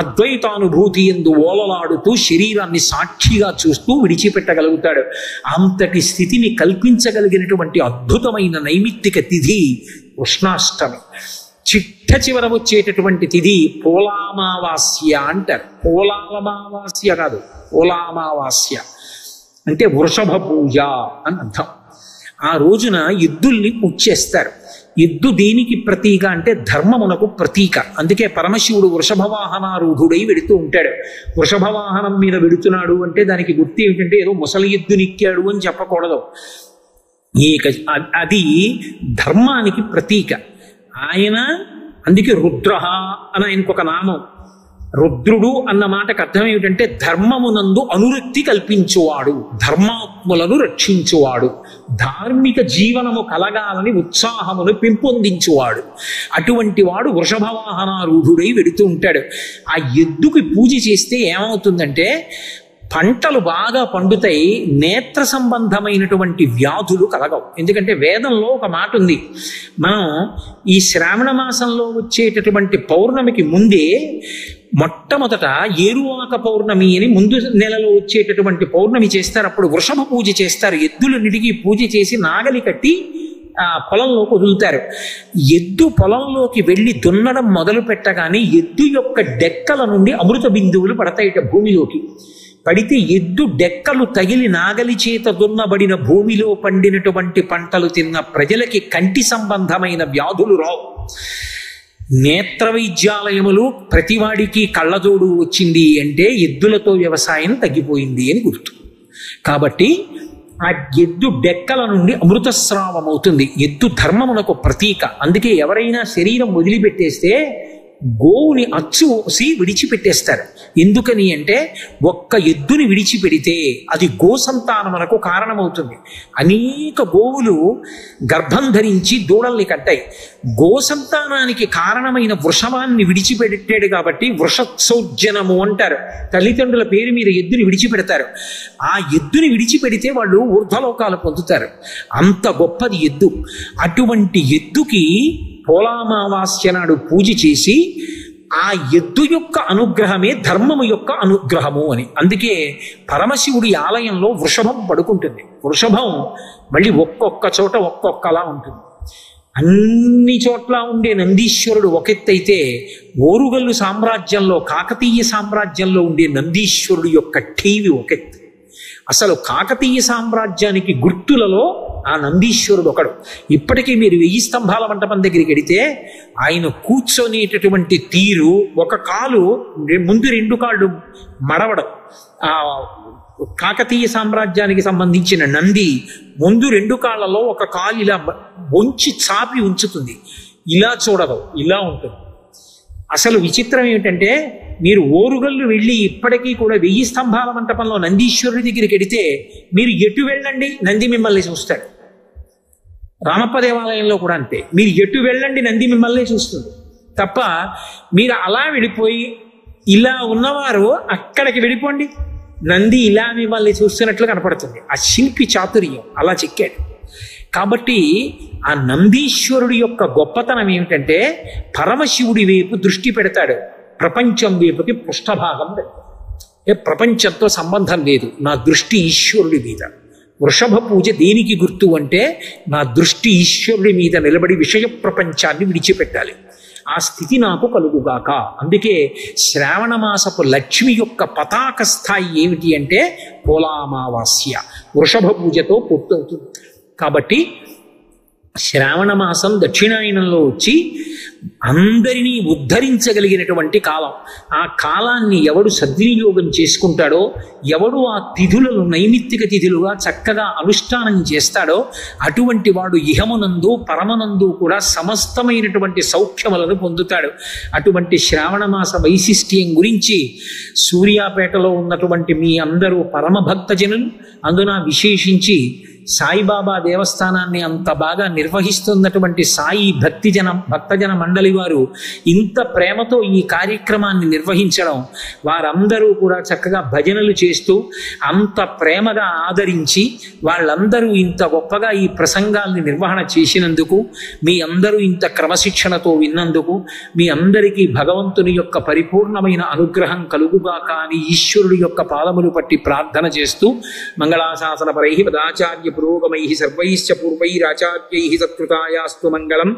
అద్వైతానుభూతి యందు ఓలలాడుతూ శరీరాన్ని సాక్షిగా చూస్తూ విడిచిపెట్టగలుగుతాడు. అంతటి స్థితిని కల్పించగలిగినటువంటి అద్భుతమైన నైమిత్తిక తిథి కృష్ణాష్టమి. చిట్ట చివర వచ్చేటటువంటి తిథి పోలామావాస్య అంటారు. పోలాలమావాస్య కాదు, పోలామావాస్య అంటే వృషభ పూజ అని అర్థం. ఆ రోజున ఎద్దుల్ని పూజ చేస్తారు. ఎద్దు దేనికి ప్రతీక అంటే ధర్మమునకు ప్రతీక. అందుకే పరమశివుడు వృషభ వాహనారూఢుడై వెడుతూ ఉంటాడు. వృషభ వాహనం మీద వెడుతున్నాడు అంటే దానికి గుర్తు ఏమిటంటే ఏదో ముసలి ఎద్దునిక్కాడు అని చెప్పకూడదు. అది ధర్మానికి ప్రతీక. ఆయన అందుకే రుద్ర అని ఆయనకు ఒక నామం. రుద్రుడు అన్న మాటకు అర్థం ఏమిటంటే ధర్మమునందు అనురక్తి కల్పించువాడు, ధర్మాత్ములను రక్షించువాడు, ధార్మిక జీవనము కలగాలని ఉత్సాహమును పెంపొందించువాడు. అటువంటి వాడు వృషభ వాహనారూఢుడై వెడుతూ ఉంటాడు. ఆ ఎద్దుకి పూజ చేస్తే ఏమవుతుందంటే పంటలు బాగా పండుతాయి, నేత్ర సంబంధమైనటువంటి వ్యాధులు కలగవు. ఎందుకంటే వేదంలో ఒక మాట ఉంది, మనం ఈ శ్రావణ మాసంలో వచ్చేటటువంటి పౌర్ణమికి ముందే మొట్టమొదట ఏరువాక పౌర్ణమి అని ముందు నెలలో వచ్చేటటువంటి పౌర్ణమి చేస్తారు. అప్పుడు వృషభ పూజ చేస్తారు. ఎద్దులన్నిటికీ పూజ చేసి నాగలి కట్టి పొలంలోకి వదులుతారు. ఎద్దు పొలంలోకి వెళ్ళి దున్నడం మొదలు పెట్టగానే ఎద్దు యొక్క డెక్కల నుండి అమృత బిందువులు పడతాయిట భూమిలోకి. పడితే ఎద్దు డెక్కలు తగిలి నాగలి చేత దున్నబడిన భూమిలో పండినటువంటి పంటలు తిన్న ప్రజలకి కంటి సంబంధమైన వ్యాధులు రావు. నేత్ర వైద్యాలయములు ప్రతివాడికి కళ్ళజోడు వచ్చింది అంటే ఎద్దులతో వ్యవసాయం తగ్గిపోయింది అని గుర్తు. కాబట్టి ఆ ఎద్దు డెక్కల నుండి అమృతస్రావం అవుతుంది. ఎద్దు ధర్మమునకు ప్రతీక. అందుకే ఎవరైనా శరీరం వదిలిపెట్టేస్తే గోవుని అచ్చుసి విడిచిపెట్టేస్తారు. ఎందుకని అంటే ఒక్క ఎద్దుని విడిచిపెడితే అది గో సంతానమునకు కారణమవుతుంది. అనేక గోవులు గర్భం ధరించి దూడల్ని కట్టాయి. గో సంతానానికి కారణమైన వృషభాన్ని విడిచిపెట్టాడు కాబట్టి వృషత్సౌజ్జనము అంటారు. తల్లిదండ్రుల పేరు మీద ఎద్దుని విడిచిపెడతారు. ఆ ఎద్దుని విడిచిపెడితే వాళ్ళు ఊర్ధ్వలోకాలు పొందుతారు. అంత గొప్పది ఎద్దు. అటువంటి ఎద్దుకి పోలామావాస్య నాడు పూజ చేసి ఆ ఎద్దు యొక్క అనుగ్రహమే ధర్మము యొక్క అనుగ్రహము అని. అందుకే పరమశివుడి ఆలయంలో వృషభం పడుకుంటుంది. వృషభం మళ్ళీ ఒక్కొక్క చోట ఒక్కొక్కలా ఉంటుంది. అన్ని చోట్ల ఉండే నందీశ్వరుడు ఒకెత్తైతే ఓరుగల్లు సామ్రాజ్యంలో కాకతీయ సామ్రాజ్యంలో ఉండే నందీశ్వరుడు యొక్క ఠీవి ఒకెత్తు. అసలు కాకతీయ సామ్రాజ్యానికి గుర్తులలో ఆ నందీశ్వరుడు ఒకడు. ఇప్పటికీ మీరు 1000 స్తంభాల మంటపం దగ్గరికి వెడితే ఆయన కూర్చొనేటటువంటి తీరు, ఒక కాలు ముందు 2 కాళ్ళు మడవడం. ఆ కాకతీయ సామ్రాజ్యానికి సంబంధించిన నంది ముందు 2 కాళ్ళలో ఒక కాలు ఇలా వంచి చాపి ఉంచుతుంది. ఇలా చూడదు, ఇలా ఉంటుంది. అసలు విచిత్రం ఏమిటంటే మీరు ఓరుగల్లు వెళ్ళి ఇప్పటికీ కూడా 1000 స్తంభాల మంటపంలో నందీశ్వరుడి దగ్గరికి వెడితే మీరు ఎటు వెళ్ళండి నంది మిమ్మల్ని చూస్తాడు. రామప్ప దేవాలయంలో కూడా అంతే. మీరు ఎటు వెళ్ళండి నంది మిమ్మల్ని చూస్తుంది తప్ప మీరు అలా వెళ్ళిపోయి ఇలా ఉన్నవారు అక్కడికి వెళ్ళిపోండి, నంది ఇలా మిమ్మల్ని చూస్తున్నట్లు కనపడుతుంది. ఆ శిల్పి చాతుర్యం అలా చెక్కాడు. కాబట్టి ఆ నందీశ్వరుడి యొక్క గొప్పతనం ఏమిటంటే పరమశివుడి వైపు దృష్టి పెడతాడు, ప్రపంచం వైపుకి పృష్ఠభాగం పెడతాడు. ప్రపంచంతో సంబంధం లేదు, నా దృష్టి ఈశ్వరుడి మీద. వృషభ పూజ దేనికి గుర్తు అంటే నా దృష్టి ఈశ్వరుడి మీద నిలబడి విషయ ప్రపంచాన్ని విడిచిపెట్టాలి. ఆ స్థితి నాకు కలుగుగాక. అందుకే శ్రావణ మాసపు లక్ష్మి యొక్క పతాక స్థాయి ఏమిటి అంటే పోలామావాస్య, వృషభ పూజతో పూర్తవుతుంది. కాబట్టి శ్రావణ మాసం దక్షిణాయనంలో వచ్చి అందరినీ ఉద్ధరించగలిగినటువంటి కాలం. ఆ కాలాన్ని ఎవడు సద్వినియోగం చేసుకుంటాడో, ఎవడు ఆ తిథులను నైమిత్తిక తిథులుగా చక్కగా అనుష్ఠానం చేస్తాడో అటువంటి వాడు ఇహమునందు పరమనందు కూడా సమస్తమైనటువంటి సౌఖ్యములను పొందుతాడు. అటువంటి శ్రావణ మాస వైశిష్ట్యం గురించి సూర్యాపేటలో ఉన్నటువంటి మీ అందరూ పరమభక్తజనులు, అందున విశేషించి సాయిబాబా దేవస్థానాన్ని అంత బాగా నిర్వహిస్తున్నటువంటి సాయి భక్తజన మండలి వారు ఇంత ప్రేమతో ఈ కార్యక్రమాన్ని నిర్వహించడం, వారందరూ కూడా చక్కగా భజనలు చేస్తూ అంత ప్రేమగా ఆదరించి వాళ్ళందరూ ఇంత గొప్పగా ఈ ప్రసంగాల్ని నిర్వహణ చేసినందుకు, మీ అందరూ ఇంత క్రమశిక్షణతో విన్నందుకు మీ అందరికీ భగవంతుని యొక్క పరిపూర్ణమైన అనుగ్రహం కలుగుగాక అని ఈశ్వరుడి యొక్క పాదములు పట్టి ప్రార్థన చేస్తూ మంగళాశాసన పరై పదాచార్య పురోగమై సర్వైశ్చ పూర్వైరాచార్యై సత్కృతాయాస్తు మంగళం.